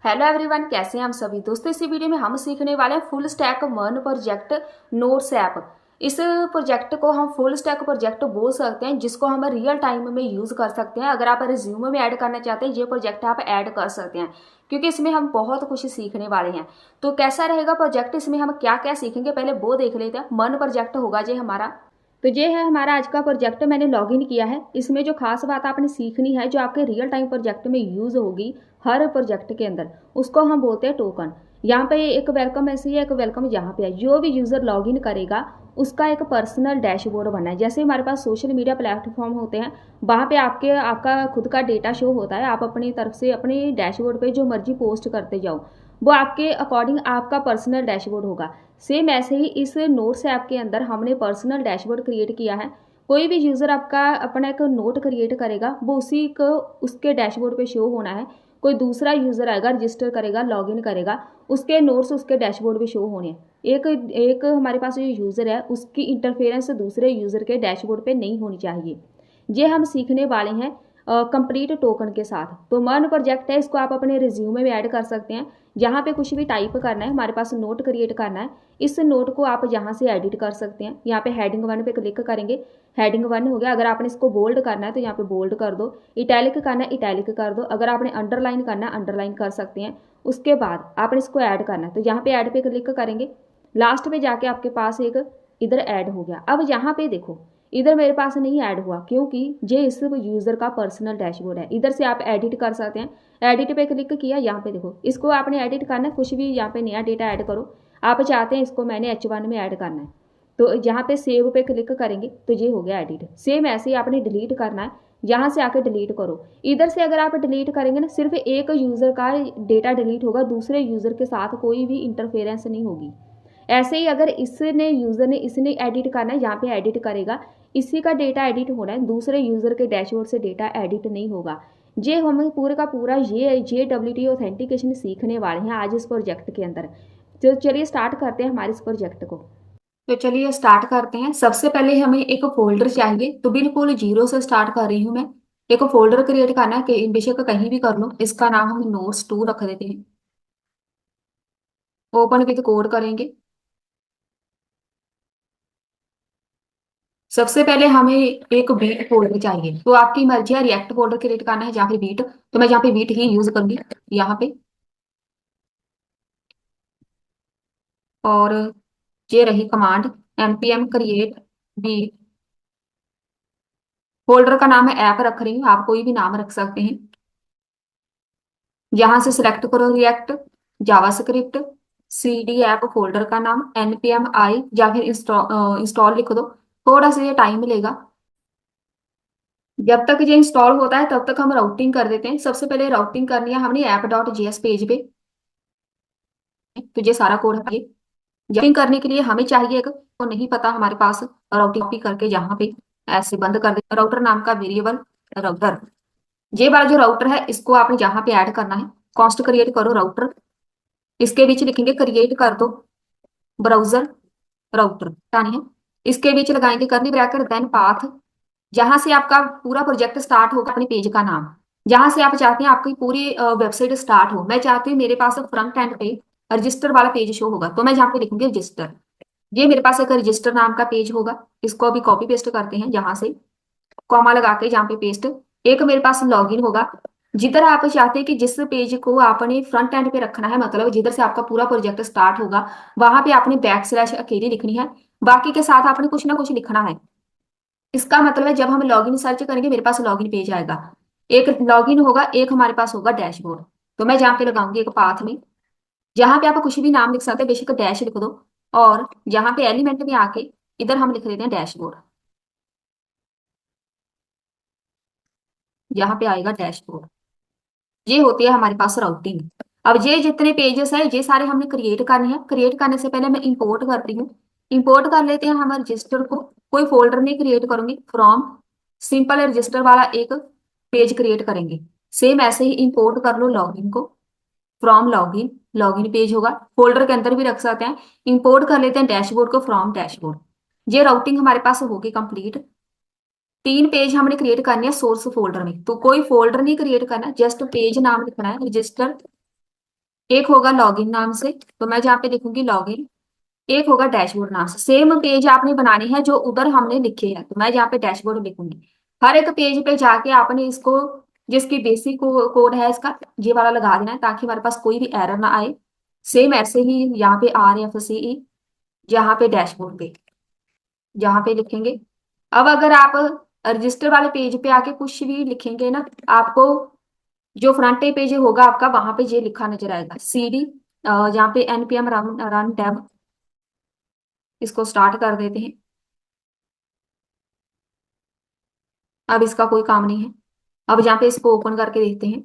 Hello everyone, कैसे हैं हम सभी दोस्तों। इसी वीडियो में हम सीखने वाले हैं फुल स्टैक मर्न प्रोजेक्ट नोट्स ऐप। इस प्रोजेक्ट को हम फुल स्टैक प्रोजेक्ट बोल सकते हैं, जिसको हम रियल टाइम में यूज कर सकते हैं। अगर आप रिज्यूमे में ऐड करना चाहते हैं, ये प्रोजेक्ट आप ऐड कर सकते हैं, क्योंकि इसमें हम बहुत कुछ सीखने वाले हैं। तो कैसा रहेगा प्रोजेक्ट, इसमें हम क्या क्या सीखेंगे पहले वो देख लेते हैं। मर्न प्रोजेक्ट होगा ये हमारा। तो ये है हमारा आज का प्रोजेक्ट, मैंने लॉगिन किया है। इसमें जो खास बात आपने सीखनी है, जो आपके रियल टाइम प्रोजेक्ट में यूज होगी हर प्रोजेक्ट के अंदर, उसको हम बोलते हैं टोकन। यहाँ पे एक वेलकम ऐसी है, एक वेलकम यहाँ पे है। जो भी यूजर लॉगिन करेगा उसका एक पर्सनल डैशबोर्ड बना है। जैसे हमारे पास सोशल मीडिया प्लेटफॉर्म होते हैं, वहाँ पे आपका खुद का डेटा शो होता है। आप अपनी तरफ से अपने डैशबोर्ड पे जो मर्जी पोस्ट करते जाओ, वो आपके अकॉर्डिंग आपका पर्सनल डैशबोर्ड होगा। सेम ऐसे ही इस नोट्स ऐप के अंदर हमने पर्सनल डैशबोर्ड क्रिएट किया है। कोई भी यूज़र आपका अपना एक नोट क्रिएट करेगा, वो उसी को उसके डैशबोर्ड पे शो होना है। कोई दूसरा यूज़र आएगा, रजिस्टर करेगा, लॉगिन करेगा, उसके नोट्स उसके डैशबोर्ड पे शो होने हैं। एक एक हमारे पास जो यूज़र है, उसकी इंटरफेरेंस दूसरे यूज़र के डैशबोर्ड पे नहीं होनी चाहिए। ये हम सीखने वाले हैं कंप्लीट टोकन के साथ। तो मर्न प्रोजेक्ट है, इसको आप अपने रिज्यूमे में ऐड कर सकते हैं। यहाँ पे कुछ भी टाइप करना है, हमारे पास नोट क्रिएट करना है, इस नोट को आप यहाँ से एडिट कर सकते हैं। यहाँ पे हेडिंग 1 पे क्लिक करेंगे, हेडिंग 1 हो गया। अगर आपने इसको बोल्ड करना है तो यहाँ पे बोल्ड कर दो, इटैलिक करना है इटैलिक कर दो। अगर आपने अंडरलाइन करना है अंडरलाइन कर सकते हैं। उसके बाद आपने इसको ऐड करना है, तो यहाँ पे ऐड पे क्लिक करेंगे। लास्ट पे जाके आपके पास एक इधर ऐड हो गया। अब यहाँ पे देखो, इधर मेरे पास नहीं ऐड हुआ, क्योंकि ये इस यूज़र का पर्सनल डैशबोर्ड है। इधर से आप एडिट कर सकते हैं। एडिट पे क्लिक किया, यहाँ पे देखो, इसको आपने एडिट करना है, कुछ भी यहाँ पे नया डेटा ऐड करो। आप चाहते हैं इसको मैंने H1 में ऐड करना है, तो यहाँ पे सेव पे क्लिक करेंगे तो ये हो गया एडिट। सेम ऐसे ही आपने डिलीट करना है, यहाँ से आके डिलीट करो। इधर से अगर आप डिलीट करेंगे ना, सिर्फ एक यूज़र का डेटा डिलीट होगा, दूसरे यूज़र के साथ कोई भी इंटरफेरेंस नहीं होगी। ऐसे ही अगर इसने यूज़र ने इसने एडिट करना है, यहाँ पे एडिट करेगा, इसी का डेटा एडिट होना है, दूसरे यूज़र के डैशबोर्ड से डेटा एडिट नहीं होगा। ये हम पूरे का पूरा ये WT ऑथेंटिकेशन सीखने वाले हैं आज इस प्रोजेक्ट के अंदर। तो चलिए स्टार्ट करते हैं हमारे इस प्रोजेक्ट को। तो चलिए स्टार्ट करते हैं। सबसे पहले हमें एक फोल्डर चाहिए, तो बिल्कुल जीरो से स्टार्ट कर रही हूँ मैं। एक फोल्डर क्रिएट करना है, कि बेशक कहीं भी कर लो। इसका नाम हम नोट्स 2 रख देते हैं। ओपन विद कोड करेंगे। सबसे पहले हमें एक बीट फोल्डर चाहिए, तो आपकी मर्जी है रिएक्ट फोल्डर क्रिएट करना है या फिर बीट। तो मैं यहाँ पे बीट ही यूज करूंगी यहाँ पे। और ये रही command npm create vite. Folder का नाम है ऐप रख रही हूँ, आप कोई भी नाम रख सकते हैं। यहाँ से सिलेक्ट करो react, JavaScript, CD app folder का नाम npm i, या फिर इंस्टॉल लिख दो। थोड़ा सा ये टाइम लेगा। जब तक ये इंस्टॉल होता है तब तक हम राउटिंग कर देते हैं। सबसे पहले राउटिंग करनी है हमने app.js पेज पे। तो ये सारा कोड है। ये राउटिंग करने के लिए हमें चाहिए एक, तो नहीं पता हमारे पास, राउटिंग कॉपी करके यहाँ पे ऐसे बंद कर दे। राउटर नाम का वेरिएबल राउटर, ये वाला जो राउटर है इसको आपने यहाँ पे ऐड करना है। कॉन्स्ट क्रिएट करो राउटर, इसके बीच लिखेंगे क्रिएट कर दो ब्राउजर राउटर, है। इसके बीच लगाएंगे करली ब्रैकेट, देन पाथ, जहां से आपका पूरा प्रोजेक्ट स्टार्ट होगा, अपने पेज का नाम। जहां से आप चाहते हैं आपकी पूरी वेबसाइट स्टार्ट हो। मैं चाहती हूँ मेरे पास फ्रंट एंड पे रजिस्टर वाला पेज शो होगा, तो मैं यहाँ पे लिखूंगी रजिस्टर। ये मेरे पास एक रजिस्टर नाम का पेज होगा। इसको अभी कॉपी पेस्ट करते हैं, यहाँ से कॉमा लगा के यहाँ पे पेस्ट। एक मेरे पास लॉगिन होगा। जिधर आप चाहते हैं कि जिस पेज को आपने फ्रंट एंड पे रखना है, मतलब जिधर से आपका पूरा प्रोजेक्ट स्टार्ट होगा, वहां पे आपने बैकस्लैश अकेली लिखनी है। बाकी के साथ आपने कुछ ना कुछ लिखना है। इसका मतलब है जब हम लॉगिन सर्च करेंगे मेरे पास लॉगिन पेज आएगा। एक लॉगिन होगा, एक हमारे पास होगा डैशबोर्ड। तो मैं जहाँ पे लगाऊंगी एक पाथ में, जहाँ पे आप कुछ भी नाम लिख सकते हैं, बेशक डैश लिख दो। और यहाँ पे एलिमेंट में आके इधर हम लिख देते हैं डैशबोर्ड। यहाँ पे आएगा डैशबोर्ड। ये होती है हमारे पास राउटिंग। अब ये जितने पेजेस है ये सारे हमने क्रिएट करने हैं। क्रिएट करने से पहले मैं इंपोर्ट करती हूँ। इंपोर्ट कर लेते हैं हम रजिस्टर को। कोई फोल्डर नहीं क्रिएट करूंगी, फ्रॉम सिंपल रजिस्टर वाला एक पेज क्रिएट करेंगे। सेम ऐसे ही इंपोर्ट कर लो लॉगिन को, फ्रॉम लॉगिन, लॉगिन पेज होगा। फोल्डर के अंदर भी रख सकते हैं। इंपोर्ट कर लेते हैं डैशबोर्ड को, फ्रॉम डैशबोर्ड। ये राउटिंग हमारे पास होगी कंप्लीट। 3 पेज हमने क्रिएट करनी है सोर्स फोल्डर में, तो कोई फोल्डर नहीं क्रिएट करना, जस्ट पेज नाम लिखना है रजिस्टर एक होगा लॉगिन नाम से, तो मैं जहाँ पे लिखूंगी लॉगिन। एक होगा डैशबोर्ड नाम से, सेम पेज आपने बनानी है जो उधर हमने लिखे हैं, तो मैं जहाँ पे डैशबोर्ड लिखूंगी। हर एक पेज पे जाके आपने इसको, जिसकी बेसिक कोड है इसका, ये वाला लगा देना है ताकि हमारे पास कोई भी एरर ना आए। सेम ऐसे ही यहाँ पे RFCE, जहाँ पे डैशबोर्ड पे जहाँ पे लिखेंगे। अब अगर आप रजिस्टर वाले पेज पे आके कुछ भी लिखेंगे ना, आपको जो फ्रंट पेज होगा आपका, वहां पे ये लिखा नजर आएगा CD, जहाँ पे NPM रन रन टैब। इसको स्टार्ट कर देते हैं। अब इसका कोई काम नहीं है। अब यहाँ पे इसको ओपन करके देखते हैं।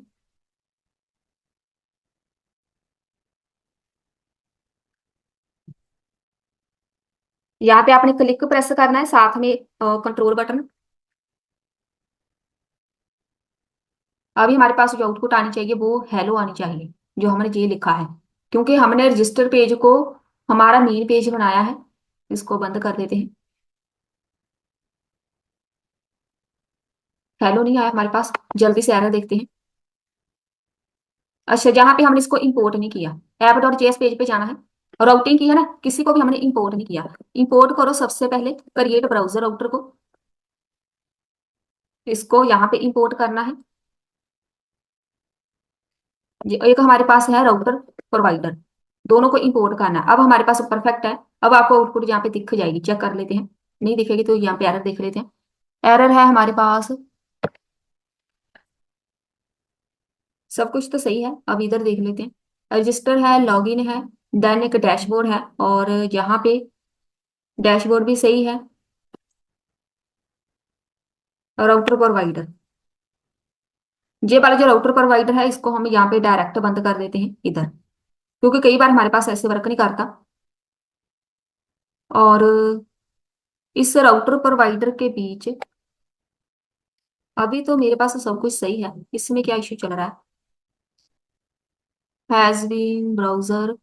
यहाँ पे आपने क्लिक प्रेस करना है, साथ में कंट्रोल बटन। अभी हमारे पास जो आउटपुट आनी चाहिए वो हेलो आनी चाहिए, जो हमने ये लिखा है, क्योंकि हमने रजिस्टर पेज को हमारा मेन पेज बनाया है। इसको बंद कर देते हैं। हेलो नहीं आया हमारे पास, जल्दी से एरर देखते हैं। अच्छा, जहाँ पे हमने इसको इंपोर्ट नहीं किया, app.js पेज पे जाना है। राउटिंग की है ना, किसी को भी हमने इंपोर्ट नहीं किया। इंपोर्ट करो सबसे पहले, क्रिएट ब्राउजर राउटर को, इसको यहाँ पे इंपोर्ट करना है। एक हमारे पास है राउटर प्रोवाइडर, दोनों को इंपोर्ट करना है। अब हमारे पास परफेक्ट है। अब आपको आउटपुट यहाँ पे दिख जाएगी, चेक कर लेते हैं। नहीं दिखेगी तो यहाँ पे एरर देख लेते हैं। एरर है हमारे पास, सब कुछ तो सही है। अब इधर देख लेते हैं। रजिस्टर है, लॉगिन है, देन एक डैशबोर्ड है, और यहाँ पे डैशबोर्ड भी सही है। और राउटर प्रोवाइडर, ये वाला जो राउटर प्रोवाइडर है, इसको हम यहाँ पे डायरेक्ट बंद कर देते हैं इधर, क्योंकि कई बार हमारे पास ऐसे वर्क नहीं करता। और इस राउटर प्रोवाइडर के बीच अभी तो मेरे पास सब कुछ सही है। इसमें क्या इश्यू चल रहा है? हैज बीन ब्राउजर,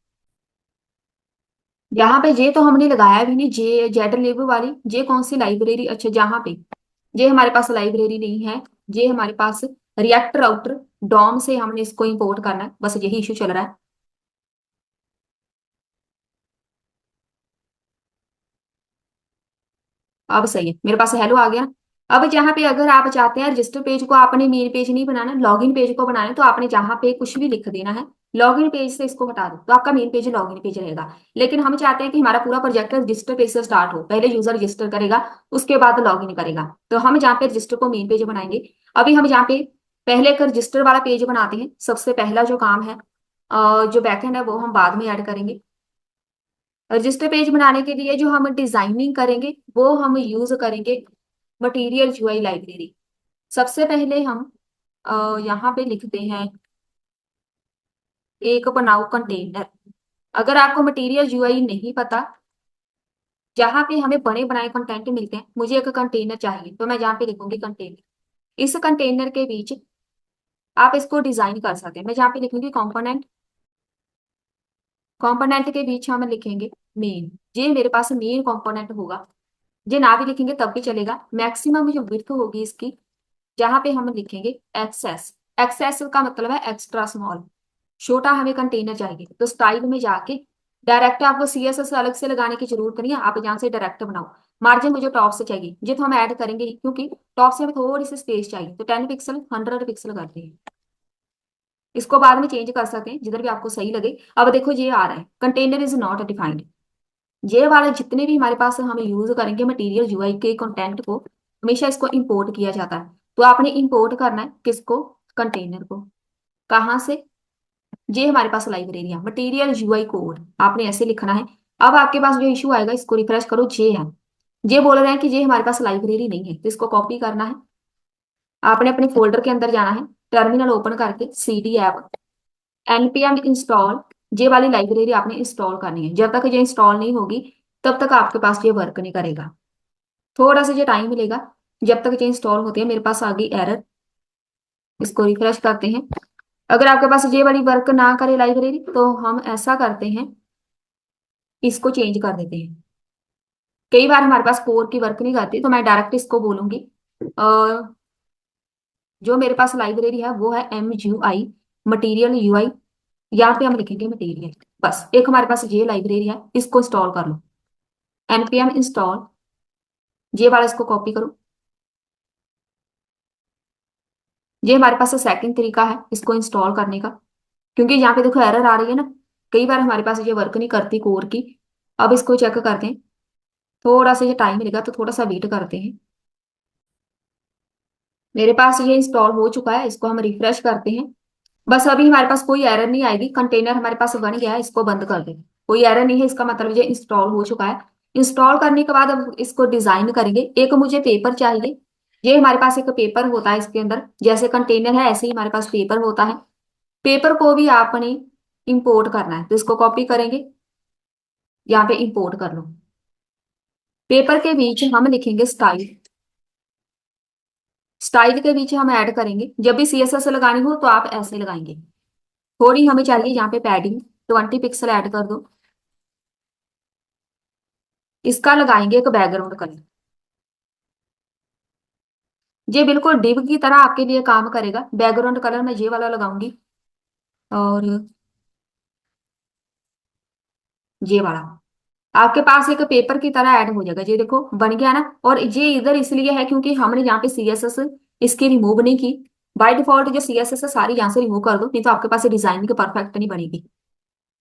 यहाँ पे जे तो हमने लगाया भी नहीं, जे जेड लिब वाली। जे कौन सी लाइब्रेरी? अच्छा, जहाँ पे जे हमारे पास लाइब्रेरी नहीं है। जे हमारे पास रिएक्ट राउटर डॉम से हमने इसको इंपोर्ट करना है, बस यही इशू चल रहा है। अब सही है, मेरे पास हेलो आ गया। अब जहाँ पे अगर आप चाहते हैं रजिस्टर पेज को आपने मेन पेज नहीं बनाना, लॉगिन पेज को बनाना है, तो आपने जहाँ पे कुछ भी लिख देना है। लॉगिन पेज से इसको हटा दो तो आपका मेन पेज लॉगिन पेज रहेगा। लेकिन हम चाहते हैं कि हमारा पूरा प्रोजेक्ट रजिस्टर पेज से स्टार्ट हो, पहले यूजर रजिस्टर करेगा, उसके बाद लॉगिन करेगा। तो हम जहाँ पे रजिस्टर को मेन पेज बनाएंगे। अभी हम जहाँ पे पहले एक रजिस्टर वाला पेज बनाते हैं। सबसे पहला जो काम है, जो बैकएंड है, वो हम बाद में ऐड करेंगे। रजिस्टर पेज बनाने के लिए जो हम डिजाइनिंग करेंगे, वो हम यूज करेंगे मटेरियल यूआई लाइब्रेरी। सबसे पहले हम यहाँ पे लिखते हैं, एक बनाओ कंटेनर। अगर आपको मटेरियल यूआई नहीं पता, जहाँ पे हमें बने बनाए कंटेंट मिलते हैं, मुझे एक कंटेनर चाहिए, तो मैं यहाँ पे लिखूंगी कंटेनर। इस कंटेनर के बीच आप इसको डिजाइन कर सकते हैं। मैं यहाँ पे लिखूंगी कंपोनेंट। कंपोनेंट के बीच हम लिखेंगे मेन। ये मेरे पास मेन कंपोनेंट होगा। ये ना भी लिखेंगे तब भी चलेगा। मैक्सिमम जो विड्थ होगी इसकी, जहां पे हम लिखेंगे एक्सेस। एक्सेस का मतलब है एक्स्ट्रा स्मॉल, छोटा हमें कंटेनर चाहिए। तो स्टाइल में जाके डायरेक्ट, आपको CSS अलग से लगाने की जरूरत नहीं है, आप यहाँ से डायरेक्ट बनाओ। मार्जिन मुझे टॉप से चाहिए, ये तो हम ऐड करेंगे ही, क्योंकि टॉप से हमें थोड़ी सी स्पेस चाहिए, तो 10 पिक्सल 100 पिक्सल करते हैं। इसको बाद में चेंज कर सकते हैं जिधर भी आपको सही लगे। अब देखो ये आ रहा है, कंटेनर इज नॉट डिफाइंड। ये वाले जितने भी हमारे पास हम यूज करेंगे मटेरियल यूआई के कंटेंट को, हमेशा इसको इंपोर्ट किया जाता है। तो आपने इंपोर्ट करना है किसको? कंटेनर को। कहाँ से? ये हमारे पास लाइब्रेरी है, मटेरियल यूआई कोड आपने ऐसे लिखना है। अब आपके पास जो इशू आएगा, इसको रिफ्रेश करो, जे है। ये बोल रहे हैं कि ये हमारे पास लाइब्रेरी नहीं है, तो इसको कॉपी करना है। आपने अपने फोल्डर के अंदर जाना है, टर्मिनल ओपन करके CD ऐप NPM इंस्टॉल, ये वाली लाइब्रेरी आपने इंस्टॉल करनी है। जब तक ये इंस्टॉल नहीं होगी, तब तक आपके पास ये वर्क नहीं करेगा। थोड़ा सा ये टाइम मिलेगा। जब तक ये इंस्टॉल होती है, मेरे पास आ गई एरर। इसको रिफ्रेश करते हैं। अगर आपके पास ये वाली वर्क ना करे लाइब्रेरी, तो हम ऐसा करते हैं, इसको चेंज कर देते हैं। कई बार हमारे पास कोर की वर्क नहीं करती, तो मैं डायरेक्ट इसको बोलूंगी, जो मेरे पास लाइब्रेरी है वो है MUI, मटीरियल यूआई। यहाँ पे हम लिखेंगे मटेरियल। बस एक हमारे पास ये लाइब्रेरी है, इसको इंस्टॉल कर लो। npm इंस्टॉल, ये वाला इसको कॉपी करो। ये हमारे पास सेकंड तरीका है इसको इंस्टॉल करने का, क्योंकि यहाँ पे देखो एरर आ रही है ना, कई बार हमारे पास ये वर्क नहीं करती कोर की। अब इसको चेक करते हैं, थोड़ा सा ये टाइम मिलेगा तो थोड़ा सा वेट करते हैं। मेरे पास ये इंस्टॉल हो चुका है, इसको हम रिफ्रेश करते हैं। बस अभी हमारे पास कोई एरर नहीं आएगी, कंटेनर हमारे पास बन गया है, इसको बंद कर दे। कोई एरर नहीं है, इसका मतलब ये इंस्टॉल हो चुका है। इंस्टॉल करने के बाद अब इसको डिजाइन करेंगे। एक मुझे पेपर चाहिए, ये हमारे पास एक पेपर होता है इसके अंदर, जैसे कंटेनर है ऐसे ही हमारे पास पेपर होता है। पेपर को भी आपने इंपोर्ट करना है, तो इसको कॉपी करेंगे, यहाँ पे इंपोर्ट कर लो। पेपर के बीच हम लिखेंगे स्टाइल। स्टाइल के बीच हम ऐड करेंगे, जब भी सीएसएस लगानी हो तो आप ऐसे लगाएंगे। थोड़ी हमें चाहिए यहाँ पे पैडिंग, 20 पिक्सल ऐड कर दो। इसका लगाएंगे एक बैकग्राउंड कलर, ये बिल्कुल डिव की तरह आपके लिए काम करेगा। बैकग्राउंड कलर मैं ये वाला लगाऊंगी, और ये वाला आपके पास एक पेपर की तरह ऐड हो जाएगा। ये देखो बन गया ना, और ये इधर इसलिए है क्योंकि हमने यहाँ पे सीएसएस इसकी रिमूव नहीं की। बाय डिफॉल्ट जो सीएसएस है सारी यहाँ से रिमूव कर दो, नहीं तो आपके पास डिजाइन की परफेक्ट नहीं बनेगी।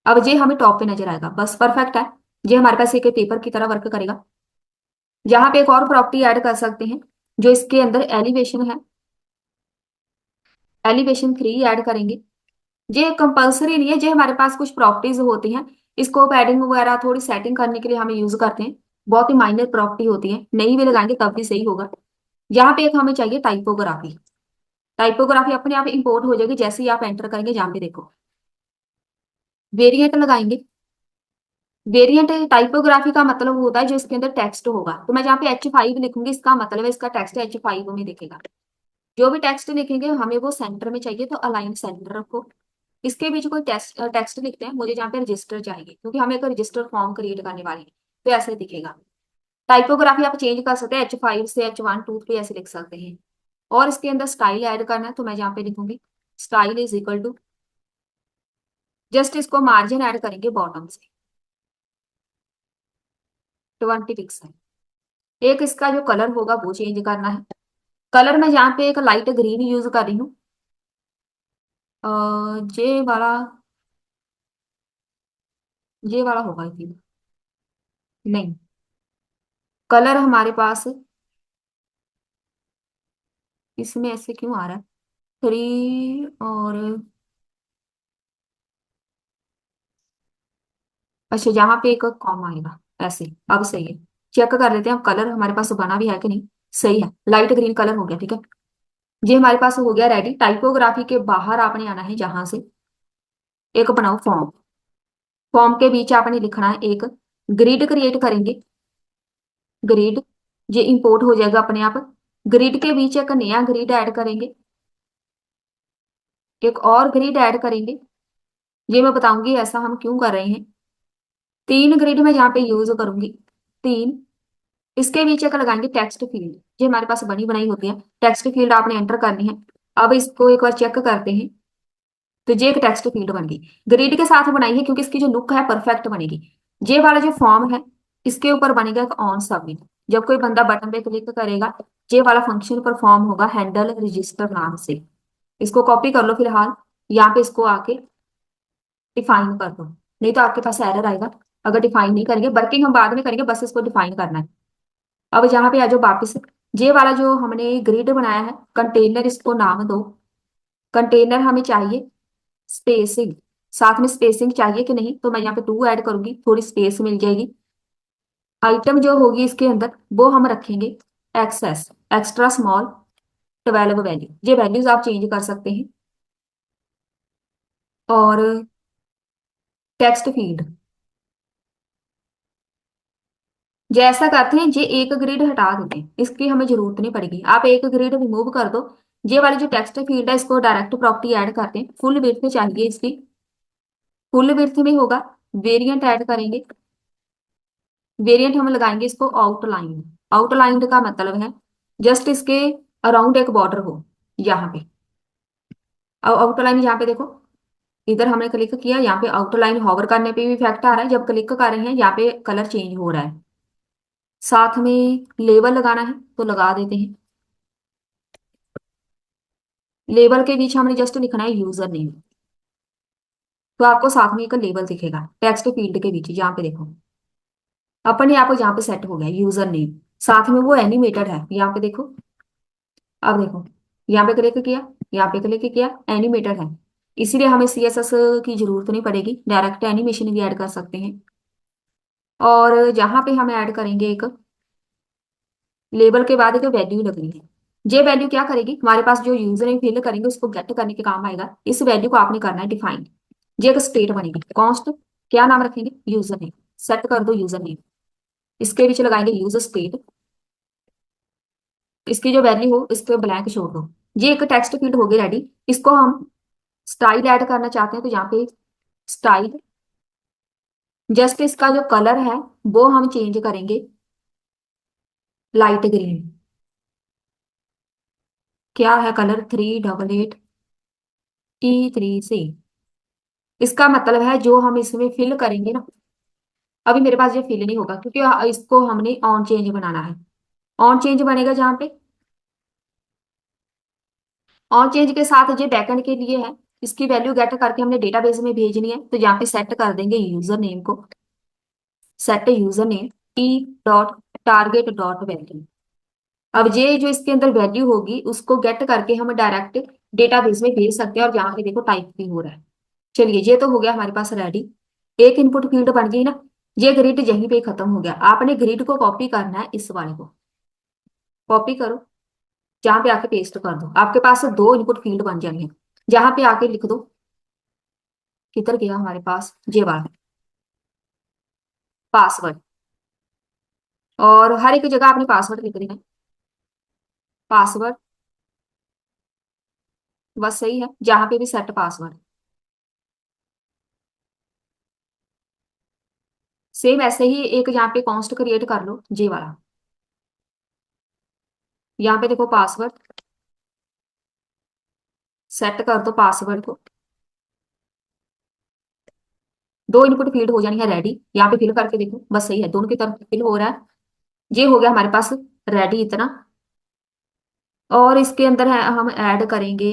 अब ये हमें टॉप पे नजर आएगा, बस परफेक्ट है। ये हमारे पास एक पेपर की तरह वर्क करेगा। यहाँ पे एक और प्रॉपर्टी ऐड कर सकते हैं, जो इसके अंदर एलिवेशन है, एलिवेशन 3 ऐड करेंगे। ये कंपलसरी नहीं है, ये हमारे पास कुछ प्रॉपर्टीज होती हैं, इसको पैडिंग वगैरह थोड़ी सेटिंग करने के लिए हम यूज करते हैं। बहुत ही माइनर प्रॉपर्टी होती है, नहीं भी लगाएंगे तब भी सही होगा। यहाँ पे एक हमें चाहिए टाइपोग्राफी। टाइपोग्राफी अपने आप इंपोर्ट हो जाएगी जैसे ही आप एंटर करेंगे। यहाँ पे देखो वेरिएंट लगाएंगे। वेरिएंट टाइपोग्राफी का मतलब होता है जो इसके अंदर टेक्स्ट होगा, तो मैं जहाँ पे H5 लिखूंगी इसका मतलब है इसका टेक्स्ट H5 में दिखेगा। जो भी टेक्स्ट लिखेंगे हमें वो सेंटर में चाहिए, तो अलाइन सेंटर रखो। इसके बीच कोई टेक्स्ट टेक्स्ट लिखते हैं, मुझे जहाँ पे रजिस्टर चाहिए क्योंकि हमें एक रजिस्टर फॉर्म क्रिएट करने वाले हैं, तो ऐसे दिखेगा। टाइपोग्राफी आप चेंज कर सकते हैं, H5 से H1 2 पे ऐसे लिख सकते हैं। और इसके अंदर स्टाइल ऐड करना है, तो मैं यहाँ पे लिखूंगी style is equal to, just इसको मार्जिन ऐड करेंगे बॉटम से 20 पिक्सल। एक इसका जो कलर होगा वो चेंज करना है। कलर में यहाँ पे एक लाइट ग्रीन यूज कर रही हूँ, ये वाला, ये वाला होगा आई थिंक। नहीं, कलर हमारे पास इसमें ऐसे क्यों आ रहा है, 3 और, अच्छा यहाँ पे एक कॉम आएगा ऐसे। अब सही है, चेक कर लेते हैं अब कलर हमारे पास बना भी है कि नहीं। सही है, लाइट ग्रीन कलर हो गया, ठीक है। ये हमारे पास हो गया रेडी। टाइपोग्राफी के बाहर आपने आना है, जहां से एक बनाओ फॉर्म। फॉर्म के बीच आपने लिखना है एक ग्रिड क्रिएट करेंगे। ग्रिड, ये इंपोर्ट हो जाएगा अपने आप। ग्रिड के बीच एक नया ग्रिड ऐड करेंगे, एक और ग्रिड ऐड करेंगे। ये मैं बताऊंगी ऐसा हम क्यों कर रहे हैं। 3 ग्रिड में यहाँ पे यूज करूंगी, 3। इसके नीचे का लगाएंगे टेक्स्ट फील्ड, ये हमारे पास बनी बनाई होती है। टेक्स्ट फील्ड आपने एंटर करनी है। अब इसको एक बार चेक करते हैं, तो ये एक टेक्स्ट फील्ड बन गई। ग्रिड के साथ बनाई है क्योंकि इसकी जो लुक है परफेक्ट बनेगी। ये वाला जो फॉर्म है इसके ऊपर बनेगा एक ऑन सबमिट। जब कोई बंदा बटन पे क्लिक करेगा, ये वाला फंक्शन परफॉर्म होगा हैंडल रजिस्टर नाम से। इसको कॉपी कर लो फिलहाल, यहाँ पे इसको आके डिफाइन कर दो, नहीं तो आपके पास एरर आएगा। अगर डिफाइन नहीं करेंगे, वर्किंग हम बाद में करेंगे, बस इसको डिफाइन करना है। अब यहाँ पे आ जाओ वापिस। ये वाला जो हमने ग्रिड बनाया है कंटेनर, इसको नाम दो। कंटेनर हमें चाहिए स्पेसिंग, साथ में स्पेसिंग चाहिए कि नहीं, तो मैं यहाँ पे 2 ऐड करूंगी, थोड़ी स्पेस मिल जाएगी। आइटम जो होगी इसके अंदर वो हम रखेंगे एक्सेस, एक्स्ट्रा स्मॉल 12 वैल्यू। ये वैल्यूज आप चेंज कर सकते हैं। और टेक्स्ट फील्ड जैसा करते हैं, ये एक ग्रिड हटा देते हैं, इसकी हमें जरूरत नहीं पड़ेगी। आप एक ग्रिड रिमूव कर दो। ये वाली जो टेक्स्ट फील्ड है इसको डायरेक्ट प्रॉपर्टी ऐड करते हैं, फुल विड्थ चाहिए इसकी। फुल विड्थ में होगा, वेरिएंट ऐड करेंगे। वेरिएंट हम लगाएंगे इसको आउटलाइन। आउटलाइन का मतलब है जस्ट इसके अराउंड एक बॉर्डर हो यहाँ पे। अब आउटलाइन यहाँ पे देखो, इधर हमने क्लिक किया, यहाँ पे आउटलाइन हॉवर करने पे भी इफेक्ट आ रहा है, जब क्लिक कर रहे हैं यहाँ पे कलर चेंज हो रहा है। साथ में लेबल लगाना है तो लगा देते हैं। लेबल के बीच हमने जस्ट लिखना है यूजर नेम, तो आपको साथ में एक लेबल दिखेगा टेक्स्ट फील्ड के बीच, यहाँ पे देखो अपने आप यहाँ पे सेट हो गया यूजर नेम। साथ में वो एनिमेटेड है, यहाँ पे देखो। अब देखो, यहाँ पे क्लिक किया, यहाँ पे क्लिक किया, एनिमेटेड है। इसीलिए हमें सीएसएस की जरूरत नहीं पड़ेगी, डायरेक्ट एनिमेशन भी ऐड कर सकते हैं। और जहां पे हम ऐड करेंगे एक लेबल के बाद एक वैल्यू लगनी है। ये वैल्यू क्या करेगी, हमारे पास जो यूजर नेम फिल करेंगे उसको गेट करने के काम आएगा। इस वैल्यू को आपने करना है डिफाइन। ये एक स्टेट बनेगी कॉन्स्ट, क्या नाम रखेंगे, यूजर नेम। सेट कर दो यूजर नेम, इसके बीच लगाएंगे यूजर स्टेट। इसकी जो वैल्यू हो इसको ब्लैंक छोड़ दो। ये एक टेक्स्ट फील्ड हो गई रेडी। इसको हम स्टाइल ऐड करना चाहते हैं तो यहाँ पे स्टाइल, जस्ट इसका जो कलर है वो हम चेंज करेंगे लाइट ग्रीन। क्या है कलर, 3883C। इसका मतलब है जो हम इसमें फिल करेंगे ना, अभी मेरे पास ये फिल नहीं होगा क्योंकि इसको हमने ऑन चेंज बनाना है। ऑन चेंज बनेगा जहाँ पे, ऑन चेंज के साथ ये बैकएंड के लिए है। इसकी वैल्यू गेट करके हमने डेटाबेस में भेजनी है, तो यहाँ पे सेट कर देंगे यूजर नेम को। Set user name T dot target dot value. अब ये जो इसके अंदर वैल्यू होगी उसको गेट करके हम डायरेक्ट डेटाबेस में भेज सकते हैं, और यहाँ पे देखो टाइप भी हो रहा है। चलिए ये तो हो गया हमारे पास रेडी। एक इनपुट फील्ड बन गई ना। ये ग्रिड यहीं पे खत्म हो गया। आपने ग्रिड को कॉपी करना है, इस वाले को कॉपी करो, जहां पे आके पेस्ट कर दो, आपके पास दो इनपुट फील्ड बन जाएंगे। जहां पे आके लिख दो, किधर गया हमारे पास ये वाला पासवर्ड। और हर एक जगह आपने पासवर्ड लिख देना है, पासवर्ड बस सही है, जहां पे भी सेट पासवर्ड। सेम ऐसे ही एक यहाँ पे कॉन्स्ट क्रिएट कर लो, जे वाला। यहाँ पे देखो पासवर्ड, सेट कर दो पासवर्ड को। दो इनपुट फील्ड हो जानी है रेडी। यहाँ पे फिल करके देखो, बस सही है, दोनों की तरफ फिल हो रहा है। ये हो गया हमारे पास रेडी इतना। और इसके अंदर है हम ऐड करेंगे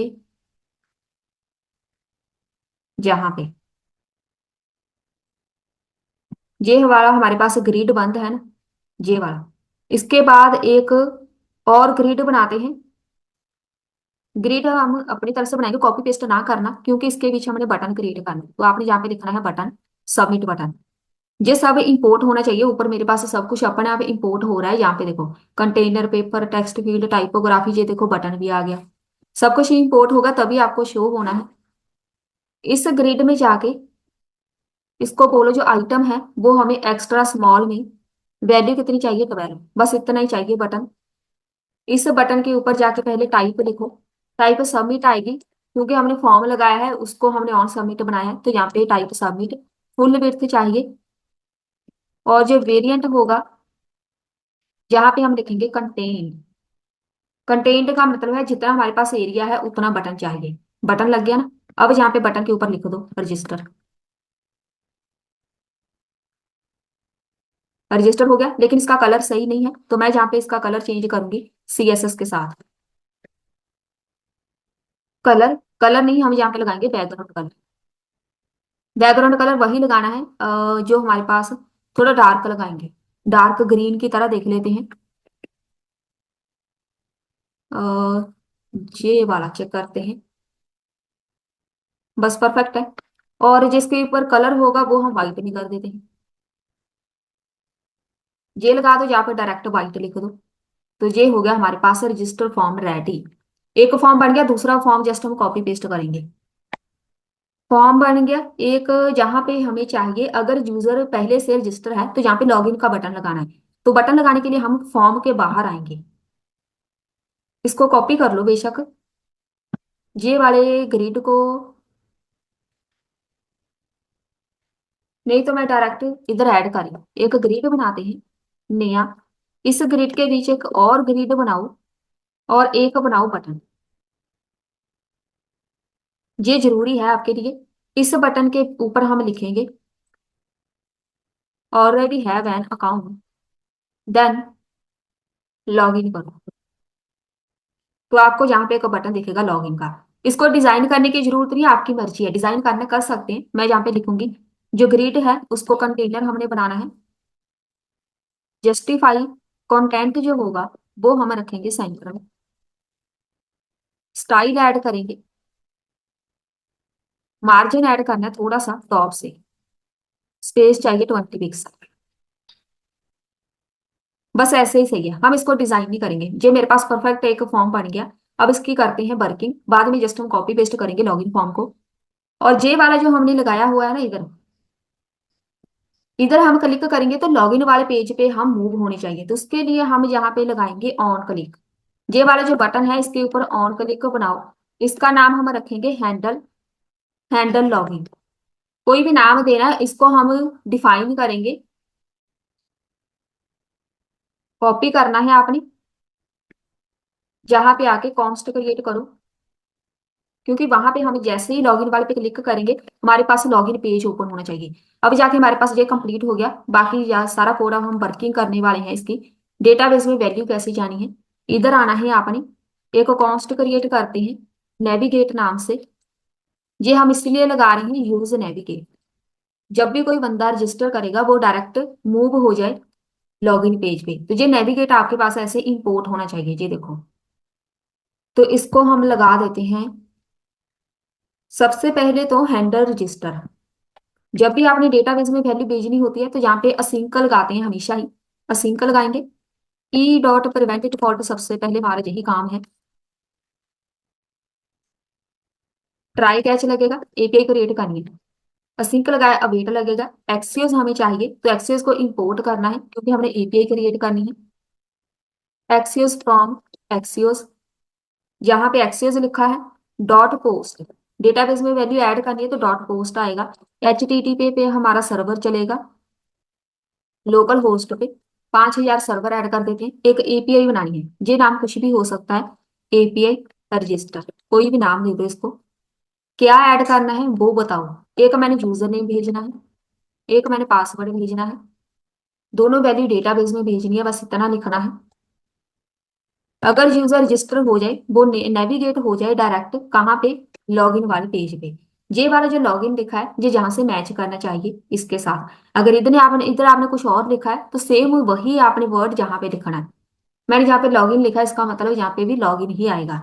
जहां पे ये हमारा हमारे पास ग्रिड बंद है ना, ये वाला। इसके बाद एक और ग्रिड बनाते हैं। ग्रिड हम अपनी तरफ से बनाएंगे, कॉपी पेस्ट ना करना, क्योंकि इसके बीच हमने बटन क्रिएट करना है। तो आपने यहाँ पे लिखना है बटन, सबमिट बटन। ये सब इंपोर्ट होना चाहिए ऊपर। मेरे पास सब कुछ अपने आप इंपोर्ट हो रहा है। यहाँ पे देखो container, paper, text field, typography, ये देखो बटन भी आ गया। सब कुछ इंपोर्ट होगा तभी आपको शो होना है। इस ग्रिड में जाके इसको बोलो जो आइटम है वो हमें एक्स्ट्रा स्मॉल में, वैल्यू कितनी चाहिए, 12, बस इतना ही चाहिए बटन। इस बटन के ऊपर जाके पहले टाइप लिखो, टाइप सबमिट आएगी, क्योंकि हमने फॉर्म लगाया है उसको हमने ऑन सबमिट बनाया है, तो यहाँ पे टाइप सबमिट। फुल विड्थ चाहिए। और जो वेरिएंट होगा, जहाँ पे हम लिखेंगे कंटेन। कंटेंट का मतलब है जितना हमारे पास एरिया है उतना बटन चाहिए। बटन लग गया ना। अब यहाँ पे बटन के ऊपर लिख दो रजिस्टर। रजिस्टर हो गया, लेकिन इसका कलर सही नहीं है, तो मैं जहाँ पे इसका कलर चेंज करूंगी सीएसएस के साथ। कलर, कलर नहीं, हम यहाँ पे लगाएंगे बैकग्राउंड कलर। बैकग्राउंड कलर वही लगाना है जो हमारे पास, थोड़ा डार्क लगाएंगे, डार्क ग्रीन की तरह देख लेते हैं। अ, ये वाला चेक करते हैं, बस परफेक्ट है। और जिसके ऊपर कलर होगा वो हम व्हाइट भी कर देते हैं। ये लगा दो, यहाँ पे डायरेक्ट व्हाइट लिख दो। तो ये हो गया हमारे पास रजिस्टर फॉर्म रेडी। एक फॉर्म बन गया, दूसरा फॉर्म जस्ट हम कॉपी पेस्ट करेंगे। फॉर्म बन गया एक, जहां पे हमें चाहिए अगर यूजर पहले से रजिस्टर है तो यहाँ पे लॉगिन का बटन लगाना है। तो बटन लगाने के लिए हम फॉर्म के बाहर आएंगे। इसको कॉपी कर लो बेशक, ये वाले ग्रिड को। नहीं तो मैं डायरेक्ट इधर ऐड कर लूं। एक ग्रिड बनाते हैं नया। इस ग्रिड के नीचे एक और ग्रिड बनाओ, और एक बनाओ बटन। ये जरूरी है आपके लिए। इस बटन के ऊपर हम लिखेंगे already have an account, then log in करो। तो आपको यहाँ पे एक बटन दिखेगा लॉग इन का। इसको डिजाइन करने की जरूरत नहीं है, आपकी मर्जी है, डिजाइन करना कर सकते हैं। मैं यहाँ पे लिखूंगी जो ग्रिड है उसको कंटेनर हमने बनाना है, जस्टिफाई कंटेंट जो होगा वो हम रखेंगे सेंटर में, स्टाइल ऐड करेंगे, मार्जिन ऐड करना है थोड़ा सा टॉप से, स्पेस चाहिए 20 पिक्सल। बस ऐसे ही सही है, हम इसको डिजाइन नहीं करेंगे। जो मेरे पास परफेक्ट एक फॉर्म बन गया, अब इसकी करते हैं वर्किंग, बाद में जस्ट हम कॉपी पेस्ट करेंगे लॉगिन फॉर्म को। और जे वाला जो हमने लगाया हुआ है ना, इधर इधर हम क्लिक करेंगे तो लॉगिन वाले पेज पे हम मूव होने चाहिए। तो उसके लिए हम यहाँ पे लगाएंगे ऑन क्लिक। ये वाला जो बटन है इसके ऊपर ऑन क्लिक बनाओ। इसका नाम हम रखेंगे हैंडल, हैंडल लॉगिन। कोई भी नाम देना है, इसको हम डिफाइन करेंगे। कॉपी करना है आपने, जहां पे आके कॉन्स्ट क्रिएट करो, क्योंकि वहां पे हम जैसे ही लॉगिन वाले पे क्लिक करेंगे हमारे पास लॉगिन पेज ओपन होना चाहिए। अब जाके हमारे पास ये कंप्लीट हो गया। बाकी सारा कोड अब हम वर्किंग करने वाले हैं इसकी। डेटाबेस में वैल्यू कैसे जानी है, इधर आना है आपने, एक कॉन्स्ट क्रिएट करते हैं नेविगेट नाम से। ये हम इसलिए लगा रहे हैं यूज नेविगेट, जब भी कोई बंदा रजिस्टर करेगा वो डायरेक्ट मूव हो जाए लॉगिन पेज पे। तो ये नेविगेट आपके पास ऐसे इंपोर्ट होना चाहिए, ये देखो। तो इसको हम लगा देते हैं सबसे पहले तो हैंडल रजिस्टर। जब भी आपने डेटाबेस में वैल्यू भेजनी होती है तो यहाँ पे असिंक लगाते हैं हमेशा ही, असिंक लगाएंगे। ई डॉट प्रिवेंट डिफॉल्ट सबसे पहले हमारा यही काम है। ट्राई कैच लगेगा, एपीआई क्रिएट करनी है, असिंक लगाया अवेट लगेगा। एक्सियोस हमें चाहिए तो एक्सियोस को इंपोर्ट करना है क्योंकि हमने एपीआई क्रिएट करनी है। एक्सियोस फ्रॉम एक्सियोस, यहाँ पे एक्सियोस लिखा है। डॉट पोस्ट, डेटाबेस में वैल्यू ऐड करनी है तो डॉट पोस्ट आएगा। एचटीटीपी पे हमारा सर्वर चलेगा, लोकल होस्ट पे 5000 सर्वर ऐड कर देते हैं। एक एपीआई बनानी है, ये नाम कुछ भी हो सकता है, एपीआई रजिस्टर, कोई भी नाम दे दो इसको। क्या ऐड करना है वो बताओ। एक मैंने यूजर नेम भेजना है, एक मैंने पासवर्ड भेजना है, दोनों वैल्यू डेटाबेस में भेजनी है, बस इतना लिखना है। अगर यूजर रजिस्टर हो जाए, वो नेविगेट हो जाए डायरेक्ट कहाँ पे, लॉगिन वाले पेज पे। ये वाला जो लॉगिन लिखा है ये जहां से मैच करना चाहिए इसके साथ। अगर इधर आपने कुछ और लिखा है तो सेम वही आपने वर्ड जहां पे लिखना है। मैंने जहाँ पे लॉगिन लिखा है इसका मतलब यहाँ पे भी लॉगिन ही आएगा।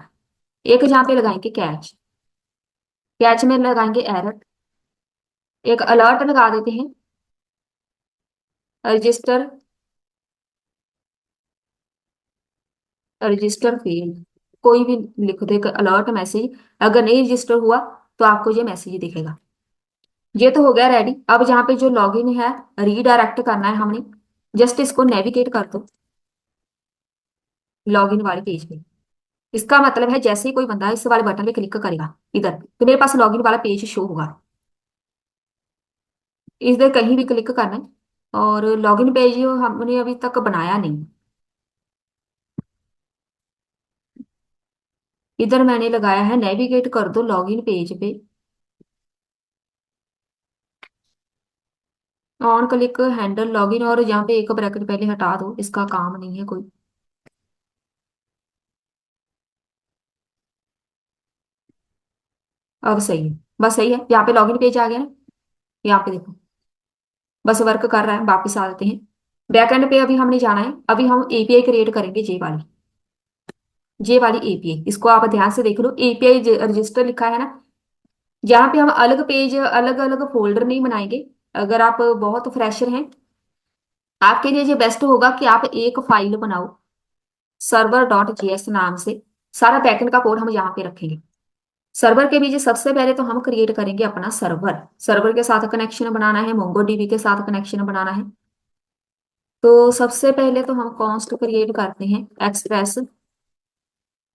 एक जहाँ पे लगाएंगे कैच, कैच में लगाएंगे एरर। एक अलर्ट लगा देते हैं, रजिस्टर, रजिस्टर फेल, कोई भी लिख दो एक अलर्ट मैसेज। अगर नहीं रजिस्टर हुआ तो आपको ये मैसेज दिखेगा। ये तो हो गया रेडी। अब जहाँ पे जो लॉगिन है रीडायरेक्ट करना है हमने, जस्ट इसको नेविगेट कर दो लॉगिन वाले पेज पे। इसका मतलब है जैसे ही कोई बंदा इस वाले बटन पे क्लिक करेगा इधर, तो मेरे पास लॉगिन वाला पेज शो होगा। इधर कहीं भी क्लिक करना है, और लॉगिन पेज हमने अभी तक बनाया नहीं। इधर मैंने लगाया है नेविगेट कर दो लॉगिन पेज पे, ऑन क्लिक हैंडल लॉगिन, और यहाँ पे एक ब्रैकेट पहले हटा दो, इसका काम नहीं है कोई। अब सही है, बस सही है। यहाँ पे लॉगिन पेज आ गया ना, यहाँ पे देखो बस वर्क कर रहा है। वापिस आ जाते हैं बैकएंड पे। अभी हमने जाना है, अभी हम एपीआई क्रिएट करेंगे जे वाली एपीआई। इसको आप ध्यान से देख लो, एपीआई रजिस्टर लिखा है ना। यहाँ पे हम अलग पेज अलग अलग फोल्डर नहीं बनाएंगे। अगर आप बहुत फ्रेशर हैं, आपके लिए ये बेस्ट होगा कि आप एक फाइल बनाओ सर्वर डॉट जेएस नाम से। सारा बैकएंड का कोड हम यहाँ पे रखेंगे। सर्वर के बीच सबसे पहले तो हम क्रिएट करेंगे अपना सर्वर, सर्वर के साथ कनेक्शन बनाना है, मोंगोडीबी के साथ कनेक्शन बनाना है। तो सबसे पहले तो हम कॉन्स्ट क्रिएट करते हैं एक्सप्रेस,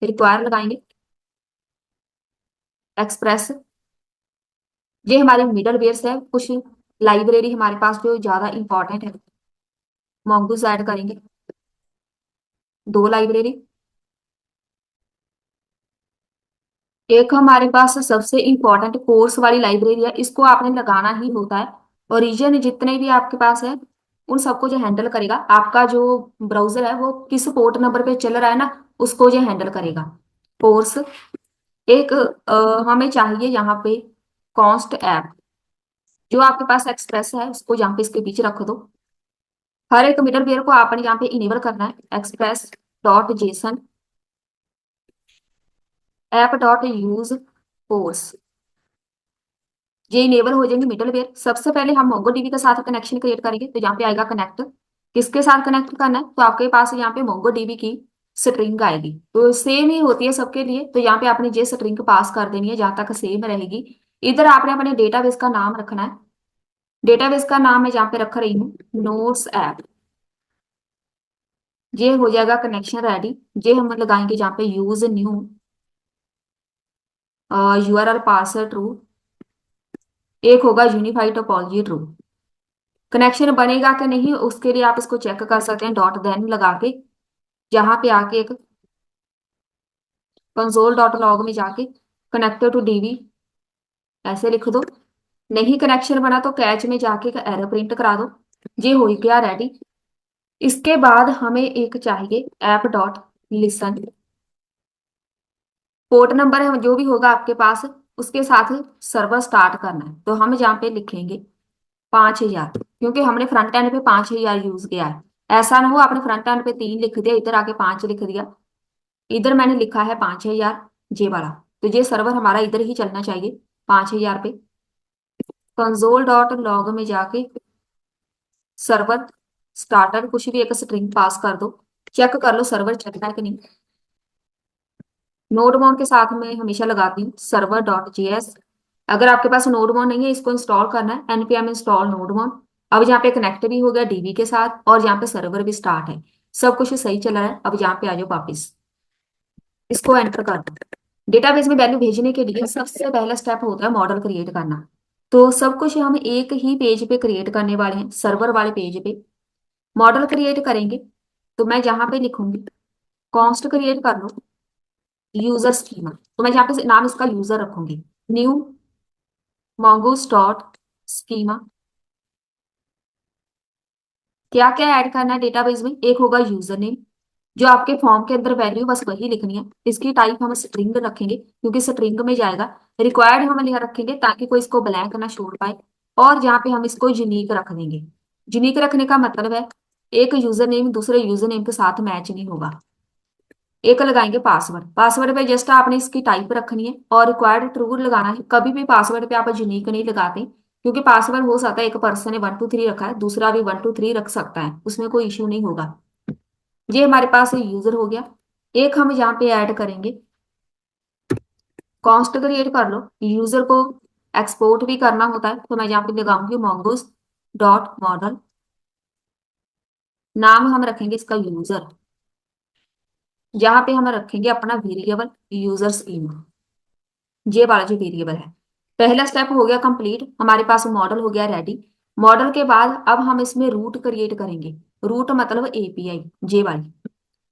रिक्वायर लगाएंगे एक्सप्रेस। ये हमारी मिडल वेयर्स है, कुछ लाइब्रेरी हमारे पास जो ज्यादा इंपॉर्टेंट है। मोंगूस ऐड करेंगे, दो लाइब्रेरी। एक हमारे पास सबसे इंपॉर्टेंट कोर्स वाली लाइब्रेरी है, इसको आपने लगाना ही होता है। और रीजन जितने भी आपके पास है उन सबको जो हैंडल करेगा, आपका जो ब्राउजर है वो किस पोर्ट नंबर पे चल रहा है ना, उसको जो हैंडल करेगा कोर्स। एक हमें चाहिए यहाँ पे कॉन्स्ट ऐप। जो आपके पास एक्सप्रेस है उसको यहाँ पे इसके बीच रख दो। हर एक मिडलवेयर को आपने यहाँ पे इनेबल करना है, express dot JSON app dot use course. ये इनेबल हो जाएंगे मिडलवेयर। सबसे पहले हम मोंगोडीबी के साथ कनेक्शन क्रिएट करेंगे, तो यहाँ पे आएगा कनेक्ट। किसके साथ कनेक्ट करना है, तो आपके पास यहाँ पे मोंगोडीबी की स्ट्रिंग आएगी, तो सेम ही होती है सबके लिए। तो यहाँ पे आपने ये स्ट्रिंग पास कर देनी है जहां तक सेम रहेगी। इधर आपने अपने डेटाबेस का नाम रखना है। डेटाबेस का नाम मैं यहाँ पे रख रही हूँ नोट्स ऐप। ये हो जाएगा कनेक्शन रेडी। ये हम लगाएंगे जहाँ पे use new URL password true. एक होगा यूनिफाइड टोपोलॉजी ट्रू। कनेक्शन बनेगा कि नहीं उसके लिए आप इसको चेक कर सकते हैं डॉट देन लगा के। यहाँ पे आके एक कंसोल डॉट लॉग में जाके कनेक्टेड टू डीबी ऐसे लिख दो। नहीं कनेक्शन बना तो कैच में जाके का एरर प्रिंट करा दो। ये हो गया रेडी। इसके बाद हमें एक चाहिए app dot listen. Port number है जो भी होगा आपके पास, उसके साथ सर्वर स्टार्ट करना है, तो हम यहाँ पे लिखेंगे 5,000, क्योंकि हमने फ्रंट एंड पे 5,000 यूज किया है। ऐसा ना हो आपने फ्रंट एंड पे 3 लिख दिया, इधर आके 5 लिख दिया। इधर मैंने लिखा है 5,000 जे वाला, तो ये सर्वर हमारा इधर ही चलना चाहिए 5,000 पे। कंसोल डॉट लॉग में जाके सर्वर स्टार्टर कुछ भी एक स्ट्रिंग पास कर दो। चेक कर लो सर्वर चल रहा है कि नहीं। नोडमोन के साथ में हमेशा लगाती हूँ सर्वर डॉट जेएस। अगर आपके पास नोडमोन नहीं है, इसको इंस्टॉल करना है npm इंस्टॉल नोडमोन। अब यहाँ पे कनेक्ट भी हो गया डीबी के साथ, और यहाँ पे सर्वर भी स्टार्ट है। सब कुछ सही चल रहा है। अब यहाँ पे आ जाओ वापिस, इसको एंटर कर दो। डेटाबेस में वैल्यू भेजने के लिए सबसे पहला स्टेप होता है मॉडल क्रिएट करना। तो सब कुछ हम एक ही पेज पे क्रिएट करने वाले हैं, सर्वर वाले पेज पे। मॉडल क्रिएट करेंगे तो मैं जहाँ पे लिखूंगी कॉन्स्ट क्रिएट कर लो यूजर स्कीमा, तो मैं यहाँ पे नाम इसका यूजर रखूंगी। New mongoose dot schema. क्या क्या ऐड करना है डेटाबेस में, एक होगा यूजर नेम। जो आपके फॉर्म के अंदर वैल्यू बस वही लिखनी है। इसकी टाइप हम स्ट्रिंग रखेंगे क्योंकि स्ट्रिंग में जाएगा। रिक्वायर्ड हम यहाँ रखेंगे ताकि कोई इसको ब्लैंक ना छोड़ पाए। और यहाँ पे हम इसको यूनिक रख देंगे। यूनिक रखने का मतलब है एक यूजर नेम दूसरे यूजर नेम के साथ मैच नहीं होगा। एक लगाएंगे पासवर्ड। पासवर्ड पे जस्ट आपने इसकी टाइप रखनी है और रिक्वायर्ड ट्रू लगाना है। कभी भी पासवर्ड पे आप यूनिक नहीं लगाते, क्योंकि पासवर्ड हो सकता है एक पर्सन ने 1 2 3 रखा है, दूसरा भी 1 2 3 रख सकता है, उसमें कोई इश्यू नहीं होगा। ये हमारे पास यूजर हो गया। एक हम यहाँ पे ऐड करेंगे कॉन्स्ट क्रिएट कर लो। यूजर को एक्सपोर्ट भी करना होता है, तो मैं यहाँ पे लगाऊंगी mongoose डॉट मॉडल। नाम हम रखेंगे इसका यूजर। यहाँ पे हम रखेंगे अपना वेरिएबल यूजर स्कीमा। ये वाला जो वेरिएबल है। पहला स्टेप हो गया कंप्लीट, हमारे पास मॉडल हो गया रेडी। मॉडल के बाद अब हम इसमें रूट क्रिएट करेंगे। रूट मतलब एपीआई। जे वाली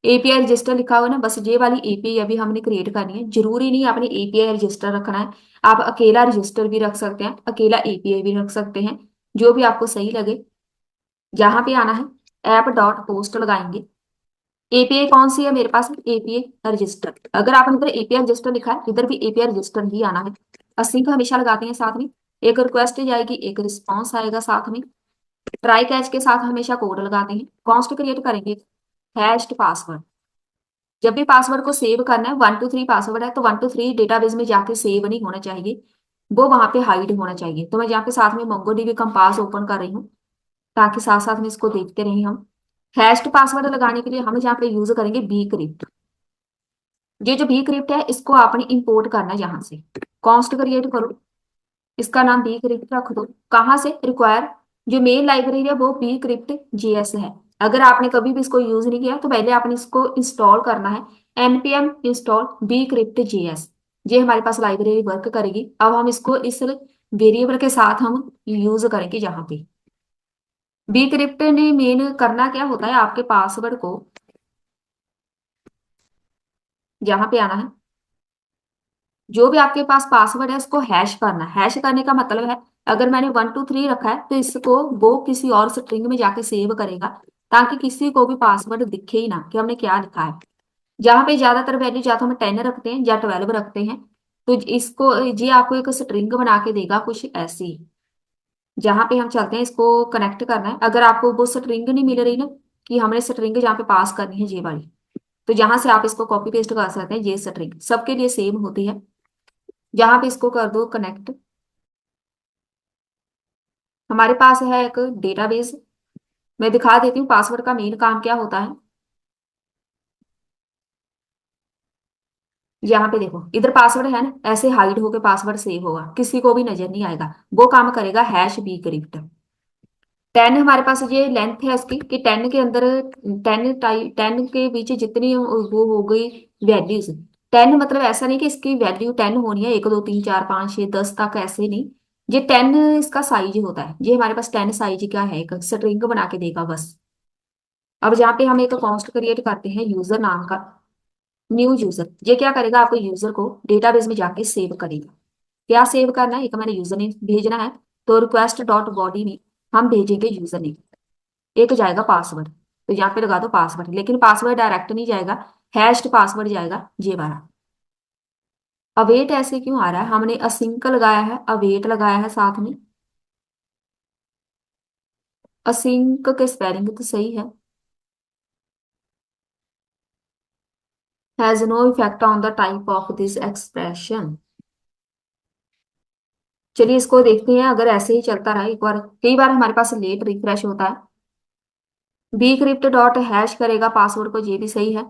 एपीआई रजिस्टर लिखा हुआ है ना, बस जे वाली एपीआई अभी हमने क्रिएट करनी है। जरूरी नहीं आपने एपीआई रजिस्टर रखना है, आप अकेला रजिस्टर भी रख सकते हैं, अकेला एपीआई भी रख सकते हैं, जो भी आपको सही लगे। यहाँ पे आना है ऐप डॉट पोस्ट लगाएंगे। एपीआई कौन सी है मेरे पास, एपीआई रजिस्टर। अगर आपने इधर एपीआई रजिस्टर लिखा है, इधर भी एपीआई रजिस्टर ही आना है। अस्सी का हमेशा लगाते हैं साथ में। एक रिक्वेस्ट जाएगी, एक रिस्पॉन्स आएगा साथ में। ट्राई कैच के साथ हमेशा कोड लगाते हैं। कॉन्स्ट क्रिएट करेंगे हैश्ड पासवर्ड। जब भी पासवर्ड को सेव करना है, 1 2 3 पासवर्ड है तो 1 2 3 डेटाबेस में जाके सेव नहीं होना चाहिए, वो वहां पे हाइड होना चाहिए। तो मैं यहाँ पे साथ में मोंगोडीबी कंपास ओपन कर रही हूँ ताकि साथ साथ में इसको देखते रहें हम। हैश्ड पासवर्ड लगाने के लिए हम यहाँ पे यूज करेंगे बी क्रिप्ट। ये जो बी क्रिप्ट है इसको आपने इंपोर्ट करना है यहाँ से। कॉन्स्ट क्रिएट करो, इसका नाम बी क्रिप्ट रख दो। कहाँ से, रिक्वायर जो मेन लाइब्रेरी है वो बी क्रिप्ट जेएस है। अगर आपने कभी भी इसको यूज नहीं किया तो पहले आपने इसको इंस्टॉल करना है। npm install bcrypt JS. ये हमारे पास लाइब्रेरी वर्क करेगी। अब हम इसको इस वेरिएबल के साथ हम यूज करेंगे यहाँ पे। बी क्रिप्ट ने मेन करना क्या होता है, आपके पासवर्ड को यहाँ पे आना है। जो भी आपके पास पासवर्ड है उसको हैश करना है। हैश करने का मतलब है, अगर मैंने 1 2 3 रखा है तो इसको वो किसी और स्ट्रिंग में जाके सेव करेगा, ताकि किसी को भी पासवर्ड दिखे ही ना कि हमने क्या लिखा है। जहां पे ज्यादातर वैल्यू या तो हम 10 रखते हैं या 12 रखते हैं, तो इसको ये आपको एक स्ट्रिंग बना के देगा कुछ ऐसी। जहां पे हम चलते हैं, इसको कनेक्ट करना है। अगर आपको वो स्ट्रिंग नहीं मिल रही ना, कि हमने स्ट्रिंग जहाँ पे पास करनी है ये वाली, तो जहां से आप इसको कॉपी पेस्ट कर सकते हैं। ये स्ट्रिंग सबके लिए सेम होती है। जहां पे इसको कर दो कनेक्ट, हमारे पास है एक डेटाबेस। मैं दिखा देती हूँ पासवर्ड का मेन काम क्या होता है। यहाँ पे देखो, इधर पासवर्ड है ना, ऐसे हाइड होके पासवर्ड सेव होगा, किसी को भी नजर नहीं आएगा। वो काम करेगा हैश बी क्रिप्ट। 10 हमारे पास ये लेंथ है उसकी, कि 10 के अंदर 10 के बीच जितनी वो हो गई वैल्यूज। 10 मतलब ऐसा नहीं कि इसकी वैल्यू 10 होनी है, 1 2 3 4 5 6 10 तक, ऐसे नहीं। ये 10 इसका साइज होता है। ये हमारे पास 10 साइज का है, एक स्ट्रिंग बना के देगा बस। अब जहाँ पे हम एक कॉन्स्ट क्रिएट करते हैं यूजर नाम का, न्यू यूजर, ये क्या करेगा, आपको यूजर को डेटाबेस में जाके सेव करेगा। क्या सेव करना है, एक मैंने यूजर नेम भेजना है, तो रिक्वेस्ट डॉट बॉडी में हम भेजेंगे यूजर नेम। एक जाएगा पासवर्ड, तो यहाँ पे लगा दो पासवर्ड, लेकिन पासवर्ड डायरेक्ट नहीं जाएगा, हैश्ड पासवर्ड जाएगा ये वाला। अवेट ऐसे क्यों आ रहा है, हमने असिंक लगाया है, अवेट लगाया है साथ में। असिंक के स्पेलिंग तो सही है। Has no effect on the type of this expression. चलिए इसको देखते हैं, अगर ऐसे ही चलता रहा एक बार, कई बार हमारे पास लेट रिफ्रेश होता है। बी क्रिप्ट डॉट हैश करेगा पासवर्ड को, ये भी सही है।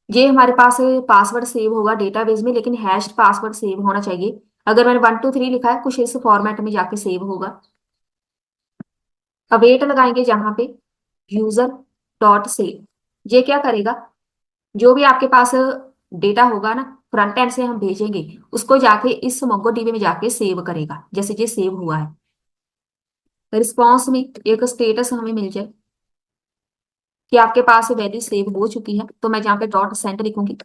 ये हमारे पास पासवर्ड सेव होगा डेटाबेस में, लेकिन हैश्ड पासवर्ड सेव होना चाहिए। अगर मैंने 1 2 3 लिखा है, कुछ इस फॉर्मेट में जाके सेव होगा। अवेट लगाएंगे जहां पे यूजर डॉट सेव, ये क्या करेगा, जो भी आपके पास डेटा होगा ना, फ्रंट एंड से हम भेजेंगे, उसको जाके इस मोंगो डीबी में जाके सेव करेगा, जैसे ये सेव हुआ है। रिस्पॉन्स में एक स्टेटस हमें मिल जाए कि आपके पास वैल्यू सेव हो चुकी है, तो मैं जहाँ पे डॉट सेंड लिखूंगी,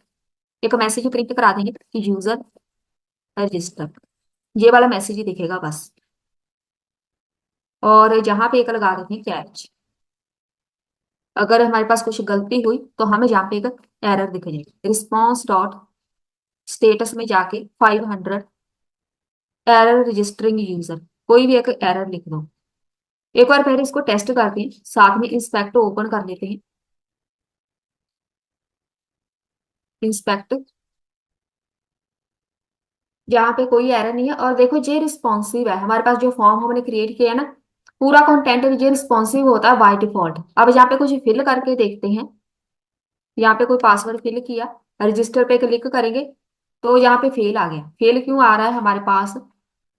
एक मैसेज प्रिंट करा देंगे कि यूजर रजिस्टर। ये वाला मैसेज ही दिखेगा बस। और जहां पे एक लगा देते हैं कैच। अगर हमारे पास कुछ गलती हुई तो हमें जहाँ पे एक एरर दिख जाएगी। रिस्पॉन्स डॉट स्टेटस में जाके 500 एरर रजिस्टरिंग यूजर, कोई भी एक एरर लिख दो। एक बार पहले इसको टेस्ट करते हैं, साथ में इंस्पेक्ट ओपन कर लेते हैं। इंस्पेक्ट, जहाँ पे कोई एरर नहीं है, और देखो ये रिस्पॉन्सिव है। हमारे पास जो फॉर्म हमने क्रिएट किया है ना, पूरा कंटेंट ये रिस्पॉन्सिव होता है बाय डिफॉल्ट। अब यहाँ पे कुछ फिल करके देखते हैं। यहाँ पे कोई पासवर्ड फिल किया, रजिस्टर पे क्लिक करेंगे, तो यहाँ पे फेल आ गया। फेल क्यों आ रहा है हमारे पास,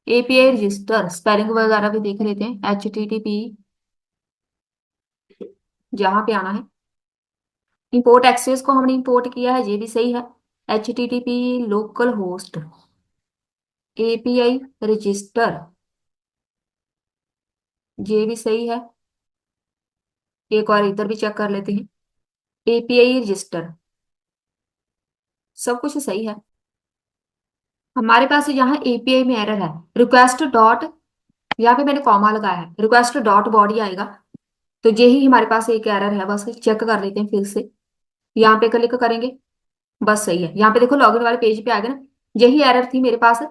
एपीआई रजिस्टर स्पेलिंग वगैरह भी देख लेते हैं। HTTP, जहाँ पे आना है, इंपोर्ट एक्सेस को हमने इंपोर्ट किया है, ये भी सही है। HTTP local host API register, ये भी सही है। एक और इधर भी चेक कर लेते हैं, एपीआई रजिस्टर, सब कुछ सही है। हमारे पास यहाँ एपीआई में एरर है, रिक्वेस्ट डॉट, यहाँ पे मैंने कॉमा लगाया है, रिक्वेस्ट डॉट बॉडी आएगा। तो यही हमारे पास एक एरर है, बस चेक कर लेते हैं फिर से। यहाँ पे क्लिक करेंगे, बस सही है। यहाँ पे देखो लॉगिन वाले पेज पे आ गए ना, यही एरर थी मेरे पास।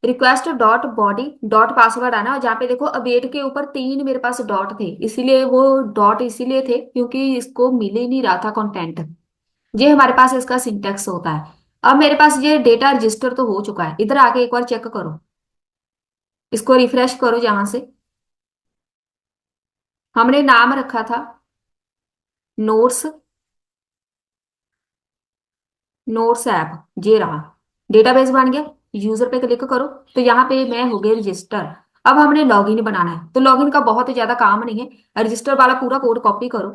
Request dot body dot password आना, और जहाँ पे देखो अवेट के ऊपर 3 मेरे पास डॉट थे, इसीलिए वो डॉट इसीलिए थे क्योंकि इसको मिल ही नहीं रहा था कंटेंट। ये हमारे पास इसका सिंटेक्स होता है। अब मेरे पास ये डेटा रजिस्टर तो हो चुका है, इधर आके एक बार चेक करो, इसको रिफ्रेश करो। जहां से हमने नाम रखा था नोट्स, नोट्स ऐप, ये रहा, डेटाबेस बन गया। यूजर पे क्लिक करो, तो यहाँ पे मैं हो गई रजिस्टर। अब हमने लॉगिन बनाना है, तो लॉगिन का बहुत ज्यादा काम नहीं है, रजिस्टर वाला पूरा कोड कॉपी करो,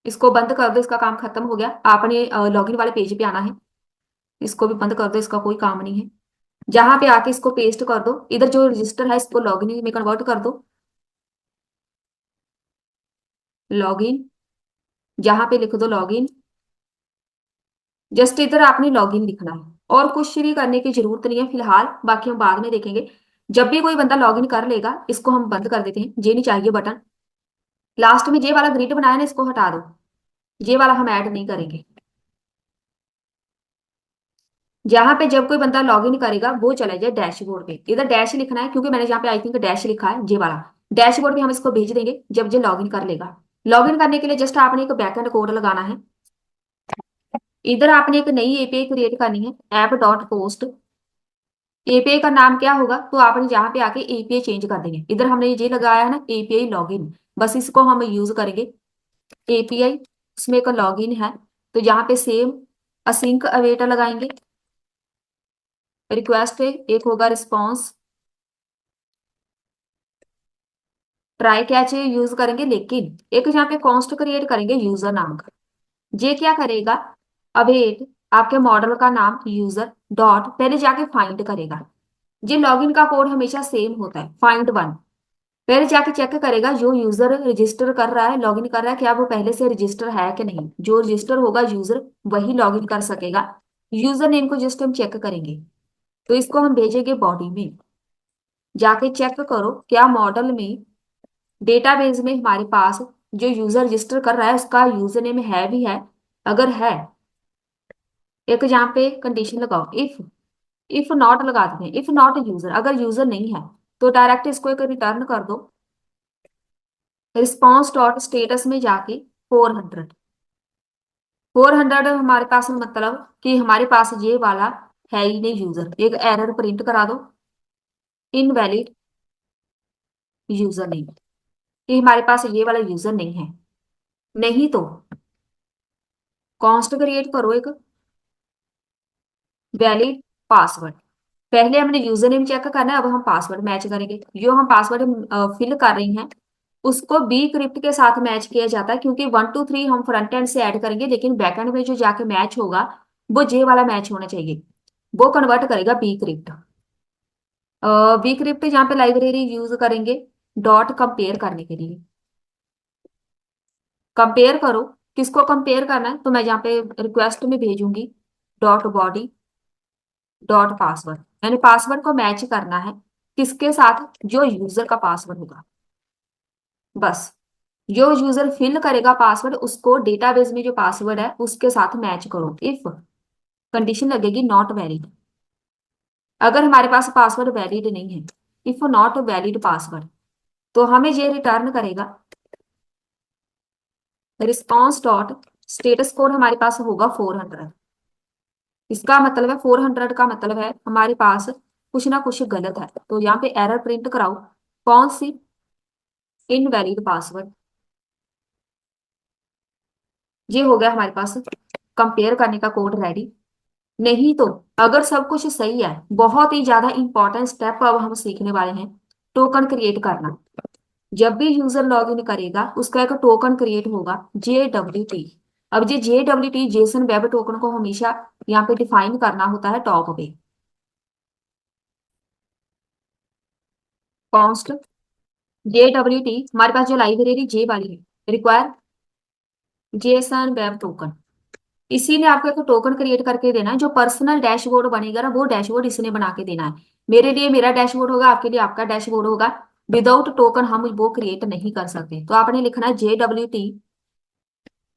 इसको बंद कर दो, इसका काम खत्म हो गया। आपने लॉगिन वाले पेज पे आना है, इसको भी बंद कर दो, इसका कोई काम नहीं है। जहां पे आके इसको पेस्ट कर दो, इधर जो रजिस्टर है इसको लॉगिन में कन्वर्ट कर दो। लॉगिन, जहां पे लिख दो लॉगिन, जस्ट इधर आपने लॉगिन लिखना है, और कुछ भी करने की जरूरत नहीं है फिलहाल, बाकी हम बाद में देखेंगे। जब भी कोई बंदा लॉगिन कर लेगा इसको हम बंद कर देते हैं, ये नहीं चाहिए बटन। लास्ट में ये वाला ग्रिड बनाया ना, इसको हटा दो, ये वाला हम ऐड नहीं करेंगे। जहां पे जब कोई बंदा लॉगिन करेगा वो चला जाए डैशबोर्ड पे, इधर डैश लिखना है क्योंकि मैंने यहाँ पे आई थिंक डैश लिखा है, ये वाला डैशबोर्ड पे हम इसको भेज देंगे जब ये लॉगिन कर लेगा। लॉगिन करने के लिए जस्ट आपने एक बैकएंड कोड लगाना है। इधर आपने एक नई एपीआई क्रिएट करनी है, ऐप डॉट पोस्ट। एपीआई का नाम क्या होगा, तो आपने जहाँ पे आके एपीआई चेंज कर देंगे। इधर हमने ये लगाया है ना एपीआई लॉगिन, बस इसको हम यूज करेंगे। एपीआई उसमें एक लॉगिन है, तो यहाँ पे सेम असिंक अवेट लगाएंगे। रिक्वेस्ट है, एक होगा रिस्पॉन्स, ट्राई कैच यूज करेंगे, लेकिन एक यहाँ पे कॉन्स्ट क्रिएट करेंगे यूजर नाम का। ये क्या करेगा, अवेट आपके मॉडल का नाम यूजर डॉट पहले जाके फाइंड करेगा। ये लॉगिन का कोड हमेशा सेम होता है, फाइंड वन। पहले जाके चेक करेगा जो यूजर रजिस्टर कर रहा है, लॉगिन कर रहा है, क्या वो पहले से रजिस्टर है कि नहीं। जो रजिस्टर होगा यूजर वही लॉगिन कर सकेगा। यूजर नेम को जस्ट हम चेक करेंगे, तो इसको हम भेजेंगे बॉडी में। जाके चेक करो क्या मॉडल में डेटाबेस में हमारे पास जो यूजर रजिस्टर कर रहा है उसका यूजर नेम है भी है। अगर है, एक यहाँ पे कंडीशन लगाओ, इफ नॉट लगा देते हैं, इफ नॉट यूजर, अगर यूजर नहीं है तो डायरेक्ट इसको एक रिटर्न कर दो। रिस्पॉन्स डॉट स्टेटस में जाके 400, 400 हमारे पास मतलब कि हमारे पास ये वाला है ही नहीं यूजर, एक एरर प्रिंट करा दो, इनवैलिड यूजर नेम, कि हमारे पास ये वाला यूजर नहीं है। नहीं तो कॉन्स्ट क्रिएट करो एक वैलिड पासवर्ड। पहले हमने यूजर नेम चेक करना है, अब हम पासवर्ड मैच करेंगे। जो हम पासवर्ड फिल कर रही हैं उसको बी क्रिप्ट के साथ मैच किया जाता है, क्योंकि 1 2 3 हम फ्रंट एंड से ऐड करेंगे, लेकिन बैक एंड में जो जाके मैच होगा वो जे वाला मैच होना चाहिए। वो कन्वर्ट करेगा बी क्रिप्ट। बी क्रिप्ट यहाँ पे लाइब्रेरी यूज करेंगे डॉट कंपेयर करने के लिए। कंपेयर करो, किसको कंपेयर करना है, तो मैं यहाँ पे रिक्वेस्ट में भेजूंगी डॉट बॉडी डॉट पासवर्ड। मैंने पासवर्ड को मैच करना है किसके साथ, जो यूजर का पासवर्ड होगा। बस जो यूजर फिल करेगा पासवर्ड उसको डेटाबेस में जो पासवर्ड है उसके साथ मैच करो। इफ कंडीशन लगेगी नॉट वैलिड, अगर हमारे पास पासवर्ड वैलिड नहीं है, इफ नॉट वैलिड पासवर्ड, तो हमें ये रिटर्न करेगा रिस्पॉन्स डॉट स्टेटस कोड हमारे पास होगा 400। इसका मतलब है 400 का मतलब है हमारे पास कुछ ना कुछ गलत है, तो यहाँ पे एरर प्रिंट कराओ, कौन सी, इनवैलिड पासवर्ड। ये हो गया हमारे पास कंपेयर करने का कोड रेडी। नहीं तो अगर सब कुछ सही है, बहुत ही ज्यादा इंपॉर्टेंट स्टेप अब हम सीखने वाले हैं, टोकन क्रिएट करना। जब भी यूजर लॉग इन करेगा उसका एक टोकन क्रिएट होगा JWT। अब ये JWT जेसन वेब टोकन को हमेशा यहाँ पे डिफाइन करना होता है टॉप पे। कॉन्स्ट JWT हमारे पास जो लाइब्रेरी जे वाली है, रिक्वायर जेसन वेब टोकन, इसी ने आपको एक टोकन क्रिएट करके देना है। जो पर्सनल डैशबोर्ड बनेगा ना वो डैशबोर्ड इसने बना के देना है। मेरे लिए मेरा डैशबोर्ड होगा, आपके लिए आपका डैशबोर्ड होगा। विदाउट टोकन हम वो क्रिएट नहीं कर सकते, तो आपने लिखना है JWT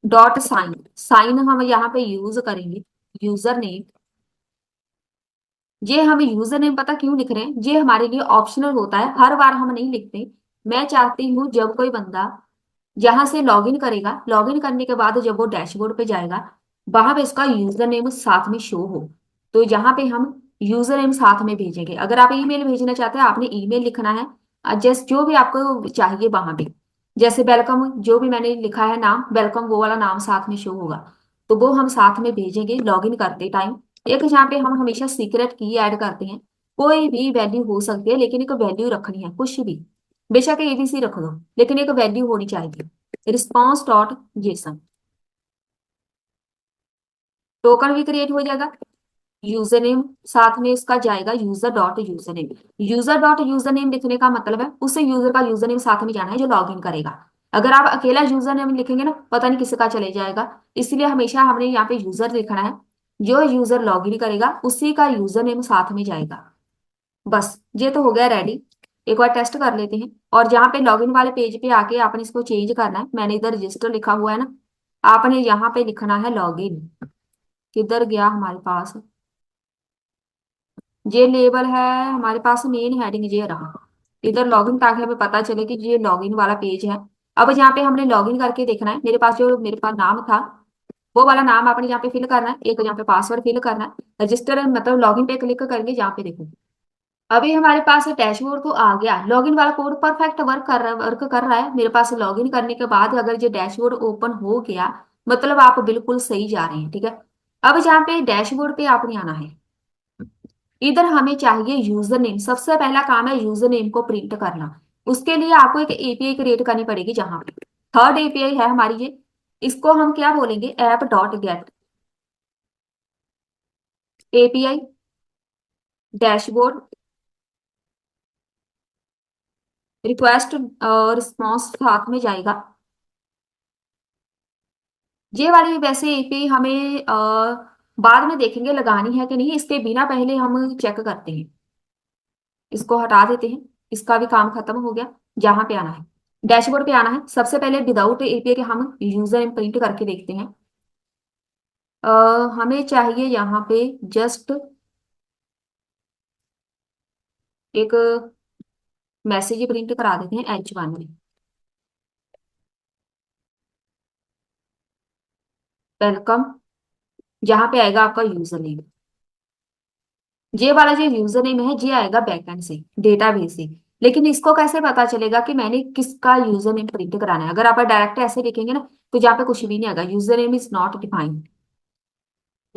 डॉट साइन। साइन हम यहाँ पे यूज करेंगे यूजर नेम। ये हमें यूजर नेम पता क्यों लिख रहे हैं, ये हमारे लिए ऑप्शनल होता है, हर बार हम नहीं लिखते। मैं चाहती हूँ जब कोई बंदा यहाँ से लॉगिन करेगा, लॉगिन करने के बाद जब वो डैशबोर्ड पे जाएगा वहां पे इसका यूजर नेम साथ में शो हो, तो यहाँ पे हम यूजर नेम साथ में भेजेंगे। अगर आप ईमेल भेजना चाहते हैं आपने ईमेल लिखना है, जैसे जो भी आपको चाहिए वहां पे, जैसे वेलकम जो भी मैंने लिखा है नाम वेलकम, वो वाला नाम साथ में शो होगा, तो वो हम साथ में भेजेंगे लॉगिन करते टाइम। एक यहाँ पे हम हमेशा सीक्रेट की ऐड करते हैं, कोई भी वैल्यू हो सकती है लेकिन एक वैल्यू रखनी है, कुछ भी, बेशक ABC रख दो लेकिन एक वैल्यू होनी चाहिए। रिस्पॉन्स डॉट जेसन, टोकन भी क्रिएट हो जाएगा। यूजर नेम साथ में इसका जाएगा user dot user name. User dot user name लिखने का मतलब है उसे यूजर का यूजर नेम साथ में जाना है जो लॉग इन करेगा। अगर आप अकेला यूजर नेम लिखेंगे ना पता नहीं किसका चले जाएगा, इसलिए हमेशा हमने यहाँ पे यूजर लिखना है। जो यूजर लॉगिन करेगा उसी का यूजर नेम साथ में जाएगा। बस ये तो हो गया रेडी। एक बार टेस्ट कर लेते हैं। और जहाँ पे लॉगिन वाले पेज पे आके आपने इसको चेंज करना है, मैंने इधर रजिस्टर लिखा हुआ है ना, आपने यहाँ पे लिखना है लॉगिन। किधर गया हमारे पास, ये लेबल है हमारे पास, मेन हेडिंग ये रहा। इधर लॉगिन, ताकि हमें पता चले कि ये लॉगिन वाला पेज है। अब यहाँ पे हमने लॉगिन करके देखना है, मेरे पास नाम था, वो वाला नाम आपने यहाँ पे फिल करना है। एक यहाँ पे पासवर्ड फिल करना है। रजिस्टर मतलब लॉगिन पे क्लिक करेंगे, यहाँ पे देखो अभी हमारे पास डैशबोर्ड तो आ गया। लॉगिन वाला कोड परफेक्ट वर्क कर रहा है मेरे पास। लॉगिन करने के बाद अगर ये डैशबोर्ड ओपन हो गया, मतलब आप बिल्कुल सही जा रहे हैं, ठीक है। अब यहाँ पे डैशबोर्ड पे आपने आना है। इधर हमें चाहिए यूजर नेम। सबसे पहला काम है यूजर नेम को प्रिंट करना। उसके लिए आपको एक एपीआई क्रिएट करनी पड़ेगी, जहां पे थर्ड एपीआई है हमारी ये। इसको हम क्या बोलेंगे, app dot gate API dashboard request response साथ में जाएगा। ये वाली वैसे एपीआई हमें बाद में देखेंगे लगानी है कि नहीं, इसके बिना पहले हम चेक करते हैं। इसको हटा देते हैं, इसका भी काम खत्म हो गया। जहां पे आना है, डैशबोर्ड पे आना है। सबसे पहले विदाउट एपीआई के हम यूजर नेम प्रिंट करके देखते हैं। अ, हमें चाहिए यहाँ पे जस्ट एक मैसेज प्रिंट करा देते हैं H1 में। वेलकम। जहां पे आएगा आपका यूजर नेम, ये वाला जो यूजर नेम है ये आएगा बैकएंड से, डेटाबेस से। लेकिन इसको कैसे पता चलेगा कि मैंने किसका यूजर नेम प्रिंट कराना है? अगर आप डायरेक्ट ऐसे लिखेंगे ना, तो यहाँ पे कुछ भी नहीं आएगा, user name is not defined.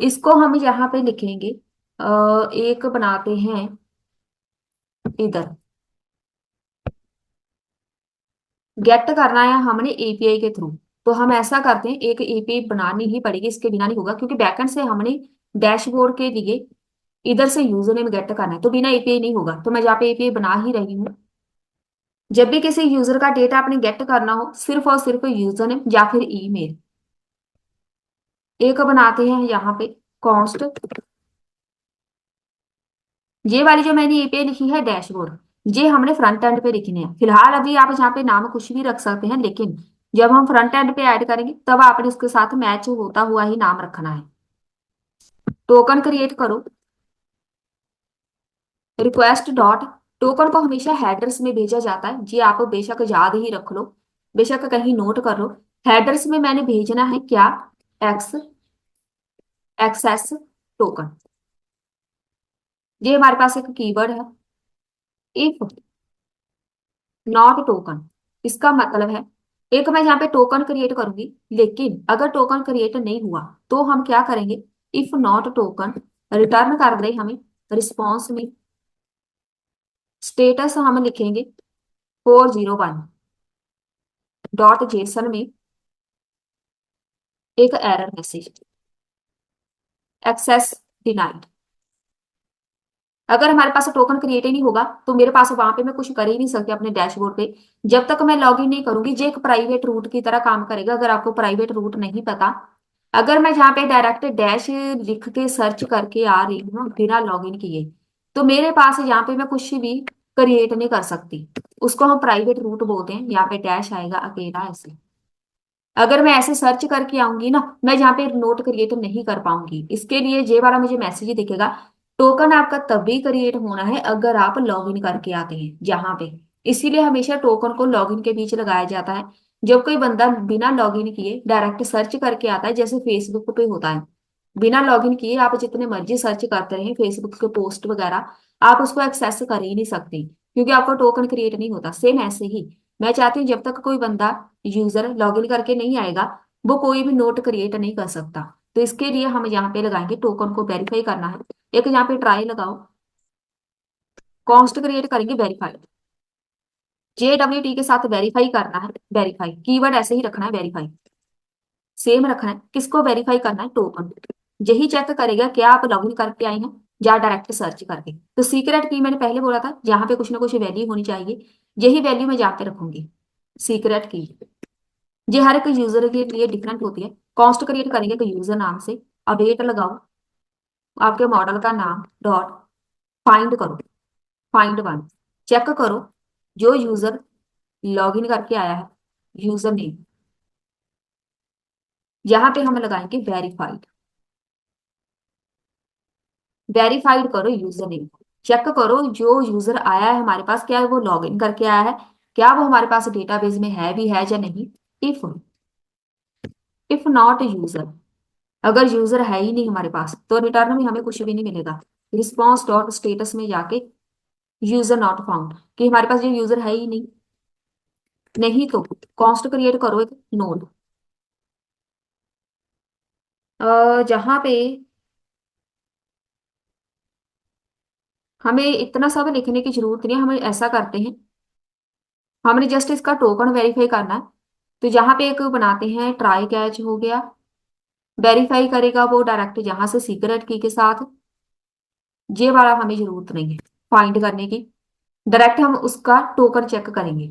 इसको हम यहाँ पे लिखेंगे, एक बनाते हैं इधर। गेट करना है हमने एपीआई के थ्रू, तो हम ऐसा करते हैं, एक एपीआई बनानी ही पड़ेगी, इसके बिना नहीं होगा, क्योंकि बैकएंड से हमने डैशबोर्ड के लिए इधर से यूजर नेम गेट करना है, तो बिना एपीआई नहीं होगा। तो मैं जहाँ पे एपीआई बना ही रही हूँ। जब भी किसी यूजर का डेटा आपने गेट करना हो, सिर्फ और सिर्फ यूजर नेम या फिर ईमेल। एक बनाते हैं यहाँ पे कॉन्स्ट, ये वाली जो मैंने एपीआई लिखी है डैशबोर्ड, ये हमने फ्रंट एंड पे लिखनी है। फिलहाल अभी आप यहाँ पे नाम कुछ भी रख सकते हैं, लेकिन जब हम फ्रंट एंड पे ऐड करेंगे तब आपने उसके साथ मैच होता हुआ ही नाम रखना है। टोकन क्रिएट करो, रिक्वेस्ट डॉट। टोकन को हमेशा हेडर्स में भेजा जाता है, जी आप बेशक याद ही रख लो, बेशक कहीं नोट कर लो। हेडर्स में मैंने भेजना है क्या, एक्स एक्सेस टोकन। ये हमारे पास एक कीवर्ड है, इफ नॉट टोकन। इसका मतलब है, एक मैं यहाँ पे टोकन क्रिएट करूंगी, लेकिन अगर टोकन क्रिएट नहीं हुआ तो हम क्या करेंगे, इफ नॉट टोकन रिटर्न कर दे हमें रिस्पॉन्स में। स्टेटस हम लिखेंगे 401 डॉट जेसन में एक एरर मैसेज, एक्सेस डिनाइड। अगर हमारे पास टोकन क्रिएट ही नहीं होगा तो मेरे पास वहां पे मैं कुछ कर ही नहीं सकती अपने डैशबोर्ड पे। जब तक मैं लॉग इन नहीं करूंगी, ये एक प्राइवेट रूट की तरह काम करेगा। अगर आपको प्राइवेट रूट नहीं पता, अगर मैं यहाँ पे डायरेक्ट डैश लिख के सर्च करके आ रही हूँ बिना लॉग इन किए, तो मेरे पास यहाँ पे मैं कुछ भी क्रिएट नहीं कर सकती। उसको हम प्राइवेट रूट बोलते हैं। यहाँ पे डैश आएगा अकेला ऐसे। अगर मैं ऐसे सर्च करके आऊंगी ना, मैं यहाँ पे नोट क्रिएट नहीं कर पाऊंगी। इसके लिए ये वाला मुझे मैसेज दिखेगा, टोकन आपका तभी क्रिएट होना है अगर आप लॉगिन करके आते हैं यहाँ पे। इसीलिए हमेशा टोकन को लॉगिन के बीच लगाया जाता है। जब कोई बंदा बिना लॉगिन किए डायरेक्ट सर्च करके आता है, जैसे फेसबुक पे होता है, बिना लॉगिन किए आप जितने मर्जी सर्च करते रहे फेसबुक के पोस्ट वगैरह, आप उसको एक्सेस कर ही नहीं सकते, क्योंकि आपका टोकन क्रिएट नहीं होता। सेम ऐसे ही मैं चाहती हूँ, जब तक कोई बंदा यूजर लॉगिन करके नहीं आएगा, वो कोई भी नोट क्रिएट नहीं कर सकता। तो इसके लिए हम यहाँ पे लगाएंगे टोकन को वेरीफाई करना है। एक यहाँ पे ट्राई लगाओ, कॉन्स्ट क्रिएट करेंगे वेरीफाई, JWT के साथ वेरीफाई करना है। वेरीफाई कीवर्ड ऐसे ही रखना है, वेरीफाई सेम रखना है। किसको वेरीफाई करना है, टोकन। यही चेक करेगा क्या आप लॉगिन करके आए हैं या डायरेक्ट सर्च करके। तो सीक्रेट की मैंने पहले बोला था, जहां पे कुछ ना कुछ वैल्यू होनी चाहिए, यही वैल्यू मैं यहाँ पे रखूंगी, सीक्रेट की। ये हर एक यूजर के लिए डिफरेंट होती है। कॉन्स्ट क्रिएट करेंगे तो यूजर नाम से, अब डेट लगाओ, आपके मॉडल का नाम डॉट फाइंड करो, फाइंड वन, चेक करो जो यूजर लॉगिन करके आया है, यूजर नेम, यहां पे हम लगाएंगे वेरीफाइड। वेरीफाइड करो यूजर नेम, चेक करो जो यूजर आया है हमारे पास, क्या वो लॉग इन करके आया है, क्या वो हमारे पास डेटाबेस में है भी है या नहीं। इफ इफ नॉट यूजर, अगर यूजर है ही नहीं हमारे पास तो रिटर्न में हमें कुछ भी नहीं मिलेगा। रिस्पॉन्स डॉट स्टेटस में जाके यूजर नॉट फाउंड, कि हमारे पास ये यूजर है ही नहीं, नहीं तो कॉन्स्ट क्रिएट करो एक नोड, जहां पे हमें इतना सब लिखने की जरूरत नहीं है। हमें ऐसा करते हैं, हमने जस्ट इसका टोकन वेरीफाई करना है, तो जहां पे एक बनाते हैं ट्राई कैच हो गया, वेरीफाई करेगा वो डायरेक्ट जहां से सीक्रेट की के साथ, ये वाला हमें जरूरत नहीं है फाइंड करने की, डायरेक्ट हम उसका टोकन चेक करेंगे।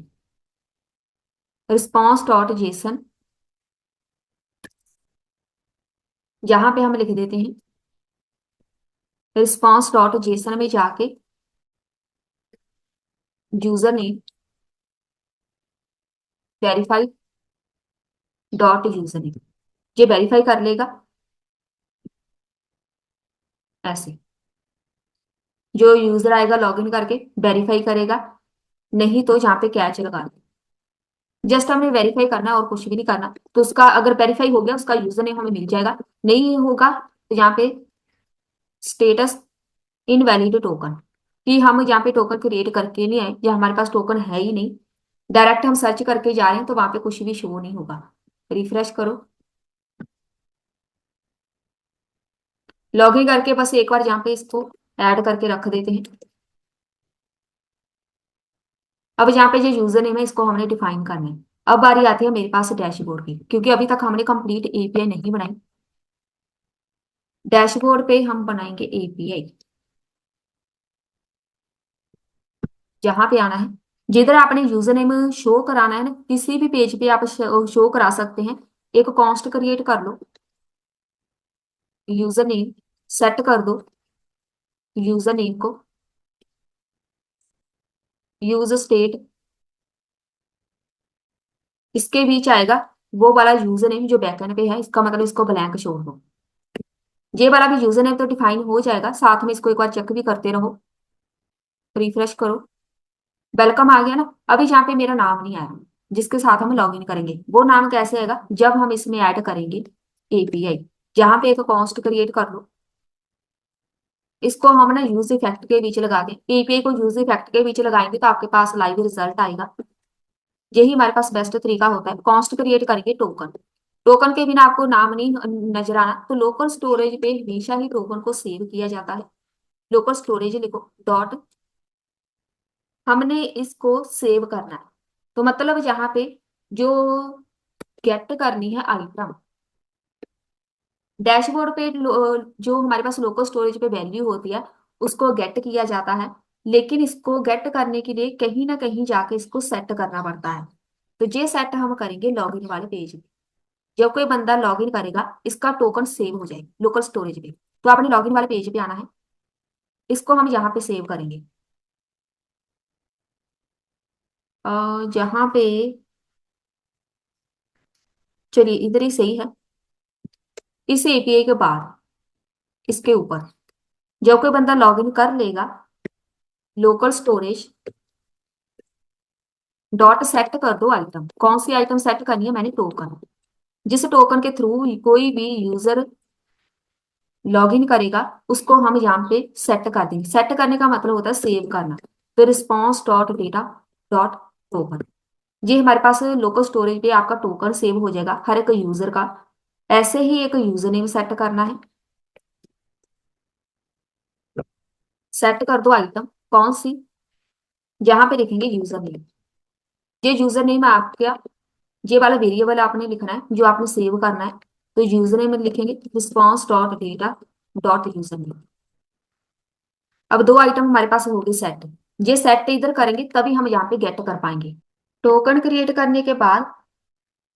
रिस्पॉन्स डॉट जेसन, जहां पे हम लिख देते हैं रिस्पॉन्स डॉट जेसन में जाके user name verify dot user name, ये वेरीफाई कर लेगा ऐसे, जो यूजर आएगा लॉगिन करके वेरीफाई करेगा, नहीं तो यहाँ पे कैच लगा दे। जस्ट हमें वेरीफाई करना है और कुछ भी नहीं करना, तो उसका अगर वेरीफाई हो गया उसका यूजर नेम हमें मिल जाएगा, नहीं होगा तो यहाँ पे स्टेटस इनवैलिड टोकन, कि हम यहाँ पे टोकन क्रिएट करके नहीं आए या हमारे पास टोकन है ही नहीं, डायरेक्ट हम सर्च करके जा रहे हैं तो वहां पे कुछ भी शो नहीं होगा। रिफ्रेश करो, लॉगिन करके बस एक बार यहाँ पे इसको ऐड करके रख देते हैं। अब यहाँ पे जो यूजर नेम है इसको हमने डिफाइन करना है। अब बारी आती है मेरे पास डैशबोर्ड की, क्योंकि अभी तक हमने कंप्लीट एपीआई नहीं बनाई। डैशबोर्ड पे हम बनाएंगे एपीआई, जहां पे आना है जिधर आपने यूजर नेम शो कराना है ना, किसी भी पेज पे आप शो करा सकते हैं। एक कॉन्स्ट क्रिएट कर लो, यूजर नेम सेट कर दो, यूजर नेम को यूज स्टेट, इसके बीच आएगा वो वाला यूजर नेम जो बैकएंड पे है, इसका मतलब इसको ब्लैंक छोड़ दो। ये वाला भी यूजर नेम तो डिफाइन हो जाएगा, साथ में इसको एक बार चेक भी करते रहो। रिफ्रेश करो, वेलकम आ गया ना। अभी यहाँ पे मेरा नाम नहीं आया जिसके साथ हम लॉगिन करेंगे, वो नाम कैसे आएगा जब हम इसमें ऐड करेंगे एपीआई। जहां पे एक कॉन्स्ट क्रिएट कर लो, इसको हम ना यूज इफेक्ट के बीच लगा दें, एपीआई को यूज इफेक्ट के बीच लगाएंगे तो आपके पास लाइव रिजल्ट आएगा। यही हमारे पास बेस्ट तरीका होता है। कॉन्स्ट क्रिएट करेंगे टोकन, टोकन के बिना आपको नाम नहीं नजर आना, तो लोकल स्टोरेज पे हमेशा ही टोकन को सेव किया जाता है। लोकल स्टोरेज लिखो डॉट, हमने इसको सेव करना है, तो मतलब यहाँ पे जो गेट करनी है आइटम, डैशबोर्ड पे जो हमारे पास लोकल स्टोरेज पे वैल्यू होती है उसको गेट किया जाता है, लेकिन इसको गेट करने के लिए कहीं ना कहीं जाके इसको सेट करना पड़ता है। तो ये सेट हम करेंगे लॉगिन वाले पेज पे। जब कोई बंदा लॉगिन करेगा इसका टोकन सेव हो जाएगा लोकल स्टोरेज पे, तो आपने लॉगिन वाले पेज पे आना है, इसको हम यहाँ पे सेव करेंगे। जहाँ पे, चलिए इधर ही सही है, इस एपीआई के बाद इसके ऊपर जब कोई बंदा लॉगिन कर लेगा, लोकल स्टोरेज डॉट सेट कर दो आइटम। कौन सी आइटम सेट करनी है, मैंने टोकन, जिस टोकन के थ्रू कोई भी यूजर लॉगिन करेगा उसको हम यहाँ पे सेट कर देंगे। सेट करने का मतलब होता है सेव करना, तो response dot data dot token, ये हमारे पास लोकल स्टोरेज पे आपका टोकन सेव हो जाएगा हर एक यूजर का। ऐसे ही एक यूजर नेम सेट करना है, सेट कर दो आइटम कौन सी, जहां पे लिखेंगे यूजर नेम। ये यूजर नेम आपका, ये वाला वेरिएबल आपने लिखना है जो आपने सेव करना है, तो यूजर नेम में लिखेंगे response dot data dot user name. अब दो आइटम हमारे पास हो गए सेट, ये सेट इधर करेंगे तभी हम यहाँ पे गेट कर पाएंगे। टोकन क्रिएट करने के बाद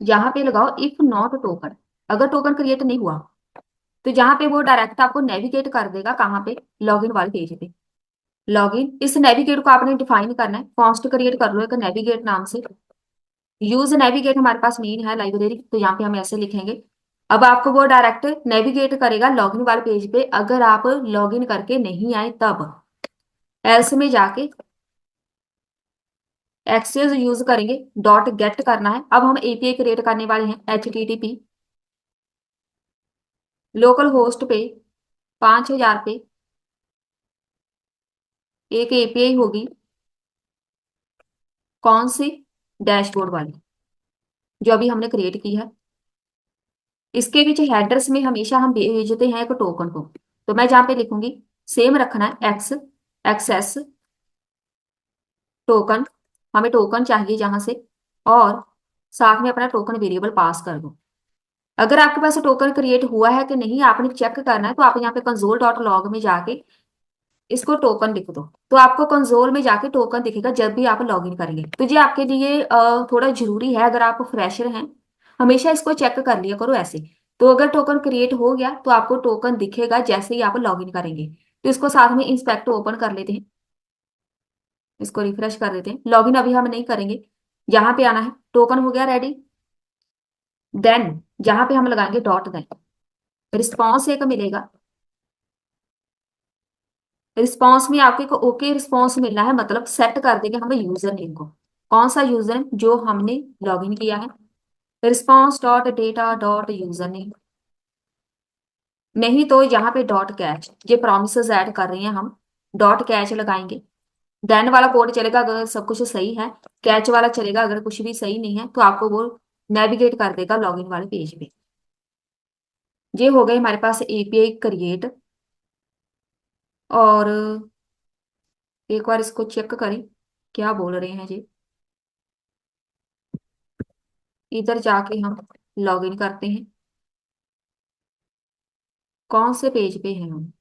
यहाँ पे लगाओ इफ नॉट टोकन, अगर टोकन क्रिएट नहीं हुआ तो जहां पे वो डायरेक्ट आपको नेविगेट कर देगा कहाँ पे, लॉगिन वाले पेज पे। लॉगिन, इस नेविगेट को आपने डिफाइन करना है, कॉन्स्ट क्रिएट कर लो एक नेविगेट नाम से। यूज नेविगेट हमारे पास मेन है लाइब्रेरी, तो यहाँ पे हम ऐसे लिखेंगे। अब आपको वो डायरेक्ट नेविगेट करेगा लॉगिन वाले पेज पे, अगर आप लॉगिन करके नहीं आए तब। एल्स में जाके एक्सेस यूज करेंगे, डॉट गेट करना है। अब हम एपीआई क्रिएट करने वाले हैं, HTTP लोकल होस्ट पे 5000 पे एक एपीआई होगी। कौन सी? डैशबोर्ड वाली, जो अभी हमने क्रिएट की है। इसके पीछे हेडर्स में हमेशा हम भेजते हैं एक टोकन को, तो मैं जहां पे लिखूंगी सेम रखना है, एक्स एक्सेस टोकन, हमें टोकन चाहिए जहां से, और साथ में अपना टोकन वेरिएबल पास कर दो। अगर आपके पास टोकन क्रिएट हुआ है कि नहीं आपने चेक करना है, तो आप यहाँ पे कंसोल डॉट लॉग में जाके इसको टोकन लिख दो, तो आपको कंसोल में जाके टोकन दिखेगा जब भी आप लॉगिन करेंगे। तो ये आपके लिए थोड़ा जरूरी है, अगर आप फ्रेशर हैं हमेशा इसको चेक कर लिया करो ऐसे। तो अगर टोकन क्रिएट हो गया तो आपको टोकन दिखेगा जैसे ही आप लॉगिन करेंगे। तो इसको साथ में इंस्पेक्ट ओपन कर लेते हैं, इसको रिफ्रेश कर देते हैं। लॉगिन अभी हम नहीं करेंगे, यहाँ पे आना है, टोकन हो गया रेडी। देन जहां पे हम लगाएंगे डॉट, देन रिस्पॉन्स एक मिलेगा। रिस्पॉन्स में आपके को ओके रिस्पॉन्स मिलना है, मतलब सेट कर देंगे हमें यूजर नेम को। कौन सा यूजर नेम? जो हमने लॉगिन किया है। Response dot data dot user name, नहीं तो यहाँ पे डॉट कैच, ये प्रोमिस ऐड कर रहे हैं हम, डॉट कैच लगाएंगे। देन वाला कोड चलेगा अगर सब कुछ सही है, कैच वाला चलेगा अगर कुछ भी सही नहीं है, तो आपको वो नेविगेट कर देगा लॉगिन वाले पेज पे। ये हो गए हमारे पास एपीआई क्रिएट। और एक बार इसको चेक करें क्या बोल रहे हैं जी। इधर जाके हम लॉगिन करते हैं, कौन से पेज पे हैं हम?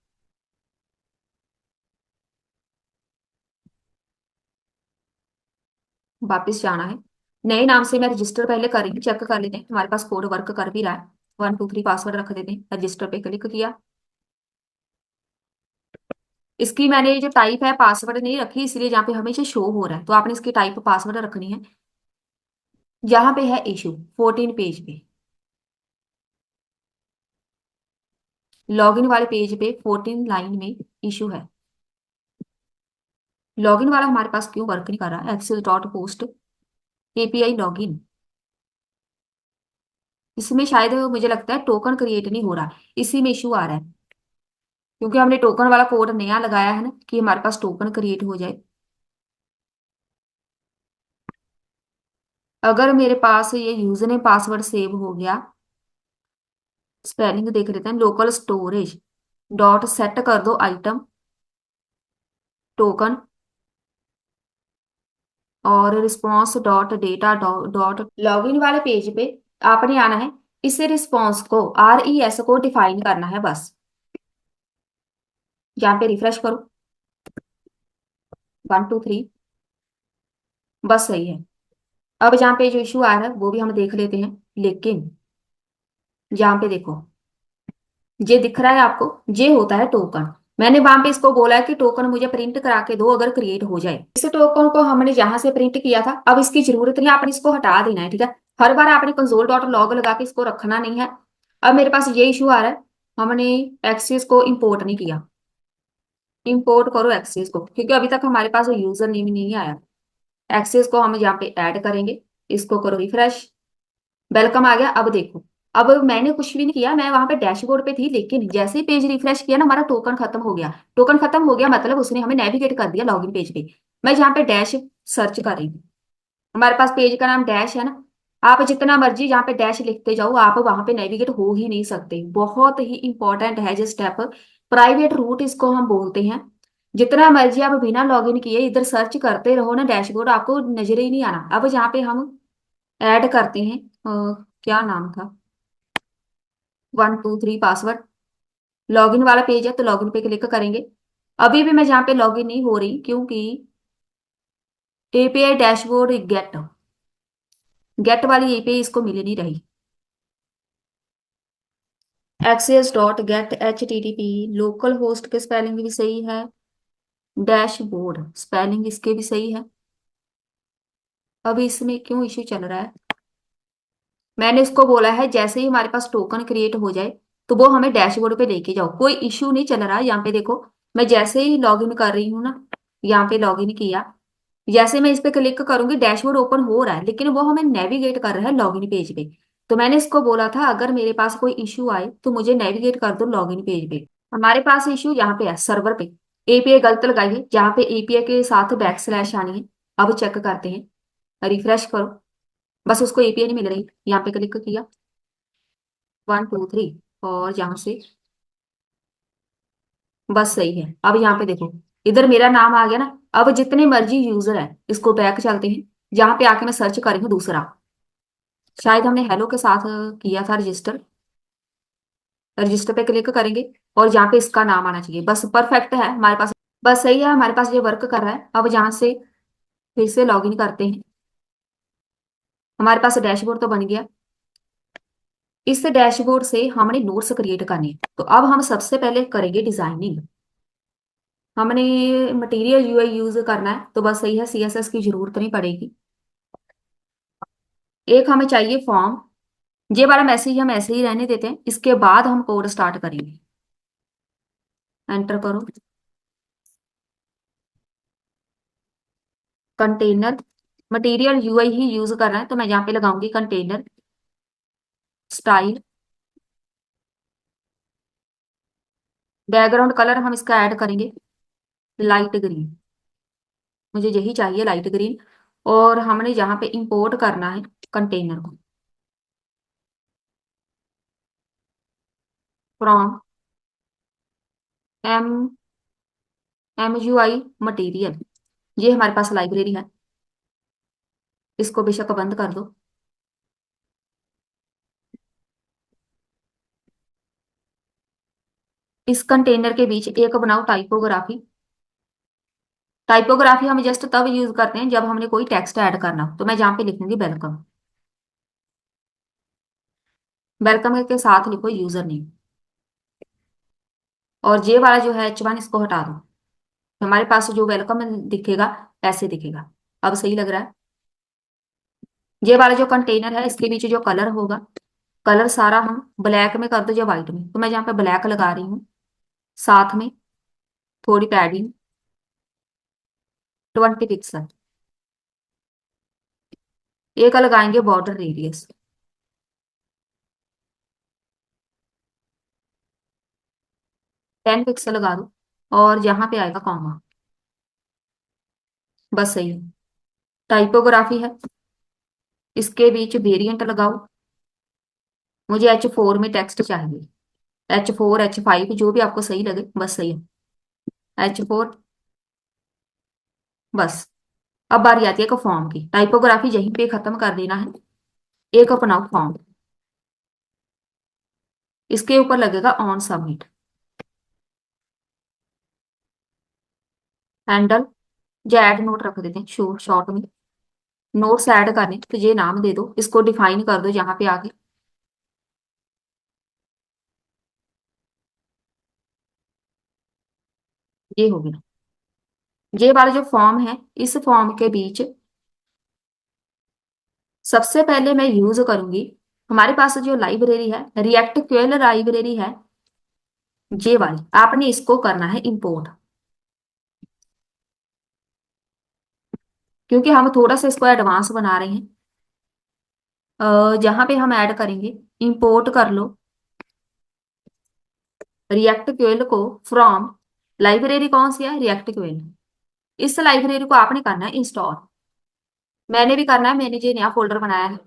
वापस जाना है, नए नाम से मैं रजिस्टर पहले करेंगे, चेक कर लेते हैं हमारे पास कोड वर्क कर भी रहा है। 123 पासवर्ड रख देते हैं, रजिस्टर पे क्लिक किया। इसकी मैंने जो टाइप है पासवर्ड नहीं रखी, इसलिए जहाँ पे हमेशा शो हो रहा है, तो आपने इसकी टाइप पासवर्ड रखनी है। यहाँ पे है इशू 14 पेज पे, लॉगिन वाले पेज पे 14 लाइन में इशू है। लॉगिन वाला हमारे पास क्यों वर्क नहीं कर रहा? Axios dot post API login, इसमें शायद मुझे लगता है टोकन क्रिएट नहीं हो रहा, इसी में इशू आ रहा है, क्योंकि हमने टोकन वाला कोड नया लगाया है ना कि हमारे पास टोकन क्रिएट हो जाए। अगर मेरे पास ये यूजर ने पासवर्ड सेव हो गया, स्पेलिंग देख लेते हैं, लोकल स्टोरेज डॉट सेट कर दो आइटम टोकन, और response dot data dot login वाले पेज पे आपने आना है। इस रिस्पॉन्स को RES को डिफाइन करना है बस। यहाँ पे रिफ्रेश करो, 123 बस सही है। अब जहाँ पे जो इशू आ रहा है वो भी हम देख लेते हैं, लेकिन यहाँ पे देखो ये दिख रहा है आपको, ये होता है टोकन। मैंने वहां पे इसको बोला है कि टोकन मुझे प्रिंट करा के दो अगर क्रिएट हो जाए। इस टोकन को हमने जहां से प्रिंट किया था, अब इसकी जरूरत नहीं, आपने इसको हटा देना है, ठीक है। हर बार आपने कंसोल डॉट लॉग लगा के इसको रखना नहीं है। अब मेरे पास ये इशू आ रहा है, हमने एक्सेस को इंपोर्ट नहीं किया। इंपोर्ट करो एक्सेस को, क्योंकि अभी तक हमारे पास यूजर नेम नहीं आया। एक्सेस को हम यहाँ पे ऐड करेंगे, इसको करो रिफ्रेश, वेलकम आ गया। अब देखो, अब मैंने कुछ भी नहीं किया, मैं वहां पे डैशबोर्ड पे थी, लेकिन जैसे ही पेज रिफ्रेश किया ना हमारा टोकन खत्म हो गया। टोकन खत्म हो गया मतलब उसने हमें नेविगेट कर दिया लॉगिन पेज पे। मैं यहाँ पे डैश सर्च कर रही हूँ, हमारे पास पेज का नाम डैश है ना। आप जितना मर्जी यहाँ पे डैश लिखते जाओ, आप वहां पे नेविगेट हो ही नहीं सकते। बहुत ही इंपॉर्टेंट है जो स्टेप, प्राइवेट रूट इसको हम बोलते हैं। जितना मर्जी आप बिना लॉगिन किए इधर सर्च करते रहो ना डैशबोर्ड, आपको नजर ही नहीं आना। अब यहाँ पे हम ऐड करते हैं, क्या नाम था, 123 पासवर्ड। लॉगिन वाला पेज है तो लॉगिन पे क्लिक करेंगे। अभी भी मैं जहाँ पे लॉगिन नहीं हो रही, क्योंकि एपीआई डैशबोर्ड गेट, गेट वाली एपीआई इसको मिल नहीं रही। Axios dot get HTTP, local host के स्पेलिंग भी सही है, डैशबोर्ड स्पेलिंग इसके भी सही है। अब इसमें क्यों इश्यू चल रहा है? मैंने इसको बोला है जैसे ही हमारे पास टोकन क्रिएट हो जाए तो वो हमें डैशबोर्ड पे लेके जाओ, कोई इश्यू नहीं चल रहा है। यहाँ पे देखो, मैं जैसे ही लॉगिन कर रही हूँ ना, यहाँ पे लॉगिन किया, जैसे मैं इस पे क्लिक करूंगी डैशबोर्ड ओपन हो रहा है, लेकिन वो हमें नेविगेट कर रहा है लॉगिन पेज पे। तो मैंने इसको बोला था अगर मेरे पास कोई इश्यू आए तो मुझे नेविगेट कर दो लॉगिन पेज पे। हमारे पास इश्यू यहाँ पे है सर्वर पे, एपीआई गलत लगाई है, जहाँ पे एपीआई के साथ बैकस्लैश आनी है। अब चेक करते हैं, रिफ्रेश करो, बस उसको एपीआई नहीं मिल रही। यहाँ पे क्लिक किया, 1 2 3, और यहाँ से बस सही है। अब यहाँ पे देखो, इधर मेरा नाम आ गया ना। अब जितने मर्जी यूजर है, इसको बैक चलते हैं, जहां पे आके मैं सर्च कर रही हूँ दूसरा, शायद हमने हेलो के साथ किया था रजिस्टर। रजिस्टर पे क्लिक करेंगे और जहाँ पे इसका नाम आना चाहिए, बस परफेक्ट है हमारे पास। बस सही है, हमारे पास ये वर्क कर रहा है। अब जहाँ से फिर से लॉगिन करते हैं, हमारे पास डैशबोर्ड तो बन गया। इस डैशबोर्ड से हमने नोट्स क्रिएट करने हैं, तो अब हम सबसे पहले करेंगे डिजाइनिंग। हमने मटेरियल यूआई यूज करना है, तो बस सही है, सीएसएस की जरूरत नहीं पड़ेगी। एक हमें चाहिए फॉर्म, ये वाला मैसेज हम ऐसे ही रहने देते हैं, इसके बाद हम कोड स्टार्ट करेंगे। एंटर करो। कंटेनर, मटेरियल यूआई ही यूज करना है, तो मैं यहाँ पे लगाऊंगी कंटेनर स्टाइल। बैकग्राउंड कलर हम इसका ऐड करेंगे लाइट ग्रीन, मुझे यही चाहिए लाइट ग्रीन। और हमने यहाँ पे इंपोर्ट करना है कंटेनर को फ्रॉम एम MUI मटेरियल। ये हमारे पास लाइब्रेरी है, इसको बेशक बंद कर दो। इस कंटेनर के बीच एक बनाओ टाइपोग्राफी। टाइपोग्राफी हम जस्ट तब यूज करते हैं जब हमने कोई टेक्स्ट ऐड करना हो, तो मैं जहाँ पे लिखूंगी वेलकम। वेलकम के साथ लिखो यूजर नेम, और ये वाला जो है H1 इसको हटा दो। हमारे पास जो वेलकम दिखेगा ऐसे दिखेगा। अब सही लग रहा है। ये वाला जो कंटेनर है इसके बीच जो कलर होगा, कलर सारा हम ब्लैक में कर दो या व्हाइट में, तो मैं यहाँ पे ब्लैक लगा रही हूँ। साथ में थोड़ी पैडिंग, 20 पिक्सल। एक लगाएंगे बॉर्डर रेडियस, 10 पिक्सल लगा दो, और यहाँ पे आएगा कॉमा। बस सही है। टाइपोग्राफी है, इसके बीच वेरिएंट लगाओ। मुझे H4 में टेक्स्ट चाहिए, H4 H5 जो भी आपको सही लगे, बस सही है। H4, बस। अब बारी आती है एक फॉर्म की, टाइपोग्राफी यहीं पे खत्म कर देना है। एक अपनाओ फॉर्म, इसके ऊपर लगेगा ऑन सबमिट। हैंडल, जो ऐड नोट रख देते हैं शॉर्ट में। नोट्स ऐड करने तो ये नाम दे दो, इसको डिफाइन कर दो यहाँ पे आके। ये हो गया। ये वाला जो फॉर्म है, इस फॉर्म के बीच सबसे पहले मैं यूज करूंगी, हमारे पास जो लाइब्रेरी है रिएक्ट क्यूएल लाइब्रेरी है, ये वाली आपने इसको करना है इंपोर्ट। क्योंकि हम थोड़ा सा इसको एडवांस बना रहे हैं, जहां पे हम ऐड करेंगे, इंपोर्ट कर लो रिएक्ट क्यूएल को फ्रॉम, लाइब्रेरी कौन सी है, रिएक्ट क्यूएल। इस लाइब्रेरी को आपने करना है इंस्टॉल। मैंने भी करना है, मैंने जो नया फोल्डर बनाया है।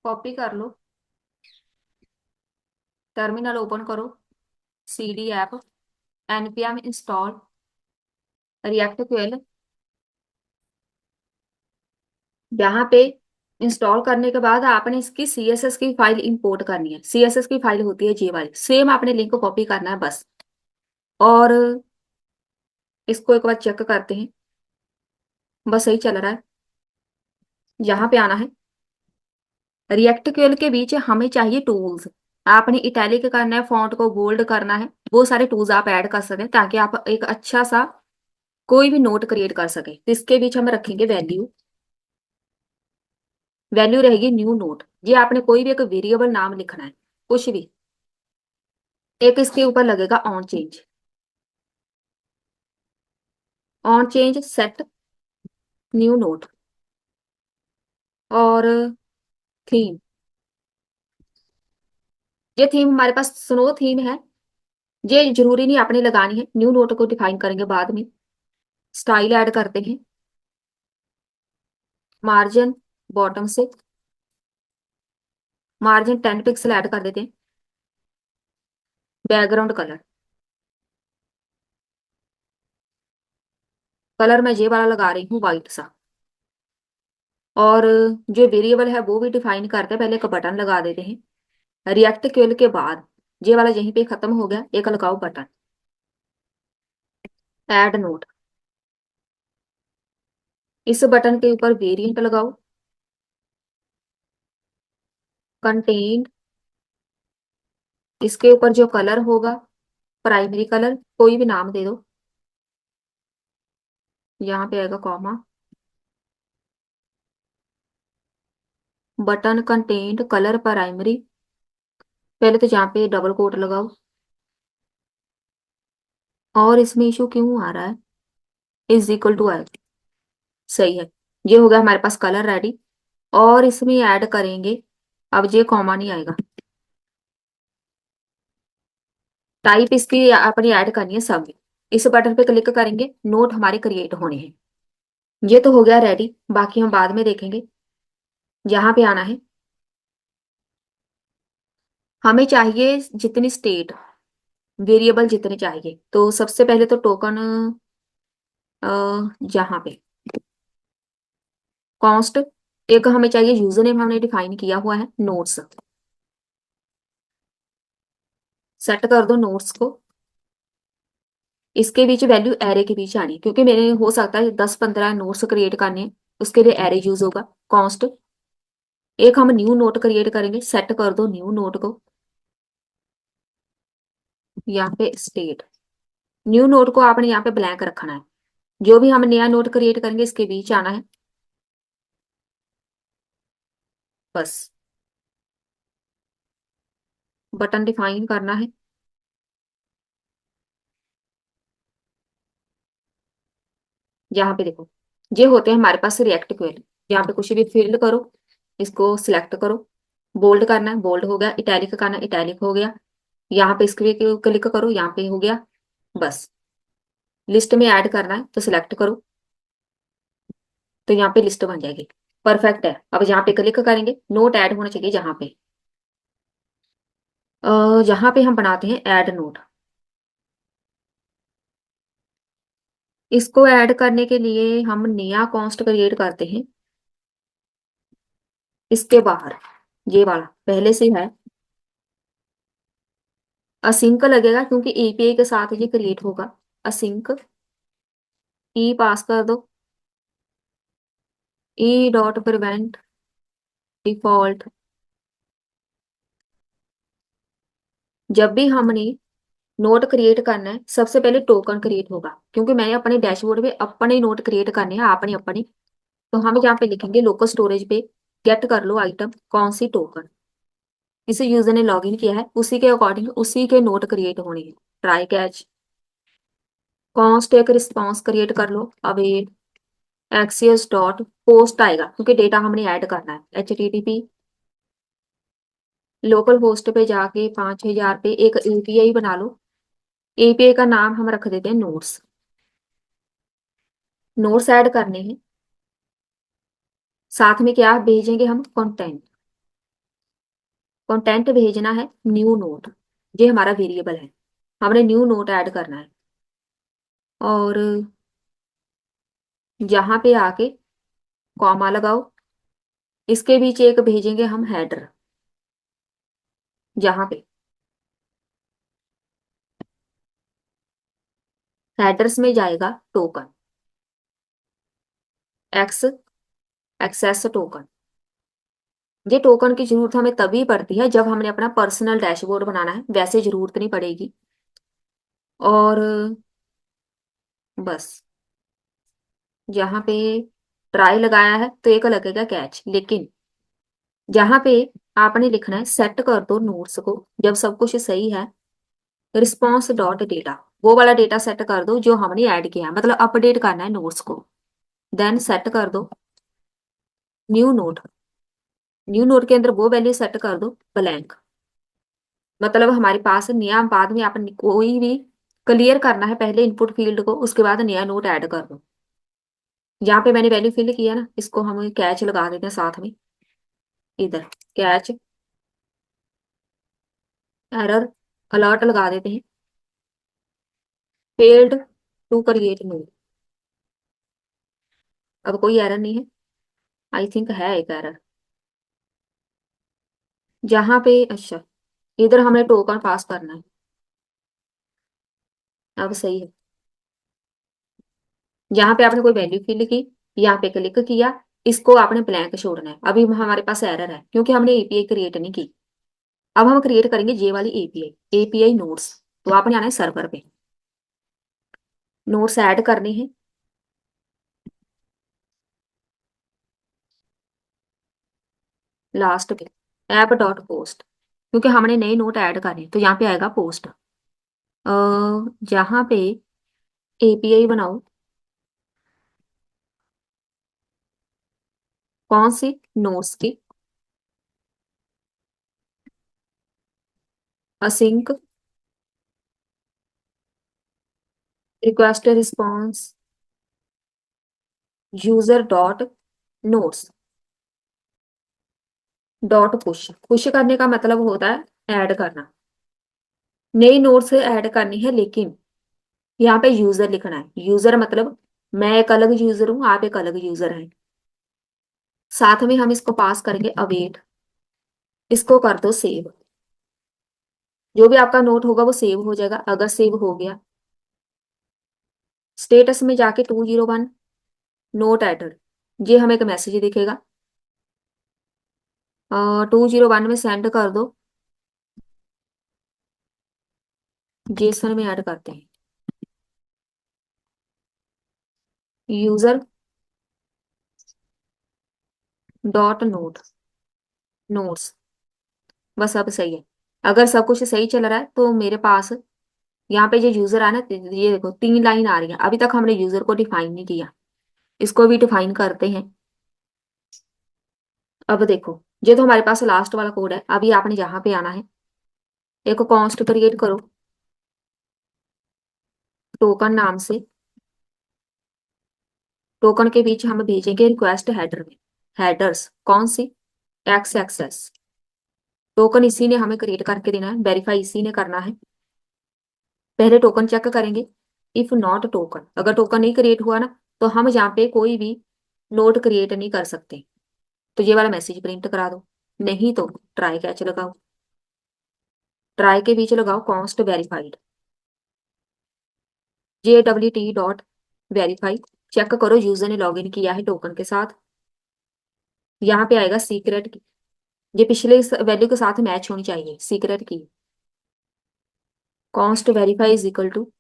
कॉपी कर लो, टर्मिनल ओपन करो, CD app, npm install react QL. यहाँ पे इंस्टॉल करने के बाद आपने इसकी CSS की फाइल इंपोर्ट करनी है। CSS की फाइल होती है ये वाली, सेम आपने लिंक को कॉपी करना है बस। और इसको एक बार चेक करते हैं, बस सही चल रहा है। यहाँ पे आना है, रिएक्ट क्यूएल के बीच हमें चाहिए टूल्स। आपने इटैलिक करना है, फॉन्ट को बोल्ड करना है, वो सारे टूल्स आप ऐड कर सकते हैं ताकि आप एक अच्छा सा कोई भी नोट क्रिएट कर सके। तो इसके बीच हम रखेंगे वैल्यू। वैल्यू रहेगी न्यू नोट। ये आपने कोई भी एक वेरिएबल नाम लिखना है, कुछ भी। एक इसके ऊपर लगेगा on change. On change set new note. और थीम, ये थीम हमारे पास स्नो थीम है। ये जरूरी नहीं आपने लगानी है, न्यू नोट को डिफाइन करेंगे बाद में। स्टाइल ऐड करते हैं। मार्जिन बॉटम से मार्जिन 10 पिक्सल ऐड कर देते हैं। बैकग्राउंड कलर, कलर मैं ये वाला लगा रही हूँ, व्हाइट सा। और जो वेरिएबल है वो भी डिफाइन करते हैं, पहले एक बटन लगा देते हैं। रिएक्ट क्यूएल के बाद ये वाला यहीं पे खत्म हो गया, एक लगाओ बटन, ऐड नोट। इस बटन के ऊपर वेरिएंट लगाओ, कंटेंट। इसके ऊपर जो कलर होगा, प्राइमरी कलर कोई भी नाम दे दो। यहाँ पे आएगा comma. Button content colour primary. पहले तो यहाँ पे डबल कोट लगाओ। और इसमें इशू क्यों आ रहा है, इज इक्वल टू आई। सही है। ये हो गया हमारे पास कलर रेडी। और इसमें ऐड करेंगे, अब ये कॉमा नहीं आएगा। टाइप इसकी अपनी ऐड करनी है सब। इस बटन पे क्लिक करेंगे, नोट हमारे क्रिएट होने हैं। ये तो हो गया रेडी, बाकी हम बाद में देखेंगे। यहाँ पे आना है। हमें चाहिए जितनी स्टेट, वेरिएबल जितने चाहिए, तो सबसे पहले तो टोकन, यहाँ पे कॉन्स्ट। एक हमें चाहिए यूजर नेम, हमने डिफाइन किया हुआ है नोट्स। सेट कर दो नोट्स को। इसके बीच वैल्यू एरे के बीच आनी, क्योंकि मेरे हो सकता है 10-15 नोट्स क्रिएट करने हैं, उसके लिए एरे यूज होगा। कॉन्स्ट, एक हम न्यू नोट क्रिएट करेंगे, सेट कर दो न्यू नोट को। यहाँ पे स्टेट, न्यू नोट को आपने यहाँ पे ब्लैंक रखना है। जो भी हम नया नोट क्रिएट करेंगे इसके बीच आना है, बस। बटन डिफाइन करना है। यहाँ पे देखो, ये होते हैं हमारे पास रिएक्ट क्वेरी। यहाँ पे कुछ भी फिल करो, इसको सिलेक्ट करो। बोल्ड करना है, बोल्ड हो गया। इटैलिक करना है, इटैलिक हो गया। यहाँ पे इसके क्लिक करो, यहाँ पे हो गया, बस। लिस्ट में ऐड करना है तो सिलेक्ट करो, तो यहाँ पे लिस्ट बन जाएगी। परफेक्ट है। अब यहाँ पे क्लिक करेंगे, नोट ऐड होना चाहिए जहाँ पे। यहाँ पे हम बनाते हैं ऐड नोट। इसको ऐड करने के लिए हम नया कॉन्स्ट क्रिएट करते हैं। इसके बाहर ये वाला पहले से है, असिंक लगेगा क्योंकि एपीआई के साथ ये क्रिएट होगा। असिंक, ई पास कर दो। E dot prevent default. जब भी हमने नोट क्रिएट करना है, सबसे पहले टोकन क्रिएट होगा, क्योंकि मैंने अपने डैशबोर्ड में अपने नोट क्रिएट करने हैं, आपने अपने। तो हम यहाँ पे लिखेंगे लोकल स्टोरेज पे गेट कर लो आइटम कौन सी टोकन। इसे यूजर ने लॉगिन किया है, उसी के अकॉर्डिंग उसी के नोट क्रिएट होने हैं। ट्राई कैच, कॉन्स्ट एक रिस्पॉन्स क्रिएट कर लो। अब एक्सियस डॉट पोस्ट आएगा क्योंकि डेटा हमने ऐड करना है। HTTP लोकल होस्ट पे जाके 5000 पे एक एपीआई बना लो। एपीआई का नाम हम रख देते हैं नोट्स। नोट्स ऐड करने हैं, साथ में क्या भेजेंगे हम, कंटेंट। कंटेंट भेजना है न्यू नोट, ये हमारा वेरिएबल है, हमने न्यू नोट ऐड करना है। और यहाँ पे आके कॉमा लगाओ। इसके बीच एक भेजेंगे हम हेडर, यहाँ पे हेडर्स में जाएगा टोकन, एक्स एक्सेस टोकन। ये टोकन की जरूरत हमें तभी पड़ती है जब हमने अपना पर्सनल डैशबोर्ड बनाना है, वैसे जरूरत नहीं पड़ेगी। और बस जहाँ पे ट्राई लगाया है तो एक लगेगा कैच, लेकिन जहाँ पे आपने लिखना है सेट कर दो नोट्स को जब सब कुछ सही है, रिस्पॉन्स डॉट डेटा, वो वाला डेटा सेट कर दो जो हमने ऐड किया है, मतलब अपडेट करना है नोट्स को। देन सेट कर दो न्यू नोट, न्यू नोट के अंदर वो वैल्यू सेट कर दो ब्लैंक, मतलब हमारे पास नया, बाद में आपने कोई भी क्लियर करना है पहले इनपुट फील्ड को, उसके बाद नया नोट ऐड कर दो। जहाँ पे मैंने वैल्यू फिल किया ना, इसको हम कैच लगा देते हैं साथ में, इधर कैच एरर अलर्ट लगा देते हैं, फेल्ड टू क्रिएट नोट। अब कोई एरर नहीं है, आई थिंक है एक एरर, जहाँ पे अच्छा इधर हमें टोकन पास करना है। अब सही है, जहाँ पे आपने कोई वैल्यू फिल की, यहाँ पे क्लिक किया, इसको आपने ब्लैंक छोड़ना है। अभी हमारे पास एरर है क्योंकि हमने एपीआई क्रिएट नहीं की। अब हम क्रिएट करेंगे ये वाली एपीआई, एपीआई नोट्स। तो आपने आना है सर्वर पे, नोट्स ऐड करने हैं, लास्ट पे ऐप डॉट पोस्ट, क्योंकि हमने नए नोट ऐड करने तो यहाँ पे आएगा पोस्ट। जहाँ पे एपीआई बनाओ, कौन सी, नोट्स की, async request response user dot notes dot push. Push करने का मतलब होता है ऐड करना, नई नोट्स ऐड करनी है, लेकिन यहाँ पे यूजर लिखना है। यूजर मतलब मैं एक अलग यूजर हूँ, आप एक अलग यूजर हैं। साथ में हम इसको पास करेंगे अवेट, इसको कर दो सेव। जो भी आपका नोट होगा वो सेव हो जाएगा। अगर सेव हो गया, स्टेटस में जाके 201 नोट एडर, ये हमें एक मैसेज दिखेगा। 201 में सेंड कर दो, जेसन में ऐड करते हैं यूजर डॉट नोट नोट्स। बस अब सही है। अगर सब कुछ सही चल रहा है तो मेरे पास यहाँ पे जो यूजर है ना, ये देखो 3 लाइन आ रही है। अभी तक हमने यूजर को डिफाइन नहीं किया, इसको भी डिफाइन करते हैं। अब देखो, ये तो हमारे पास लास्ट वाला कोड है। अभी आपने यहाँ पे आना है, एक कॉन्स्ट क्रिएट करो टोकन नाम से। टोकन के बीच हम भेजेंगे रिक्वेस्ट हेडर में, हेडर्स कौन सी, एक्स एक्सेस। टोकन इसी ने हमें क्रिएट करके देना है, वेरीफाई इसी ने करना है। पहले टोकन चेक करेंगे, इफ नॉट टोकन, अगर टोकन नहीं क्रिएट हुआ ना तो हम यहाँ पे कोई भी नोट क्रिएट नहीं कर सकते। तो ये वाला मैसेज प्रिंट करा दो, नहीं तो ट्राई कैच लगाओ, ट्राई के बीच लगाओ const verified, JWT dot verify. Check करो यूजर ने लॉगिन किया है टोकन के साथ। यहाँ पे आएगा सीक्रेट की, ये पिछले वैल्यू के साथ मैच होनी चाहिए सीक्रेट की। Const verify is equal to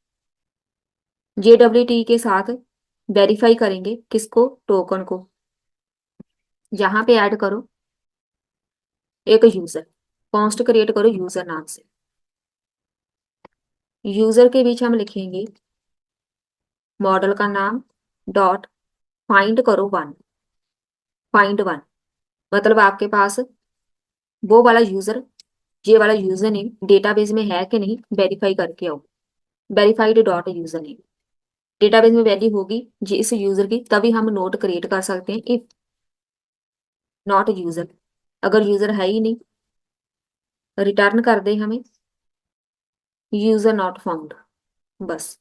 JWT के साथ वेरीफाई करेंगे किसको, टोकन को। यहाँ पे ऐड करो एक यूजर, कॉन्स्ट क्रिएट करो यूजर नाम से। यूजर के बीच हम लिखेंगे मॉडल का नाम डॉट फाइंड करो वन, फाइंड वन, मतलब आपके पास वो वाला यूजर, ये वाला यूजर नेम डेटाबेस में है कि नहीं, वेरीफाई करके आओ। Verified dot user name, database में वैल्यू होगी जी इस यूजर की, तभी हम नोट क्रिएट कर सकते हैं। इफ नॉट यूजर, अगर यूजर है ही नहीं, रिटर्न कर दे हमें यूजर नॉट फाउंड, बस।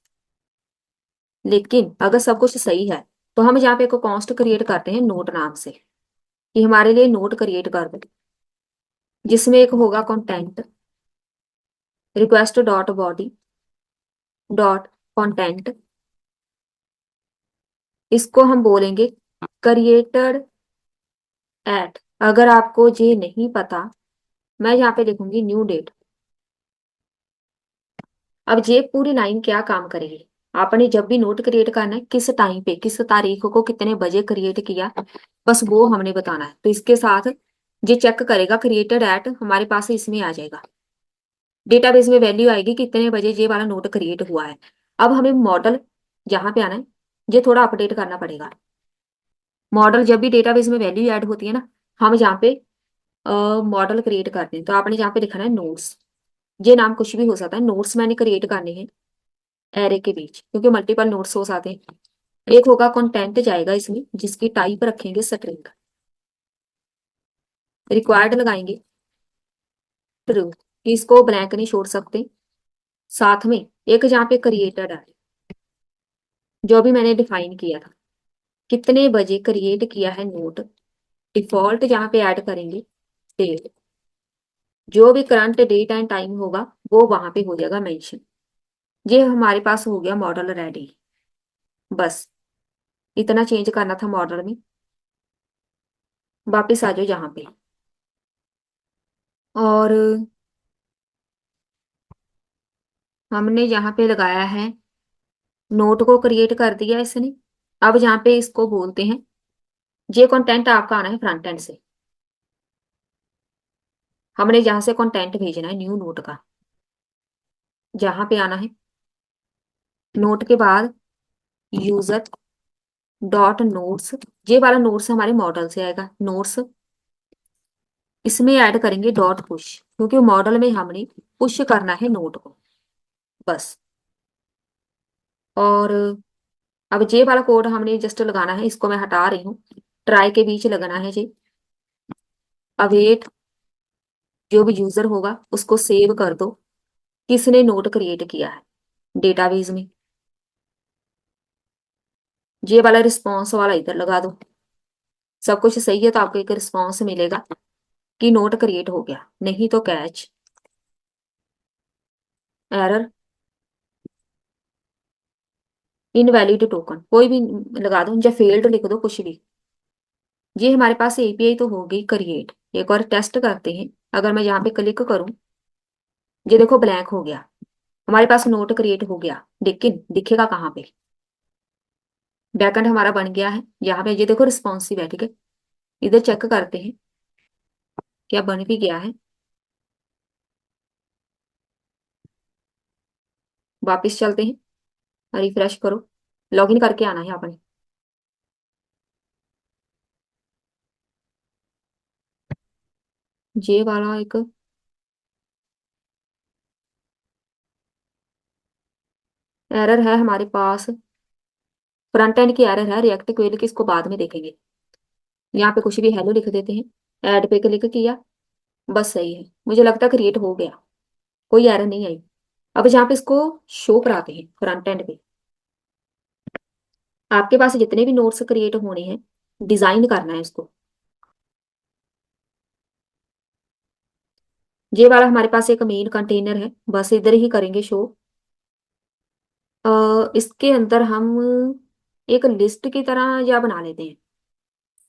लेकिन अगर सब कुछ सही है तो हम यहाँ पे एक कॉन्स्ट क्रिएट करते हैं नोट नाम से, कि हमारे लिए नोट क्रिएट कर दे, जिसमें एक होगा content request dot body dot content, इसको हम बोलेंगे क्रिएटेड एट, अगर आपको ये नहीं पता, मैं यहाँ पे लिखूंगी न्यू डेट। अब ये पूरी लाइन क्या काम करेगी, आपने जब भी नोट क्रिएट करना है किस टाइम पे किस तारीख को कितने बजे क्रिएट किया, बस वो हमने बताना है। तो इसके साथ ये चेक करेगा क्रिएटेड एट, हमारे पास इसमें आ जाएगा, डेटाबेस में वैल्यू आएगी कि कितने बजे ये वाला नोट क्रिएट हुआ है। अब हमें मॉडल यहाँ पे आना है, ये थोड़ा अपडेट करना पड़ेगा। मॉडल जब भी डेटाबेस में वैल्यू ऐड होती है ना, हम यहाँ पे मॉडल क्रिएट करते हैं, तो आपने यहाँ पे लिखना है नोट्स। ये नाम कुछ भी हो सकता है, नोट्स मैंने क्रिएट करने हैं एरे के बीच, क्योंकि मल्टीपल नोट्स हो सकते हैं। एक होगा कंटेंट जाएगा इसमें, जिसकी टाइप रखेंगे स्ट्रिंग, रिक्वायर्ड लगाएंगे ट्रू, कि इसको ब्लैंक नहीं छोड़ सकते। साथ में एक जहाँ पे क्रिएटेड है, जो भी मैंने डिफाइन किया था, कितने बजे क्रिएट किया है नोट, डिफॉल्ट जहाँ पे ऐड करेंगे डेट, जो भी करंट डेट एंड टाइम होगा वो वहां पे हो जाएगा मेंशन। ये हमारे पास हो गया मॉडल रेडी। बस इतना चेंज करना था मॉडल में। वापिस आ जाओ यहाँ पे, और हमने यहाँ पे लगाया है, नोट को क्रिएट कर दिया इसने। अब यहाँ पे इसको बोलते हैं, ये कंटेंट आपका आना है फ्रंट एंड से, हमने जहां से कंटेंट भेजना है न्यू नोट का, जहां पे आना है नोट के बाद यूजर डॉट नोट्स, ये वाला नोट्स हमारे मॉडल से आएगा नोट्स, इसमें ऐड करेंगे डॉट पुश, क्योंकि मॉडल में हमने पुश करना है नोट को। बस, और अब जे वाला कोड हमने जस्ट लगाना है, इसको मैं हटा रही हूँ, ट्राई के बीच लगाना है जी। अवेट, जो भी यूजर होगा उसको सेव कर दो, किसने नोट क्रिएट किया है डेटाबेस में। जे वाला रिस्पॉन्स वाला इधर लगा दो, सब कुछ सही है तो आपको एक रिस्पॉन्स मिलेगा कि नोट क्रिएट हो गया, नहीं तो कैच एरर इनवैलिड टोकन, कोई भी लगा दो या फेल्ड लिख दो, कुछ भी। ये हमारे पास एपीआई तो हो गई क्रिएट। एक और टेस्ट करते हैं, अगर मैं यहाँ पे क्लिक करूं, ये देखो ब्लैंक हो गया, हमारे पास नोट क्रिएट हो गया, लेकिन दिखेगा कहाँ पे, बैकएंड हमारा बन गया है यहाँ पे, ये देखो रिस्पॉन्सिव है, ठीक है। इधर चेक करते हैं क्या बन भी गया है, वापिस चलते हैं, रिफ्रेश करो, लॉगिन करके आना है आपने। ये वाला एक एरर है हमारे पास, फ्रंट एंड की एरर है, रिएक्ट क्वेरी की, इसको बाद में देखेंगे। यहाँ पे कुछ भी हेलो लिख देते हैं, ऐड पे क्लिक किया, बस सही है, मुझे लगता है क्रिएट हो गया, कोई एरर नहीं आई। अब यहाँ पे इसको शो कराते हैं फ्रंट एंड पे। आपके पास जितने भी नोट्स क्रिएट होने हैं, डिजाइन करना है इसको। ये वाला हमारे पास एक मेन कंटेनर है, बस इधर ही करेंगे शो। इसके अंदर हम एक लिस्ट की तरह या बना लेते हैं,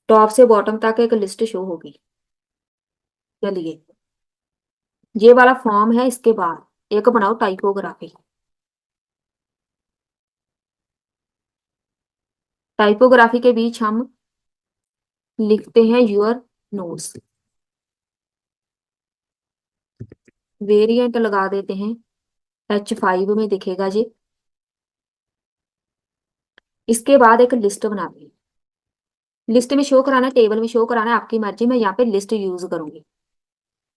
टॉप से बॉटम तक एक लिस्ट शो होगी। चलिए, ये वाला फॉर्म है, इसके बाद एक बनाओ टाइपोग्राफी। टाइपोग्राफी के बीच हम लिखते हैं यूर नोट्स, वेरिएंट लगा देते हैं, H5 में दिखेगा जी। इसके बाद एक लिस्ट बनाते हैं, लिस्ट में शो कराना है टेबल में शो कराना है, आपकी मर्जी, मैं यहाँ पे लिस्ट यूज करूंगी।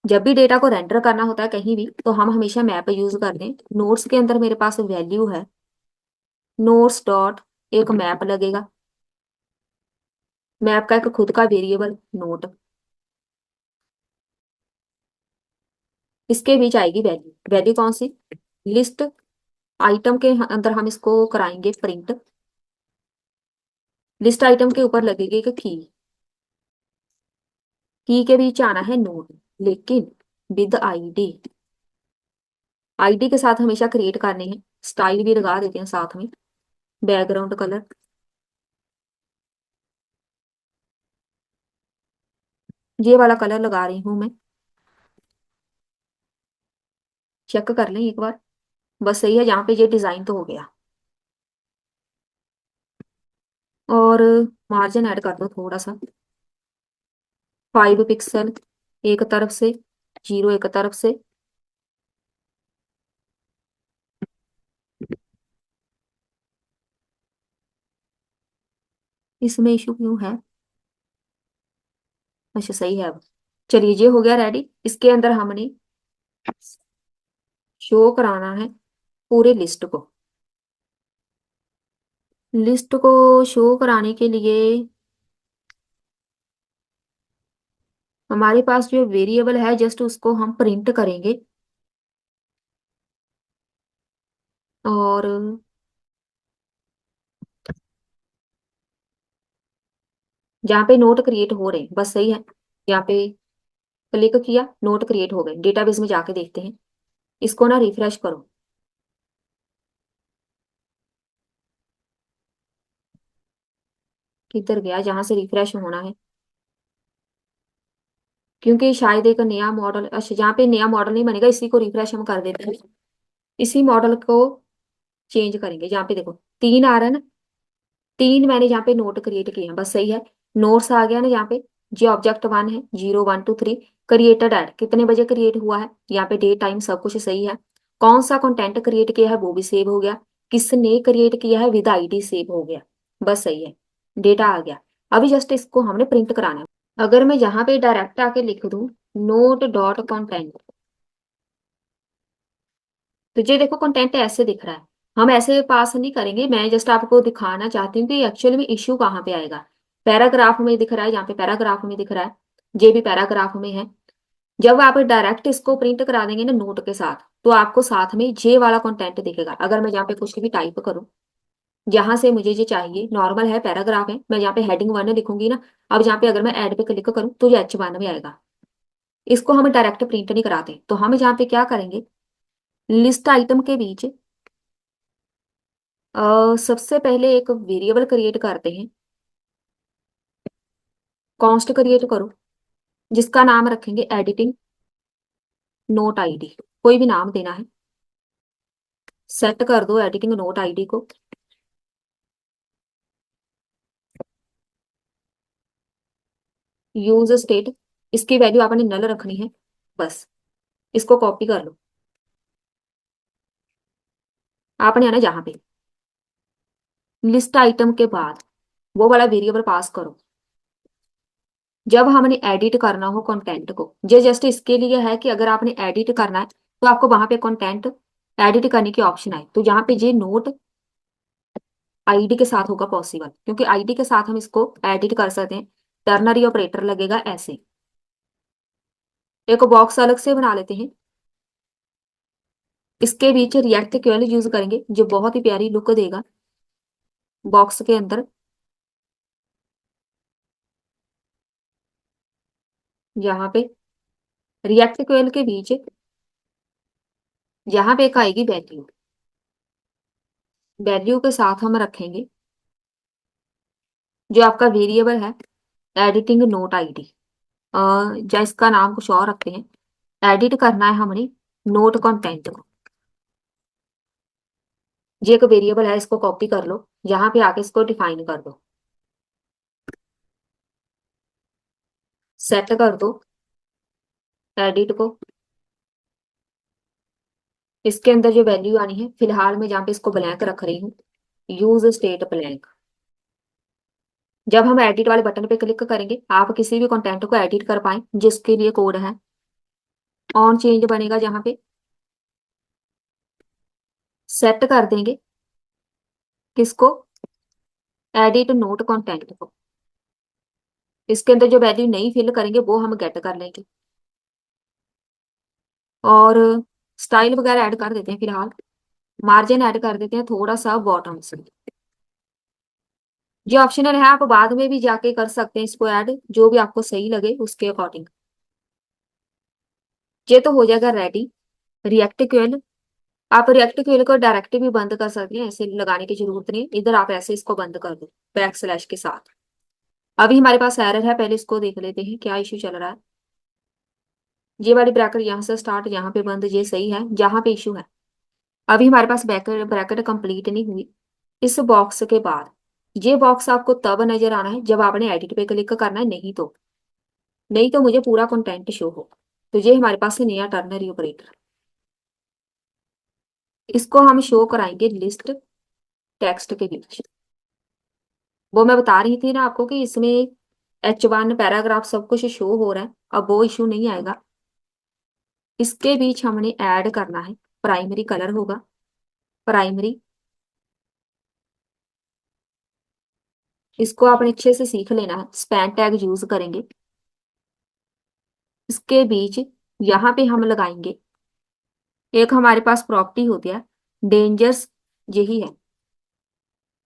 जब भी डेटा को रेंडर करना होता है कहीं भी, तो हम हमेशा मैप यूज करते हैं। नोट्स के अंदर मेरे पास वैल्यू है, नोट्स डॉट एक मैप लगेगा, मैप का एक खुद का वेरिएबल नोट, इसके बीच आएगी वैल्यू, वैल्यू कौन सी, लिस्ट आइटम के अंदर हम इसको कराएंगे प्रिंट, लिस्ट आइटम के ऊपर लगेगी एक की के बीच आना है नोट, लेकिन विद आईडी, आईडी के साथ हमेशा क्रिएट करने हैं, स्टाइल भी लगा देते हैं साथ में, बैकग्राउंड कलर। ये वाला कलर लगा रही हूं मैं। चेक कर लें एक बार। बस सही है, यहाँ पे ये डिजाइन तो हो गया। और मार्जिन ऐड कर दो थोड़ा सा, 5 पिक्सल एक तरफ से, 0 एक तरफ से। इसमें इशू क्यों है? अच्छा सही है अब। चलिए ये हो गया रेडी। इसके अंदर हमने शो कराना है पूरे लिस्ट को। लिस्ट को शो कराने के लिए हमारे पास जो वेरिएबल है जस्ट उसको हम प्रिंट करेंगे। और जहाँ पे नोट क्रिएट हो रहे हैं बस सही है, यहाँ पे क्लिक किया, नोट क्रिएट हो गए। डेटाबेस में जाके देखते हैं। इसको ना रिफ्रेश करो। किधर गया जहां से रिफ्रेश होना है? क्योंकि शायद एक नया मॉडल, अच्छा जहाँ पे नया मॉडल नहीं बनेगा इसी को रिफ्रेश हम कर देते हैं। इसी मॉडल को चेंज करेंगे। जहाँ पे देखो 3 आ रहा है ना, 3 मैंने यहाँ पे नोट क्रिएट किए हैं बस सही है। नोट्स आ गया ना यहाँ पे। जी ऑब्जेक्ट 1 है, 0 1 2 3। क्रिएटेड एड कितने बजे क्रिएट हुआ है, यहाँ पे डेट टाइम सब कुछ सही है। कौन सा कंटेंट क्रिएट किया है वो भी सेव हो गया। किसने क्रिएट किया है विद आईडी सेव हो गया। बस सही है, डेटा आ गया। अभी जस्ट इसको हमने प्रिंट कराना है। अगर मैं यहाँ पे डायरेक्ट आके लिख दूं नोट डॉट कॉन्टेंट, तो ये देखो कंटेंट ऐसे दिख रहा है। हम ऐसे पास नहीं करेंगे, मैं जस्ट आपको दिखाना चाहती हूँ कि एक्चुअली में इश्यू कहाँ पे आएगा। पैराग्राफ में दिख रहा है, यहाँ पे पैराग्राफ में दिख रहा है, ये भी पैराग्राफ में है। जब आप डायरेक्ट इसको प्रिंट करा देंगे ना नोट के साथ, तो आपको साथ में ये वाला कंटेंट दिखेगा। अगर मैं यहाँ पे कुछ भी टाइप करूँ, जहां से मुझे ये चाहिए, नॉर्मल है पैराग्राफ है, मैं यहाँ पे हेडिंग 1 लिखूंगी ना। अब यहाँ पे अगर मैं ऐड पे क्लिक करूँ तो ये H1 में आएगा। इसको हम डायरेक्ट प्रिंट नहीं कराते, तो हम यहाँ पे क्या करेंगे, लिस्ट आइटम के बीच सबसे पहले एक वेरिएबल क्रिएट करते हैं। कॉन्स्ट क्रिएट करो, जिसका नाम रखेंगे एडिटिंग नोट आईडी। कोई भी नाम देना है। सेट कर दो एडिटिंग नोट आईडी को। यूज स्टेट, इसकी वैल्यू आपने नल रखनी है। बस इसको कॉपी कर लो। आपने आना जहां पे लिस्ट आइटम के बाद वो वाला वेरिएबल पास करो। जब हमने एडिट करना हो कंटेंट को, ये जस्ट इसके लिए है कि अगर आपने एडिट करना है तो आपको वहां पे कंटेंट एडिट करने की ऑप्शन आए, तो यहाँ पे ये नोट आईडी के साथ होगा पॉसिबल, क्योंकि आईडी के साथ हम इसको एडिट कर सकते हैं। टर्नरी ऑपरेटर लगेगा ऐसे। एक बॉक्स अलग से बना लेते हैं। इसके बीच रिएक्ट क्यूएल यूज करेंगे जो बहुत ही प्यारी लुक देगा बॉक्स के अंदर। यहाँ पे रिएक्ट क्यूएल के बीच यहाँ पे एक आएगी वैल्यू। वैल्यू के साथ हम रखेंगे जो आपका वेरिएबल है एडिटिंग नोट आईडी। या इसका नाम कुछ और रखते हैं। एडिट करना है हमने नोट कंटेंट को। ये एक वेरिएबल है, इसको कॉपी कर लो, यहाँ पे आके इसको डिफाइन कर दो। सेट कर दो एडिट को। इसके अंदर जो वैल्यू आनी है, फिलहाल मैं जहाँ पे इसको ब्लैंक रख रही हूँ, यूज स्टेट ब्लैंक। जब हम एडिट वाले बटन पे क्लिक करेंगे आप किसी भी कंटेंट को एडिट कर पाए, जिसके लिए कोड है ऑन चेंज बनेगा। जहाँ पे सेट कर देंगे किसको, एडिट नोट कंटेंट को। इसके अंदर जो वैल्यू नहीं फिल करेंगे वो हम गेट कर लेंगे। और स्टाइल वगैरह ऐड कर देते हैं फिलहाल। मार्जिन ऐड कर देते हैं थोड़ा सा बॉटम से। जो ऑप्शनल है, आप बाद में भी जाके कर सकते हैं इसको ऐड, जो भी आपको सही लगे उसके अकॉर्डिंग। ये तो हो जाएगा रेडी। रिएक्ट क्यूएल, आप रिएक्ट क्यूएल को डायरेक्ट भी बंद कर सकते हैं, ऐसे लगाने की जरूरत नहीं है। इधर आप ऐसे इसको बंद कर दो बैक स्लैश के साथ। अभी हमारे पास एरर है, पहले इसको देख लेते हैं क्या इशू चल रहा है। ये वाली ब्रैकेट यहाँ से स्टार्ट, यहाँ पे बंद, ये सही है। जहाँ पे इशू है, अभी हमारे पास ब्रैकेट ब्रैकेट कंप्लीट नहीं हुई। इस बॉक्स के बाद ये बॉक्स आपको तब नजर आना है जब आपने एडिट पे क्लिक करना है, नहीं तो मुझे पूरा कंटेंट शो हो। तो ये हमारे पास है नया टर्नरी ऑपरेटर। इसको हम शो कराएंगे लिस्ट टेक्स्ट के बीच। वो मैं बता रही थी ना आपको कि इसमें H1 पैराग्राफ सब कुछ शो हो रहा है, अब वो इशू नहीं आएगा। इसके बीच हमने ऐड करना है प्राइमरी कलर होगा, प्राइमरी। इसको आपने अच्छे से सीख लेना है, स्पैन टैग यूज करेंगे। इसके बीच यहाँ पे हम लगाएंगे, एक हमारे पास प्रॉपर्टी होती है डेंजर्स, यही है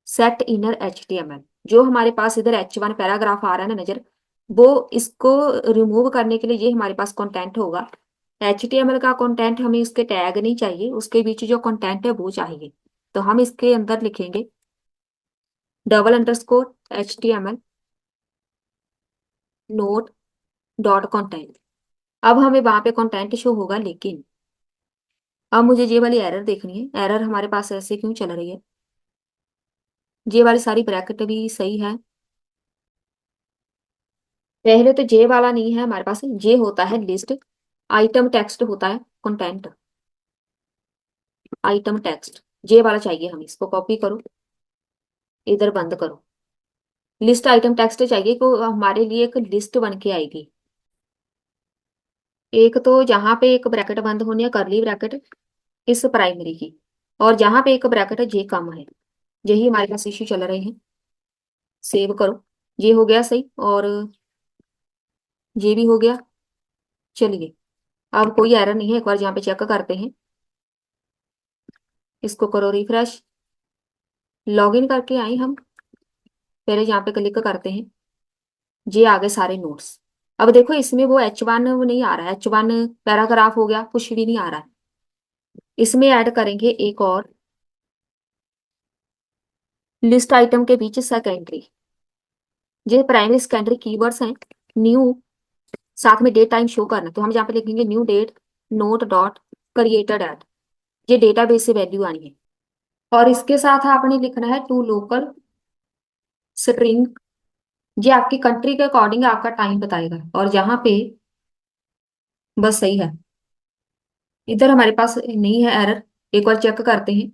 सेट इनर HTML। जो हमारे पास इधर H1 पैराग्राफ आ रहा है ना नजर, वो इसको रिमूव करने के लिए ये हमारे पास कंटेंट होगा। HTML का कंटेंट हमें इसके टैग नहीं चाहिए, उसके बीच जो कंटेंट है वो चाहिए। तो हम इसके अंदर लिखेंगे _HTML नोट डॉट कंटेंट। अब हमें वहां पे कंटेंट शो होगा, लेकिन अब मुझे ये वाली एरर देखनी है। एरर हमारे पास ऐसे क्यों चल रही है? ये वाली सारी ब्रैकेट भी सही है। पहले तो जे वाला नहीं है हमारे पास, जे होता है लिस्ट, आइटम टेक्स्ट होता है कंटेंट, आइटम टेक्स्ट। जे वाला चाहिए हमें, इसको कॉपी करो, इधर बंद करो। लिस्ट आइटम टेक्स्ट चाहिए को हमारे लिए एक लिस्ट बन के आएगी। एक तो जहां पे एक ब्रैकेट बंद होनी है करली ब्रैकेट इस प्राइमरी की, और जहां पे एक ब्रैकेट है जे कम है। यही हमारे पास इश्यू चल रहे हैं। सेव करो, ये हो गया सही, और ये भी हो गया। चलिए, अब कोई एरर नहीं है, एक बार यहाँ पे चेक करते हैं। इसको करो रिफ्रेश, लॉगिन करके आए हम, पहले यहाँ पे क्लिक करते हैं। ये आ गए सारे नोट्स। अब देखो इसमें वो H1 नहीं आ रहा है, H1 पैराग्राफ हो गया, कुछ भी नहीं आ रहा है। इसमें ऐड करेंगे एक और लिस्ट आइटम के बीच सेकेंडरी। ये प्राइमरी सेकेंडरी कीवर्ड्स हैं। न्यू, साथ में डेट टाइम शो करना, तो हम यहाँ पे लिखेंगे new date note dot created at. ये डेटाबेस से वैल्यू आनी है। और इसके साथ आपने लिखना है टू लोकल स्ट्रिंग। ये आपकी कंट्री के अकॉर्डिंग आपका टाइम बताएगा, और जहां पे बस सही है। इधर हमारे पास नहीं है एरर, एक बार चेक करते हैं।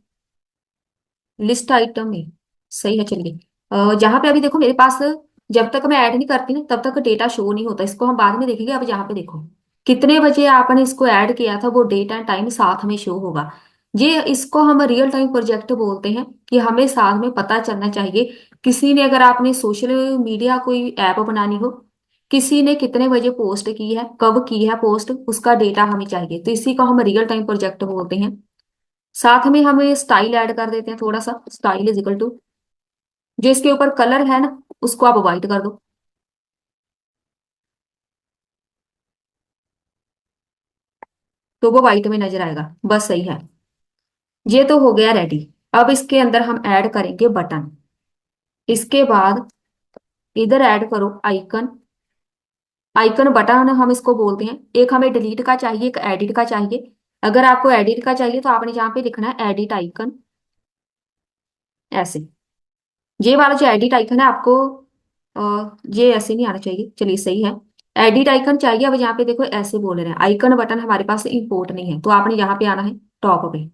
लिस्ट आइटम में सही है। चलिए, जहां पे अभी देखो मेरे पास, जब तक मैं ऐड नहीं करती ना तब तक डेटा शो नहीं होता, इसको हम बाद में देखेंगे। अब यहाँ पे देखो कितने बजे आपने इसको ऐड किया था, वो डेट एंड टाइम साथ में शो होगा। ये इसको हम रियल टाइम प्रोजेक्ट बोलते हैं, कि हमें साथ में पता चलना चाहिए। किसी ने अगर आपने सोशल मीडिया कोई ऐप बनानी हो, किसी ने कितने बजे पोस्ट की है, कब की है पोस्ट, उसका डेटा हमें चाहिए, तो इसी को हम रियल टाइम प्रोजेक्ट बोलते हैं। साथ में हम स्टाइल ऐड कर देते हैं, थोड़ा सा स्टाइल इज इक्वल टू, जो इसके ऊपर कलर है ना उसको आप व्हाइट कर दो, तो वो व्हाइट में नजर आएगा, बस सही है। ये तो हो गया रेडी। अब इसके अंदर हम ऐड करेंगे बटन। इसके बाद इधर ऐड करो आइकन। आइकन बटन हम इसको बोलते हैं। एक हमें डिलीट का चाहिए, एक एडिट का चाहिए। अगर आपको एडिट का चाहिए तो आपने यहाँ पे लिखना है एडिट आइकन, ऐसे। ये वाला जो एडिट आइकन है आपको, ये ऐसे नहीं आना चाहिए, चलिए सही है। एडिट आइकन चाहिए। अब यहाँ पे देखो ऐसे बोल रहे हैं आइकन बटन हमारे पास इंपोर्ट नहीं है, तो आपने यहाँ पे आना है टॉप पे।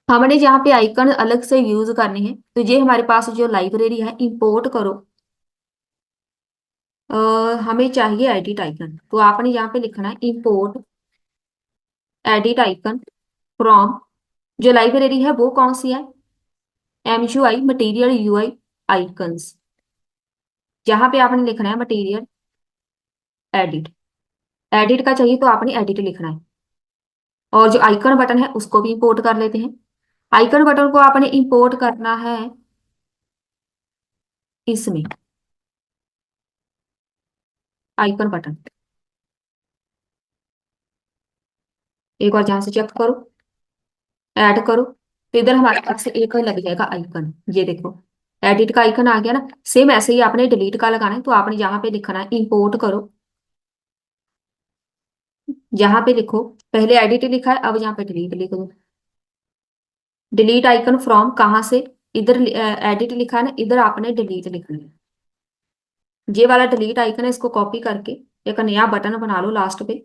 हमने यहाँ पे आइकन अलग से यूज करने हैं, तो ये हमारे पास जो लाइब्रेरी है इंपोर्ट करो। हमें चाहिए एडिट आइकन, तो आपने यहाँ पे लिखना है इंपोर्ट एडिट आइकन फ्रॉम। जो लाइब्रेरी है वो कौन सी है? MUI material UI icons. जहां पे आपने लिखना है मटीरियल एडिट। एडिट का चाहिए तो आपने एडिट लिखना है। और जो आइकन बटन है उसको भी इंपोर्ट कर लेते हैं। आइकन बटन को आपने इंपोर्ट करना है इसमें, आइकन बटन। एक बार जहां से चेक करो, ऐड करो, तो इधर हमारे पास एक लग जाएगा आइकन, ये देखो। एडिट का आइकन आ गया ना। सेम ऐसे ही आपने डिलीट का लगाना है, तो आपने जहां पे लिखना है इंपोर्ट करो, जहां पे लिखो, पहले एडिट लिखा है, अब यहाँ पे डिलीट लिख दो। डिलीट आइकन फ्रॉम कहाँ से, इधर एडिट लिखा है ना, इधर आपने डिलीट लिखना है। ये वाला डिलीट आइकन है, इसको कॉपी करके एक नया बटन बना लो लास्ट पे।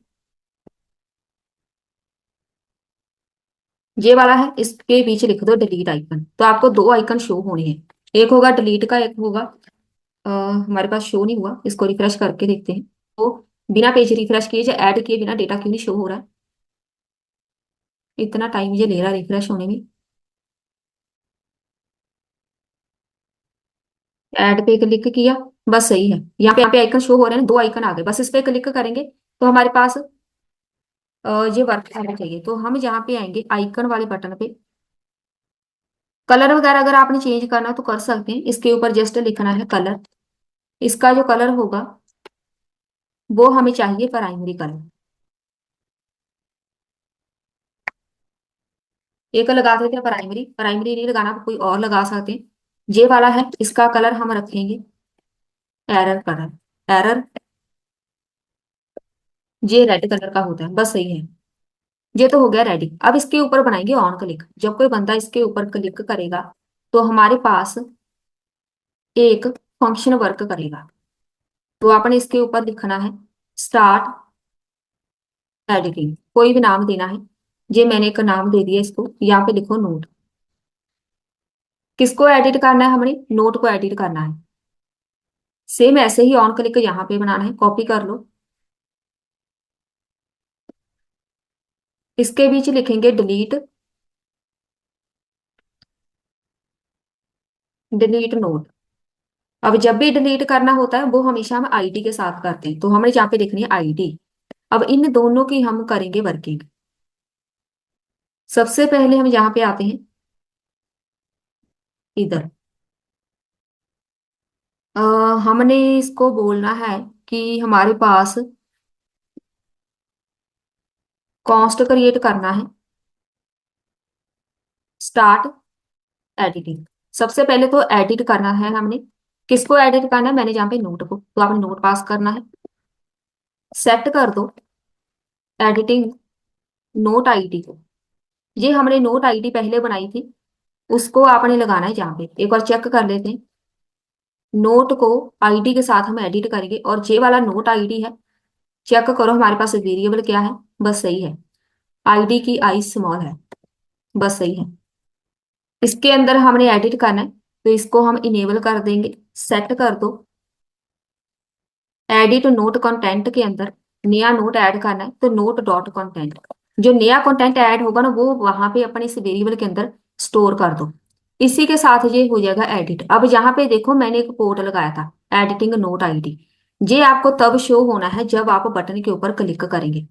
ये वाला है, इसके बीच लिख दो डिलीट आइकन, तो आपको दो आइकन शो होने हैं। एक होगा डिलीट का, एक होगा हमारे पास शो नहीं हुआ, इसको रिफ्रेश करके देखते हैं। तो बिना पेज रिफ्रेश किए, जो ऐड किए बिना डेटा क्यों नहीं शो हो रहा है? इतना टाइम ये ले रहा है रिफ्रेश होने में। ऐड पे क्लिक किया, बस सही है। यहाँ पे आइकन शो हो रहे हैं, दो आइकन आ गए, बस इस पे क्लिक करेंगे तो हमारे पास ये वर्क होना चाहिए। तो हम यहाँ पे आएंगे आइकन वाले बटन पे। कलर वगैरह अगर आपने चेंज करना तो कर सकते हैं, इसके ऊपर जस्ट लिखना है कलर। इसका जो कलर होगा वो हमें चाहिए प्राइमरी कलर। एक लगा देते हैं प्राइमरी, प्राइमरी नहीं लगाना कोई और लगा सकते हैं। ये वाला है, इसका कलर हम रखेंगे एरर कलर। एरर, ये रेड कलर का होता है, बस सही है। ये तो हो गया रेडी। अब इसके ऊपर बनाएंगे ऑन क्लिक। जब कोई बंदा इसके ऊपर क्लिक करेगा तो हमारे पास एक फंक्शन वर्क करेगा। तो आपने इसके ऊपर लिखना है स्टार्ट एडिटिंग, कोई भी नाम देना है। ये मैंने एक नाम दे दिया इसको, यहाँ पे लिखो नोट। किसको एडिट करना है? हमने नोट को एडिट करना है। सेम ऐसे ही ऑन क्लिक यहाँ पे बनाना है, कॉपी कर लो। इसके बीच लिखेंगे डिलीट, डिलीट नोट। अब जब भी डिलीट करना होता है वो हमेशा हम आईडी के साथ करते हैं, तो हमें यहाँ पे लिखनी है आईडी। अब इन दोनों की हम करेंगे वर्किंग। सबसे पहले हम यहाँ पे आते हैं इधर। अ, हमने इसको बोलना है कि हमारे पास कॉस्ट क्रिएट करना है, स्टार्ट एडिटिंग। सबसे पहले तो एडिट करना है हमने। किसको एडिट करना है? मैंने यहाँ पे नोट को, तो आपने नोट पास करना है। सेट कर दो एडिटिंग नोट आईडी को। ये हमने नोट आईडी पहले बनाई थी, उसको आपने लगाना है यहाँ पे। एक बार चेक कर लेते हैं। नोट को आईडी के साथ हम एडिट करेंगे, और ये वाला नोट आईडी है। चेक करो हमारे पास वेरिएबल क्या है, बस सही है। आईडी की आई स्मॉल है, बस सही है। इसके अंदर हमने एडिट करना है, तो इसको हम इनेबल कर देंगे। सेट कर दो एडिट नोट कंटेंट के अंदर नया नोट ऐड करना है, तो नोट डॉट कंटेंट। जो नया कंटेंट ऐड होगा ना वो वहां पे अपने इस वेरिएबल के अंदर स्टोर कर दो। इसी के साथ ये हो जाएगा एडिट। अब यहाँ पे देखो मैंने एक कोड लगाया था, एडिटिंग नोट आईडी। ये आपको तब शो होना है जब आप बटन के ऊपर क्लिक करेंगे।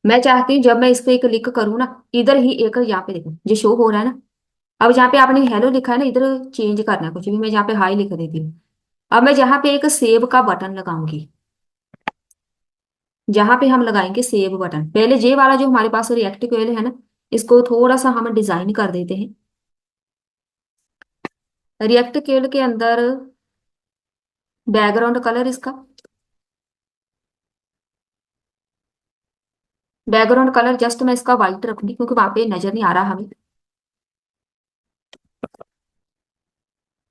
मैं चाहती हूँ जब मैं इस पे क्लिक करूँ ना, इधर ही एक यहाँ पे देखो ये शो हो रहा है ना। अब जहाँ पे आपने हेलो लिखा है ना, इधर चेंज करना है कुछ भी। मैं यहाँ पे हाई लिख देती हूँ। अब मैं जहाँ पे एक सेव का बटन लगाऊंगी, जहां पे हम लगाएंगे सेव बटन, पहले जे वाला जो हमारे पास रिएक्ट क्यूएल है ना, इसको थोड़ा सा हम डिजाइन कर देते हैं। रिएक्ट क्यूएल के अंदर बैकग्राउंड कलर इसका, बैकग्राउंड कलर जस्ट मैं इसका व्हाइट रखूंगी क्योंकि वहां पे नजर नहीं आ रहा हमें।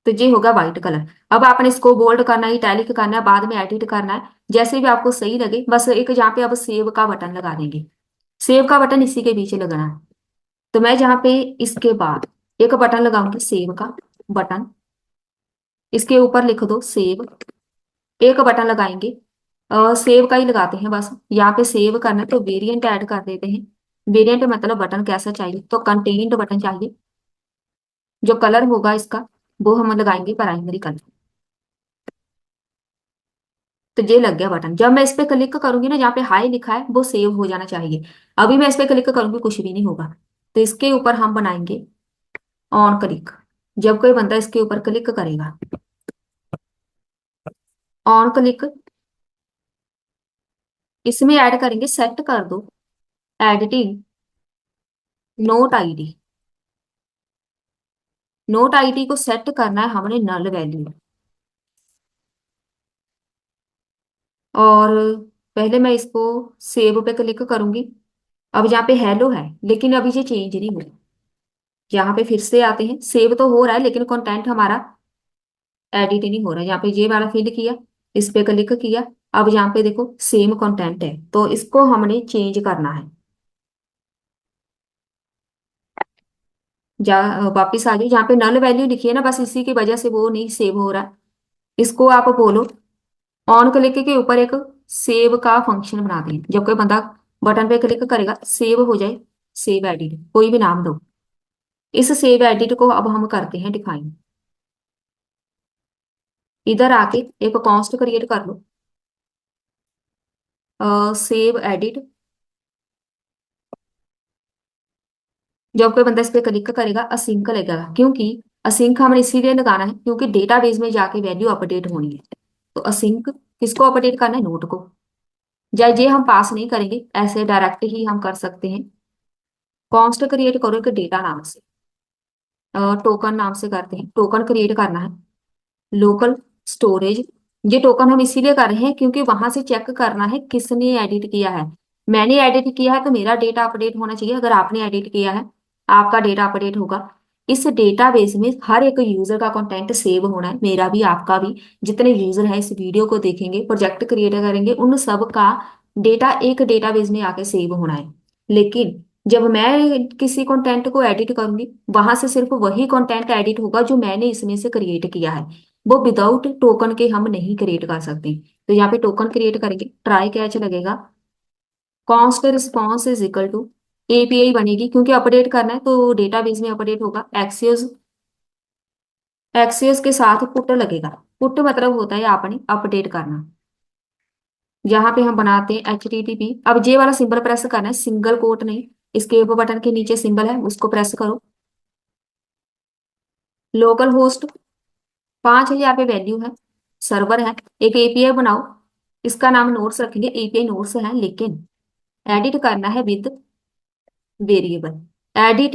तो ये होगा व्हाइट कलर। अब आपने इसको बोल्ड करना है, इटैलिक करना है, बाद में एडिट करना है, जैसे भी आपको सही लगे। बस एक यहाँ पे अब सेव का बटन लगा देंगे। सेव का बटन इसी के पीछे लगाना है। तो मैं जहाँ पे इसके बाद एक बटन लगाऊंगी सेव का बटन, इसके ऊपर लिख दो सेव। एक बटन लगाएंगे, सेव का ही लगाते हैं बस। यहाँ पे सेव करना है तो वेरिएंट ऐड कर देते हैं। वेरिएंट मतलब बटन कैसा चाहिए, तो कंटेंट बटन चाहिए। जो कलर होगा इसका वो हम लगाएंगे प्राइमरी कलर। तो ये लग गया बटन। जब मैं इस पे क्लिक करूंगी ना, जहाँ पे हाई लिखा है वो सेव हो जाना चाहिए। अभी मैं इस पे क्लिक करूंगी कुछ भी नहीं होगा। तो इसके ऊपर हम बनाएंगे ऑन क्लिक। जब कोई बंदा इसके ऊपर क्लिक करेगा, ऑन क्लिक, इसमें ऐड करेंगे, सेट कर दो editing note ID. Note ID को सेट करना है हमने नल वैल्यू। और पहले मैं इसको सेव पे क्लिक करूंगी। अब यहाँ पे हेलो है लेकिन अभी ये चेंज नहीं हुआ। यहाँ पे फिर से आते हैं, सेव तो हो रहा है लेकिन कंटेंट हमारा एडिट नहीं हो रहा है। यहाँ पे ये वाला फिल किया, इस पे क्लिक किया। अब यहाँ पे देखो सेम कंटेंट है, तो इसको हमने चेंज करना है। जा वापिस आ जाओ, जहाँ पे नल वैल्यू लिखी है ना, बस इसी की वजह से वो नहीं सेव हो रहा। इसको आप बोलो ऑन क्लिक के ऊपर एक सेव का फंक्शन बना दें, जब कोई बंदा बटन पे क्लिक करेगा सेव हो जाए। सेव एडिट कोई भी नाम दो। इस सेव एडिट को अब हम करते हैं डिफाइन। इधर आके एक कॉन्स्ट क्रिएट कर लो, सेव एडिट। जब कोई बंदा इस पे क्लिक करेगा असिंक लगेगा, क्योंकि असिंक हमने इसीलिए लगाना है क्योंकि डेटाबेस में जाके वैल्यू अपडेट होनी है। तो असिंक किसको अपडेट करना है, नोट को। या ये हम पास नहीं करेंगे, ऐसे डायरेक्ट ही हम कर सकते हैं। कॉन्स्ट क्रिएट करो एक डेटा नाम से, टोकन नाम से करते हैं। टोकन क्रिएट करना है लोकल स्टोरेज। ये टोकन हम इसीलिए कर रहे हैं क्योंकि वहां से चेक करना है किसने एडिट किया है। मैंने एडिट किया है तो मेरा डेटा अपडेट होना चाहिए, अगर आपने एडिट किया है आपका डेटा अपडेट होगा। इस डेटाबेस में हर एक यूजर का कंटेंट सेव होना है, मेरा भी आपका भी। जितने यूजर हैं इस वीडियो को देखेंगे प्रोजेक्ट क्रिएट करेंगे उन सब का डेटा एक डेटाबेस में आके सेव होना है। लेकिन जब मैं किसी कंटेंट को एडिट करूंगी वहां से सिर्फ वही कंटेंट एडिट होगा जो मैंने इसमें से क्रिएट किया है। वो विदाउट टोकन के हम नहीं क्रिएट कर सकते। तो यहाँ पे टोकन क्रिएट करेंगे, ट्राई कैच लगेगा, const response is equal to API बनेगी क्योंकि अपडेट करना है तो डेटाबेस में अपडेट होगा। एक्सियोस, एक्सियोस के साथ पुट लगेगा। पुट मतलब होता है आपने अपडेट करना। यहाँ पे हम बनाते हैं HTTP। अब जे वाला सिंबल प्रेस करना है, सिंगल कोट नहीं, escape बटन के नीचे सिंबल है उसको प्रेस करो। लोकल होस्ट 5,000 पे वैल्यू है, सर्वर है। एक एपीआई बनाओ, इसका नाम नोट्स रखेंगे, एपीआई नोट्स है लेकिन एडिट करना है with variable. Edit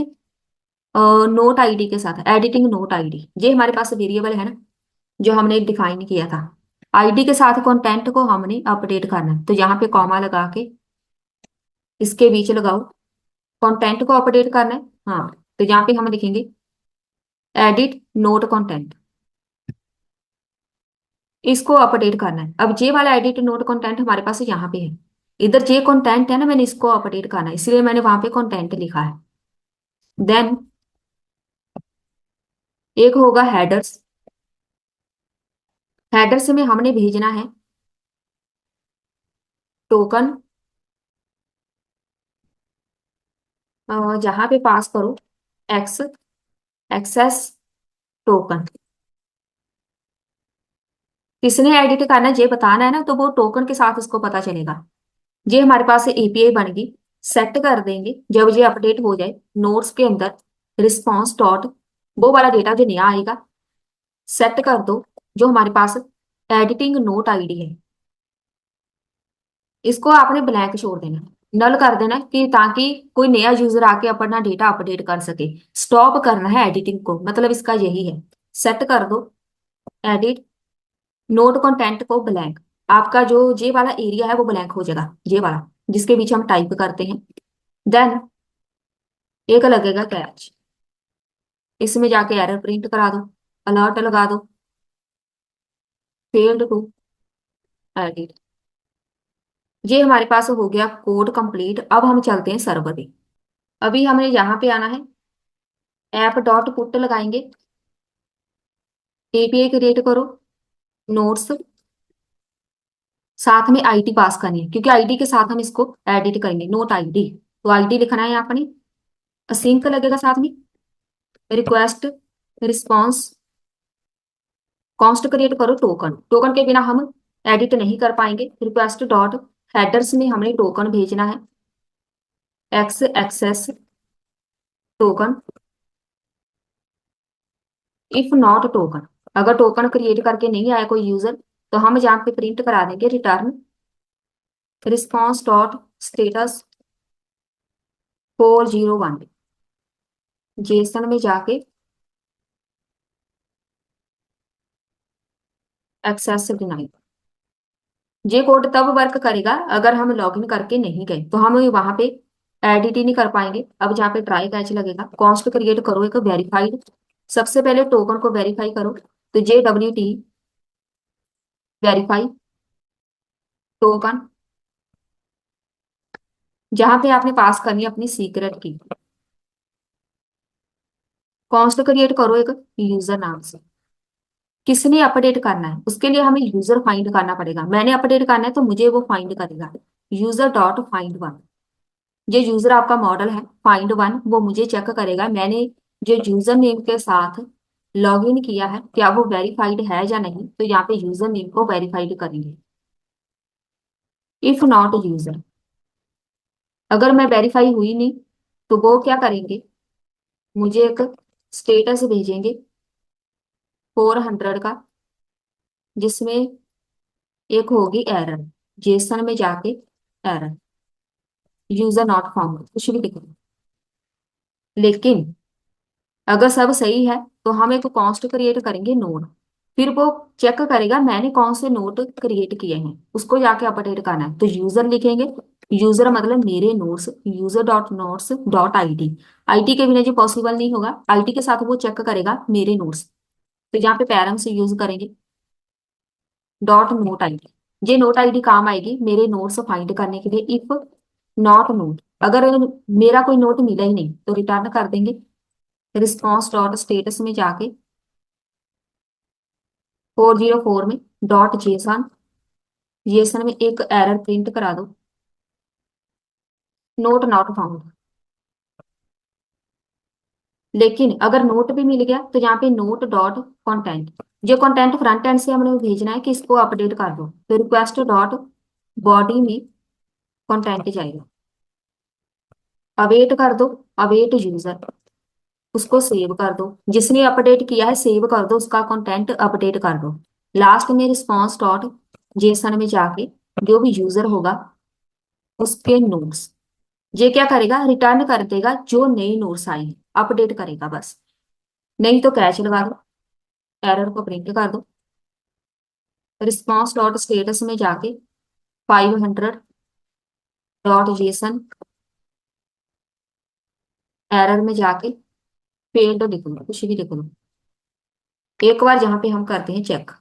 note ID के साथ, एडिटिंग नोट आईडी, ये हमारे पास वेरिएबल है ना जो हमने डिफाइन किया था। आईडी के साथ कंटेंट को हमने अपडेट करना है, तो यहाँ पे कॉमा लगा के इसके बीच लगाओ, कंटेंट को अपडेट करना है। हाँ, तो यहाँ पे हम लिखेंगे एडिट नोट कंटेंट, इसको अपडेट करना है। अब जे वाला एडिट नोट कंटेंट हमारे पास यहाँ पे है, इधर जे कंटेंट है ना, मैंने इसको अपडेट करना है इसलिए मैंने वहां पे कंटेंट लिखा है। देन एक होगा हेडर्स। हेडर्स में हमने भेजना है टोकन, जहां पे पास करो एक्स एक्सेस टोकन। किसने एडिट करना है ये बताना है ना, तो वो टोकन के साथ उसको पता चलेगा। ये हमारे पास एपीआई बन गई, सेट कर देंगे जब ये अपडेट हो जाए नोट्स के अंदर रिस्पॉन्स डॉट, वो वाला डेटा जो नया आएगा सेट कर दो। जो हमारे पास एडिटिंग नोट आईडी है इसको आपने ब्लैंक छोड़ देना, नल कर देना, कि ताकि कोई नया यूजर आके अपना डेटा अपडेट कर सके। स्टॉप करना है एडिटिंग को, मतलब इसका यही है। सेट कर दो एडिट नोट कंटेंट को ब्लैंक। आपका जो जे वाला एरिया है वो ब्लैंक हो जाएगा, जे वाला जिसके बीच हम टाइप करते हैं। देन एक लगेगा कैच, इसमें जाके एरर प्रिंट करा दो, अलर्ट लगा दो, फेल्ड टू एडिट। ये हमारे पास हो गया कोड कंप्लीट। अब हम चलते हैं सर्वर पे। अभी हमें यहाँ पे आना है, ऐप डॉट पुट लगाएंगे, एपीआई क्रिएट करो, नोट्स, साथ में आईडी पास करनी है क्योंकि आईडी के साथ हम इसको एडिट करेंगे, नोट आईडी। तो आईडी लिखना है यहाँ पर, असिंक लगेगा साथ में, रिक्वेस्ट रिस्पॉन्स, कॉन्स्ट क्रिएट करो टोकन। टोकन के बिना हम एडिट नहीं कर पाएंगे। रिक्वेस्ट डॉट हेडर्स में हमने टोकन भेजना है, X access token. If not token, अगर टोकन क्रिएट करके नहीं आया कोई यूजर तो हम यहाँ पे प्रिंट करा देंगे return response dot status 401। Jason में जाके एक्सेस डिनाई। ये कोड तब वर्क करेगा अगर हम लॉगिन करके नहीं गए, तो हम वहां पे एडिट ही नहीं कर पाएंगे। अब जहाँ पे ट्राई कैच लगेगा, कॉन्स्ट क्रिएट करो एक वेरीफाइड, सबसे पहले टोकन को वेरीफाई करो। तो JWT वेरीफाई टोकन, जहां पे आपने पास करनी है अपनी सीक्रेट की। कॉन्स्ट क्रिएट करो एक यूजर नाम से। किसने अपडेट करना है उसके लिए हमें यूजर फाइंड करना पड़ेगा। मैंने अपडेट करना है तो मुझे वो फाइंड करेगा। यूजर डॉट फाइंड वन, जो यूजर आपका मॉडल है फाइंड वन, वो मुझे चेक करेगा मैंने जो यूजर नेम के साथ लॉग इन किया है क्या वो वेरीफाइड है या नहीं। तो यहाँ पे यूजर नेम को वेरीफाइड करेंगे। इफ नॉट यूजर, अगर मैं वेरीफाई हुई नहीं तो वो क्या करेंगे, मुझे एक स्टेटस भेजेंगे 400 का, जिसमें एक होगी एरर, जेसन में जाके एरर, यूजर नॉट फाउंड, कुछ भी लिखो। लेकिन अगर सब सही है तो हम एक कॉन्स्ट क्रिएट करेंगे नोड, फिर वो चेक करेगा मैंने कौन से नोड क्रिएट किए हैं, उसको जाके अपडेट करना है। तो यूजर लिखेंगे, यूजर मतलब मेरे nodes, user dot nodes dot ID. ID के बिना जो पॉसिबल नहीं होगा, आईडी के साथ वो चेक करेगा मेरे नोड्स। तो यहाँ पे पैरम से यूज करेंगे डॉट नोट आईडी। ये नोट आईडी काम आएगी मेरे नोट्स फाइंड करने के लिए। इफ नॉट नोट, अगर मेरा कोई नोट मिला ही नहीं तो रिटर्न कर देंगे रिस्पॉन्स डॉट स्टेटस में जाके 404 में डॉट जेसन, जेसन में एक एरर प्रिंट करा दो, नोट नॉट फाउंड। लेकिन अगर नोट भी मिल गया तो यहाँ पे नोट डॉट कंटेंट, जो कंटेंट फ्रंट एंड से हमने भेजना है कि इसको अपडेट कर दो, तो रिक्वेस्ट डॉट बॉडी में कंटेंट जाएगा। अवेट कर दो, अवेट यूजर, उसको सेव कर दो, जिसने अपडेट किया है सेव कर दो, उसका कंटेंट अपडेट कर दो। लास्ट में रिस्पॉन्स डॉट जेसन में जाके जो भी यूजर होगा उसके नोट्स, ये क्या करेगा रिटर्न कर देगा जो नई नोट्स आई है, अपडेट करेगा बस। नहीं तो कैच लगा दो, एरर को प्रिंट कर दो, रिस्पॉन्स डॉट स्टेटस में जाके 500 डॉट जेसन, एरर में जाके फेल्ड लिख लो, कुछ भी लिख लो। एक बार जहां पे हम करते हैं चेक,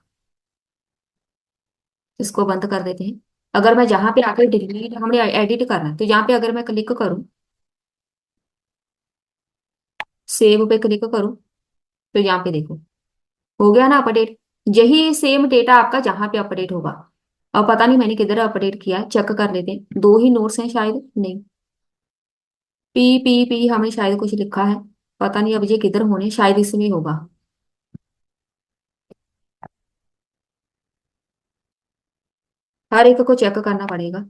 इसको बंद कर देते हैं। अगर मैं जहां पे आकर डिलीट, हमने एडिट करना है, तो यहाँ पे अगर मैं क्लिक करूं, सेव पे क्लिक करूं, तो यहाँ पे देखो हो गया ना अपडेट। यही सेम डेटा आपका जहां पे अपडेट होगा। अब पता नहीं मैंने किधर अपडेट किया है, चेक कर लेते हैं। दो ही नोट्स हैं शायद, नहीं, पी हमने शायद कुछ लिखा है, पता नहीं अब ये किधर होने, शायद इसमें होगा। हर एक को चेक करना पड़ेगा।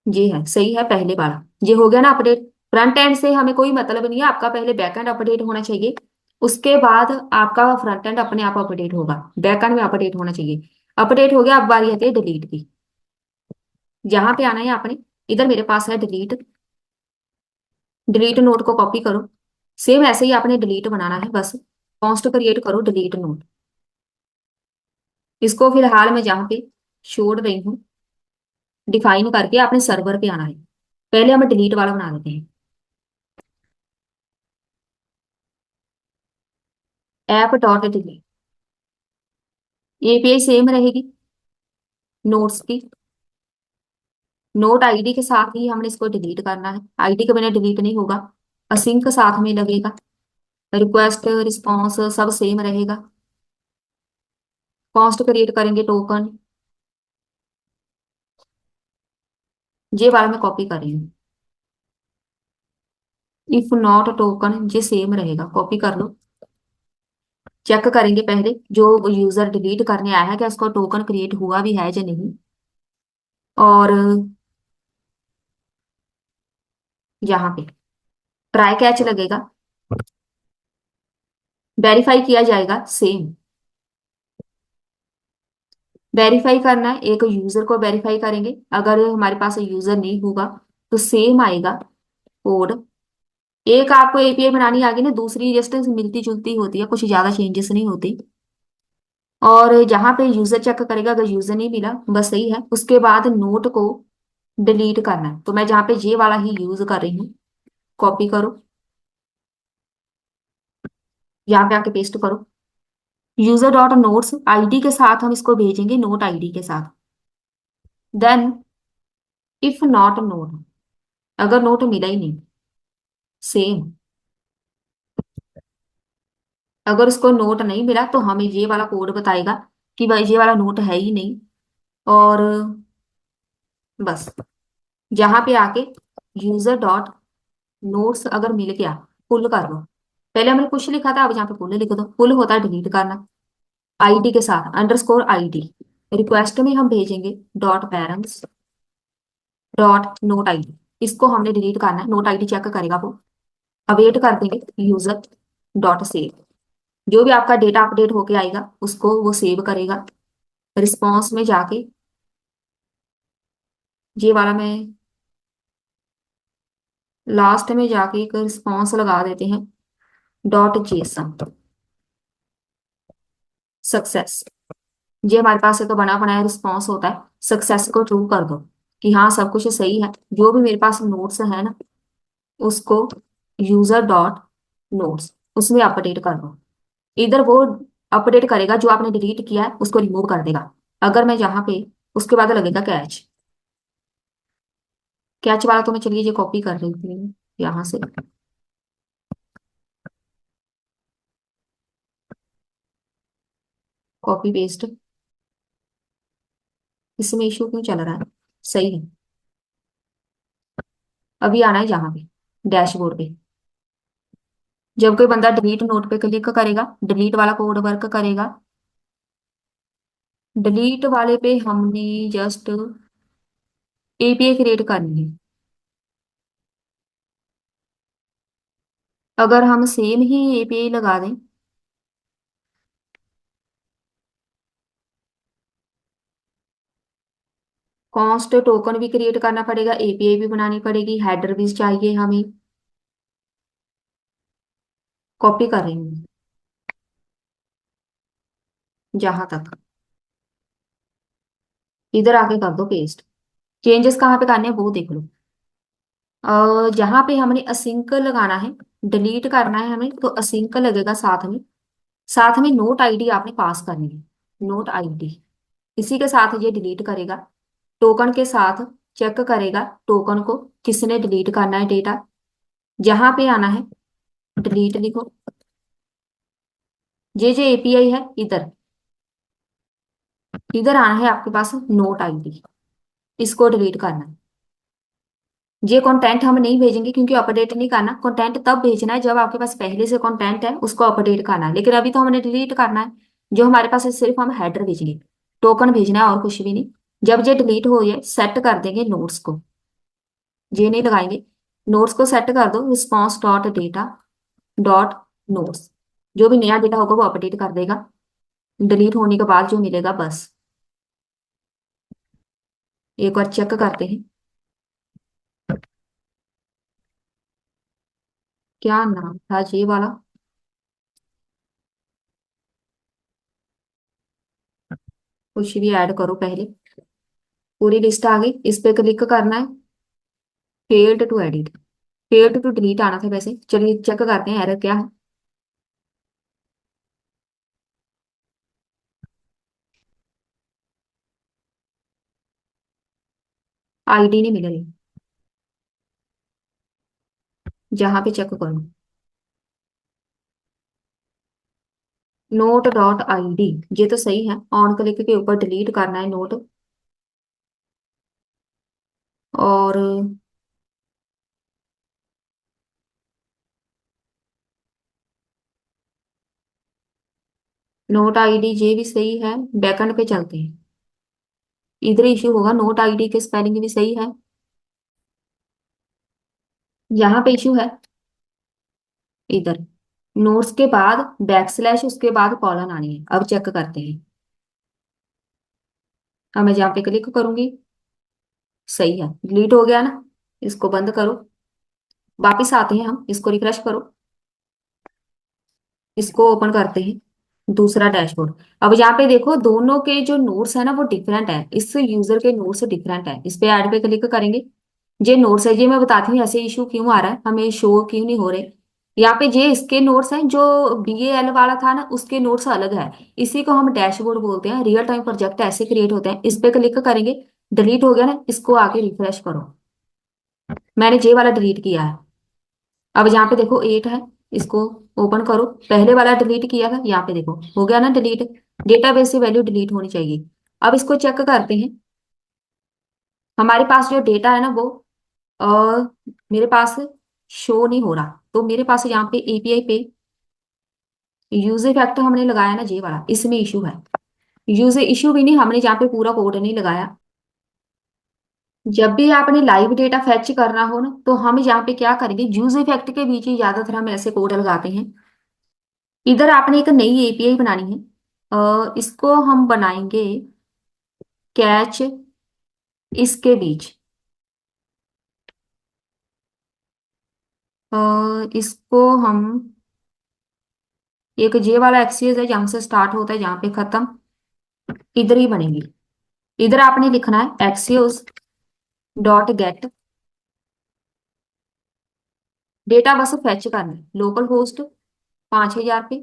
ये है, सही है पहले वाला, ये हो गया ना अपडेट। फ्रंट एंड से हमें कोई मतलब नहीं है, आपका पहले बैक एंड अपडेट होना चाहिए, उसके बाद आपका फ्रंट एंड अपने आप अपडेट होगा। बैक एंड में अपडेट होना चाहिए। अपडेट हो गया, अब बारी आती है डिलीट की। जहां पे आना है आपने, इधर मेरे पास है डिलीट, डिलीट नोट को कॉपी करो। सेम ऐसे ही आपने डिलीट बनाना है बस, कॉन्स्ट क्रिएट करो डिलीट नोट। इसको फिलहाल मैं जहां पे छोड़ रही हूँ डिफाइन करके आपने सर्वर पे आना है। पहले हम डिलीट वाला बना लेते हैं, app dot delete. API same रहेगी नोट्स की, नोट आईडी के साथ ही हमने इसको डिलीट करना है, आईडी के बिना डिलीट नहीं होगा। असिंक साथ में लगेगा, रिक्वेस्ट रिस्पॉन्स सब सेम रहेगा। कॉस्ट क्रिएट करेंगे टोकन, ये वाला मैं कॉपी कर रही हूँ। इफ नॉट टोकन ये सेम रहेगा, कॉपी कर लो। चेक करेंगे पहले जो यूजर डिलीट करने आया है क्या उसको टोकन क्रिएट हुआ भी है या नहीं। और यहाँ पे ट्राई कैच लगेगा, वेरीफाई किया जाएगा सेम। वेरीफाई करना है, एक यूजर को वेरीफाई करेंगे, अगर हमारे पास यूजर नहीं होगा तो सेम आएगा कोड। एक आपको एपीआई बनानी आ गई ना, दूसरी जस्ट मिलती जुलती होती है, कुछ ज्यादा चेंजेस नहीं होती। और जहां पे यूजर चेक करेगा, अगर यूजर नहीं मिला बस सही है, उसके बाद नोट को डिलीट करना है। तो मैं जहाँ पे ये वाला ही यूज कर रही हूँ, कॉपी करो, यहाँ पे आके पेस्ट करो। यूजर डॉट नोट्स आईडी के साथ हम इसको भेजेंगे, नोट आईडी के साथ। देन इफ नॉट नोट, अगर नोट मिला ही नहीं, सेम। अगर उसको नोट नहीं मिला तो हमें ये वाला कोड बताएगा कि भाई ये वाला नोट है ही नहीं। और बस यहाँ पे आके यूजर डॉट नोट्स अगर मिल गया, पुल कर लो। पहले हमने पुश लिखा था, अब यहाँ पे पुल लिख दो। पुल होता है डिलीट करना, आईडी के साथ अंडरस्कोर आईडी। रिक्वेस्ट में हम भेजेंगे dot parents dot note ID. इसको हमने डिलीट करना है, नोट आईडी चेक करेगा वो। अवेट कर देंगे यूजर डॉट सेव। जो भी आपका डेटा अपडेट होके आएगा उसको वो सेव करेगा। रिस्पॉन्स में जाके ये वाला मैं लास्ट में जाके एक रिस्पॉन्स लगा देते हैं, डॉट जेसन सक्सेस। ये हमारे पास एक बना बनाया रिस्पॉन्स होता है। सक्सेस को ट्रू कर दो कि हाँ सब कुछ सही है। जो भी मेरे पास नोट्स है ना, उसको यूजर डॉट नोट्स उसमें अपडेट कर दो। इधर वो अपडेट करेगा, जो आपने डिलीट किया है उसको रिमूव कर देगा। अगर मैं यहाँ पे, उसके बाद लगेगा कैच। कैच वाला तो मैं चलिए ये कॉपी कर रही थी यहाँ से, कॉपी पेस्ट। इसमें इशू क्यों चल रहा है? सही है। अभी आना है यहाँ पे डैशबोर्ड पे। जब कोई बंदा डिलीट नोट पे क्लिक करेगा, डिलीट वाला कोड वर्क करेगा। डिलीट वाले पे हमने जस्ट एपीआई क्रिएट करनी है। अगर हम सेम ही एपीआई लगा दें, कॉन्स्ट टोकन भी क्रिएट करना पड़ेगा, एपीआई भी बनानी पड़ेगी, हेडर भी चाहिए हमें। कॉपी कर रही हूँ जहां तक, इधर आके कर दो पेस्ट। चेंजेस कहाँ पे करने हैं वो देख लो। जहाँ पे हमने असिंक लगाना है, डिलीट करना है हमें, तो असिंक लगेगा साथ में। साथ में नोट आईडी आपने पास करनी है, नोट आईडी। इसी के साथ ये डिलीट करेगा, टोकन के साथ चेक करेगा टोकन को किसने डिलीट करना है डेटा। जहां पे आना है डिलीट लिखो। ये जो एपीआई है, इधर इधर आना है आपके पास नोट आईडी, इसको डिलीट करना है। ये कंटेंट हम नहीं भेजेंगे क्योंकि अपडेट नहीं करना। कंटेंट तब भेजना है जब आपके पास पहले से कंटेंट है, उसको अपडेट करना है। लेकिन अभी तो हमने डिलीट करना है। जो हमारे पास है सिर्फ हम हेडर भेजेंगे, टोकन भेजना है और कुछ भी नहीं। जब ये डिलीट हो जाए सेट कर देंगे नोट्स को, ये नहीं लगाएंगे। नोट्स को सेट कर दो, response dot data dot notes. जो भी नया डेटा होगा वो अपडेट कर देगा। डिलीट होने के बाद जो मिलेगा बस। एक बार चेक करते हैं क्या नाम था ये वाला। कुछ भी ऐड करो पहले। पूरी लिस्ट आ गई, इस पे क्लिक करना है, failed to edit, failed to delete आना था वैसे। चलिए चेक करते हैं एरर क्या है। आईडी नहीं मिल रही, जहां पे चेक करो। नोट डॉट आईडी, ये तो सही है। ऑन क्लिक के ऊपर डिलीट करना है नोट। और नोट आईडी ये भी सही है। बैकएंड पे चलते हैं, इधर इश्यू होगा। नोट आईडी के स्पेलिंग भी सही है, यहाँ पे इश्यू है इधर। नोट्स के बाद बैकस्लैश, उसके बाद कॉलन आनी है। अब चेक करते हैं। अब मैं जहाँ पे क्लिक करूंगी सही है, डिलीट हो गया ना। इसको बंद करो, वापिस आते हैं हम, इसको रिफ्रेश करो, इसको ओपन करते हैं। दूसरा डैशबोर्ड। अब यहाँ पे देखो दोनों के जो नोट्स है ना वो डिफरेंट है, इस यूजर के नोट्स डिफरेंट है। इस पे ऐड पे क्लिक करेंगे। ये नोट्स है, ये मैं बताती हूँ ऐसे इशू क्यों आ रहा है, हमें शो क्यों नहीं हो रहे। यहाँ पे ये इसके नोट्स हैं, जो BAL वाला था ना उसके नोट्स अलग है। इसी को हम डैशबोर्ड बोलते हैं। रियल टाइम प्रोजेक्ट ऐसे क्रिएट होते हैं। इस पे क्लिक करेंगे, डिलीट हो गया ना, इसको आके रिफ्रेश करो। मैंने ये वाला डिलीट किया है। अब यहाँ पे देखो 8 है, इसको ओपन करो। पहले वाला डिलीट किया था, यहाँ पे देखो हो गया ना डिलीट। डेटाबेस से वैल्यू डिलीट होनी चाहिए। अब इसको चेक करते हैं। हमारे पास जो डेटा है ना वो अ, मेरे पास शो नहीं हो रहा। तो मेरे पास यहाँ पे API पे यूजर फैक्टर हमने लगाया ना, ये वाला, इसमें इशू है। यूजर इशू भी नहीं, हमने यहाँ पे पूरा कोड नहीं लगाया। जब भी आपने लाइव डेटा फैच करना हो ना, तो हम यहाँ पे क्या करेंगे, यूजर इफेक्ट के बीच ही ज्यादातर हम ऐसे कोड लगाते हैं। इधर आपने एक नई API बनानी है। इसको हम बनाएंगे कैच इसके बीच। इसको हम एक जे वाला एक्सिस है जहां से स्टार्ट होता है जहां पे खत्म, इधर ही बनेगी। इधर आपने लिखना है Axios dot gate. Data bus fetch करना है, लोकल होस्ट 5000 पे।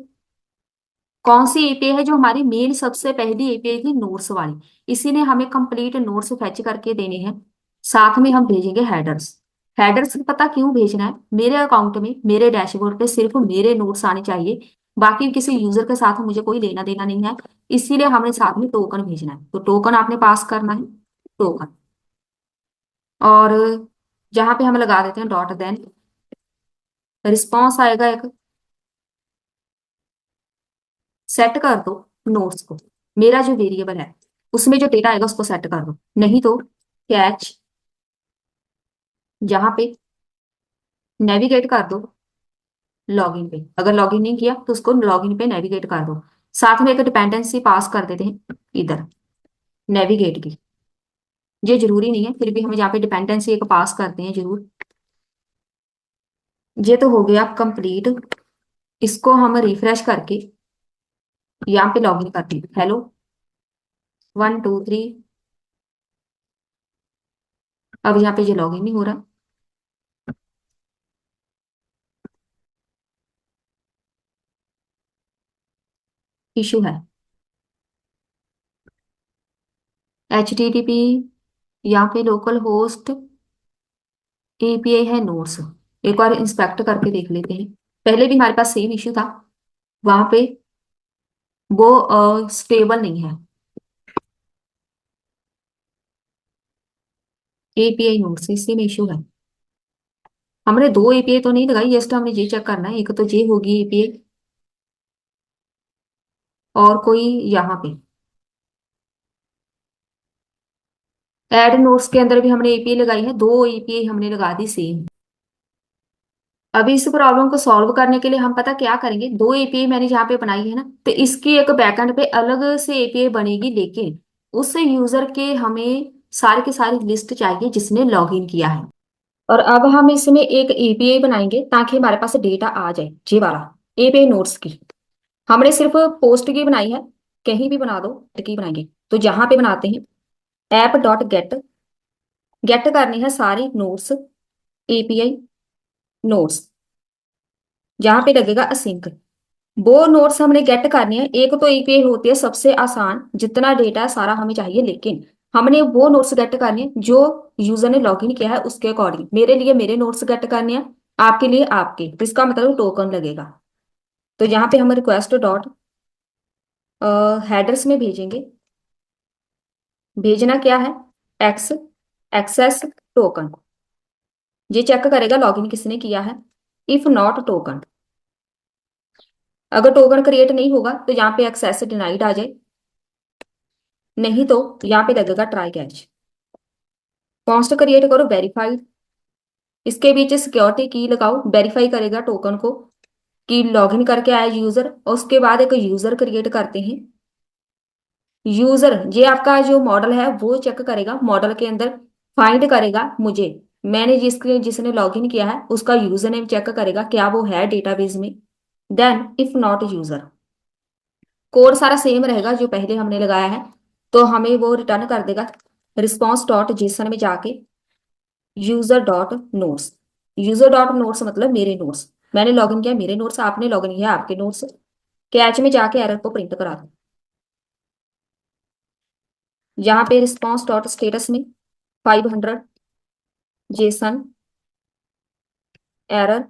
कौन सी API है, जो हमारी मेन सबसे पहली API थी नोट्स वाली, इसी ने हमें कंप्लीट नोट्स फैच करके देने हैं। साथ में हम भेजेंगे हेडर्स। हेडर्स पता क्यों भेजना है, मेरे अकाउंट में मेरे डैशबोर्ड पे सिर्फ मेरे नोट्स आने चाहिए, बाकी किसी यूजर के साथ मुझे कोई लेना देना नहीं है। इसीलिए हमने साथ में टोकन भेजना है, तो टोकन आपने पास करना है, टोकन। और जहां पे हम लगा देते हैं डॉट, देन रिस्पॉन्स आएगा एक। सेट कर दो नोट्स को, मेरा जो वेरिएबल है उसमें जो डेटा आएगा उसको सेट कर दो, नहीं तो कैच, जहां पे नेविगेट कर दो लॉगिन पे। अगर लॉगिन नहीं किया तो उसको लॉगिन पे नेविगेट कर दो। साथ में एक डिपेंडेंसी पास कर देते हैं इधर, नेविगेट की। ये जरूरी नहीं है, फिर भी हम यहाँ पे डिपेंडेंसी एक पास करते हैं जरूर। ये तो हो गया कंप्लीट। इसको हम रिफ्रेश करके यहाँ पे लॉगिन करते हैं, हेलो 1 2 3। अब यहाँ पे ये लॉगिन नहीं हो रहा, इशू है। HTTP, यहाँ पे लोकल होस्ट API है नोट्स। एक बार इंस्पेक्ट करके देख लेते हैं। पहले भी हमारे पास सेम इश्यू था, वहां पे वो स्टेबल नहीं है। API नोट्स, इसी में इशू है। हमने दो API तो नहीं लगाई, जस्ट हमने ये चेक करना है, एक तो ये होगी API और कोई यहाँ पे एड नोट्स के अंदर भी हमने API लगाई है, दो API हमने लगा दी सेम। अभी इस प्रॉब्लम को सॉल्व करने के लिए हम पता क्या करेंगे, दो API मैंने यहाँ पे बनाई है ना, तो इसकी एक बैकएंड पे अलग से API बनेगी, लेकिन उस यूजर के हमें सारे के सारी लिस्ट चाहिए जिसने लॉगिन किया है। और अब हम इसमें एक API बनाएंगे ताकि हमारे पास डेटा आ जाए, जी वाला API नोट्स की। हमने सिर्फ पोस्ट की बनाई है, कहीं भी बना दो की बनाएंगे। तो जहां पे बनाते हैं ऐप डॉट गेट, गेट करनी है सारी नोट्स, API नोट्स, जहां पे लगेगा असिंक। वो नोट्स हमने गेट करनी है। एक तो API होती है सबसे आसान, जितना डेटा है सारा हमें चाहिए, लेकिन हमने वो नोट्स गेट करनी है जो यूजर ने लॉगिन किया है उसके अकॉर्डिंग। मेरे लिए मेरे नोट्स गेट करने हैं, आपके लिए आपके, तो इसका मतलब टोकन लगेगा। तो यहाँ पे हम रिक्वेस्ट डॉट हेडर्स में भेजेंगे। भेजना क्या है, एक्स एक्सेस टोकन। ये चेक करेगा लॉगिन किसने किया है। इफ नॉट टोकन, अगर टोकन क्रिएट नहीं होगा तो यहाँ पे एक्सेस डिनाइड आ जाए, नहीं तो यहाँ पे लगेगा ट्राई कैच। कॉन्स्ट क्रिएट करो वेरीफाइड, इसके बीच सिक्योरिटी की लगाओ, वेरीफाई करेगा टोकन को कि लॉगिन करके आया यूजर। और उसके बाद एक यूजर क्रिएट करते हैं। यूजर ये आपका जो मॉडल है वो चेक करेगा, मॉडल के अंदर फाइंड करेगा मुझे, मैंने जिसने लॉगिन किया है उसका यूजर नेम चेक करेगा क्या वो है डेटाबेस में। Then if not user, code सारा सेम रहेगा जो पहले हमने लगाया है। तो हमें वो रिटर्न कर देगा रिस्पॉन्स डॉट जेसन में जाके user dot notes. User dot notes मतलब मेरे नोट्स, मैंने लॉगिन किया मेरे नोट्स, आपने लॉगिन किया आपके नोट्स। कैच में जाके एरर को प्रिंट करा दो। यहाँ पे रिस्पॉन्स डॉट स्टेटस में 500 जेसन एरर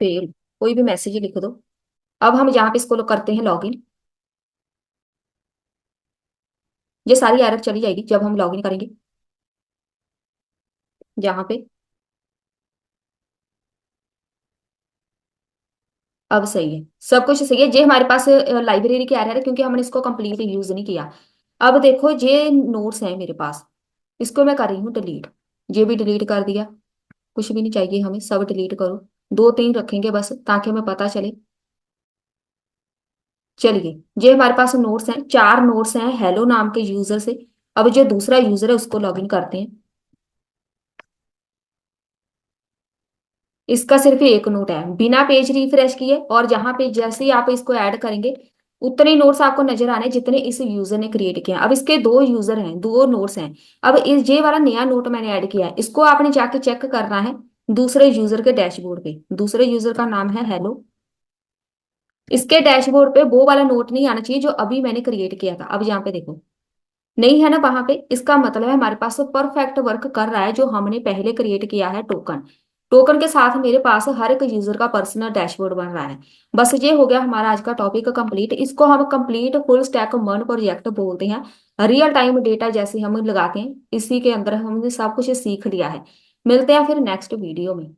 फेल, कोई भी मैसेज लिख दो। अब हम यहाँ पे इसको करते हैं लॉगिन। ये सारी एरर चली जाएगी जब हम लॉगिन करेंगे। यहाँ पे अब सही है, सब कुछ सही है। ये हमारे पास लाइब्रेरी की एरर है क्योंकि हमने इसको कंप्लीट यूज नहीं किया। अब देखो ये नोट्स हैं मेरे पास, इसको मैं कर रही हूँ डिलीट। ये भी डिलीट कर दिया, कुछ भी नहीं चाहिए हमें, सब डिलीट करो। दो तीन रखेंगे बस ताकि हमें पता चले। चलिए, ये हमारे पास नोट्स हैं, चार नोट्स हैं हेलो नाम के यूजर से। अब जो दूसरा यूजर है उसको लॉगिन करते हैं। इसका सिर्फ एक नोट है बिना पेज रिफ्रेश किए, और जहां पे जैसे ही आप इसको ऐड करेंगे उतने ही नोट्स आपको नजर आने जितने इस यूजर ने क्रिएट किए हैं। अब इसके दो यूजर हैं, दो नोट्स हैं। अब इस ये वाला नया नोट मैंने ऐड किया है, इसको आपने जाके चेक करना है दूसरे यूजर के डैशबोर्ड पे। दूसरे यूजर का नाम है हेलो। इसके डैशबोर्ड पे वो वाला नोट नहीं आना चाहिए जो अभी मैंने क्रिएट किया था। अब यहाँ पे देखो, नहीं है ना वहां पे, इसका मतलब है हमारे पास परफेक्ट वर्क कर रहा है जो हमने पहले क्रिएट किया है टोकन। टोकन के साथ मेरे पास हर एक यूजर का पर्सनल डैशबोर्ड बन रहा है। बस ये हो गया हमारा आज का टॉपिक कंप्लीट। इसको हम कंप्लीट फुल स्टैक मन प्रोजेक्ट बोलते हैं। रियल टाइम डेटा जैसे हम लगाते हैं, इसी के अंदर हमने सब कुछ सीख लिया है। मिलते हैं फिर नेक्स्ट वीडियो में।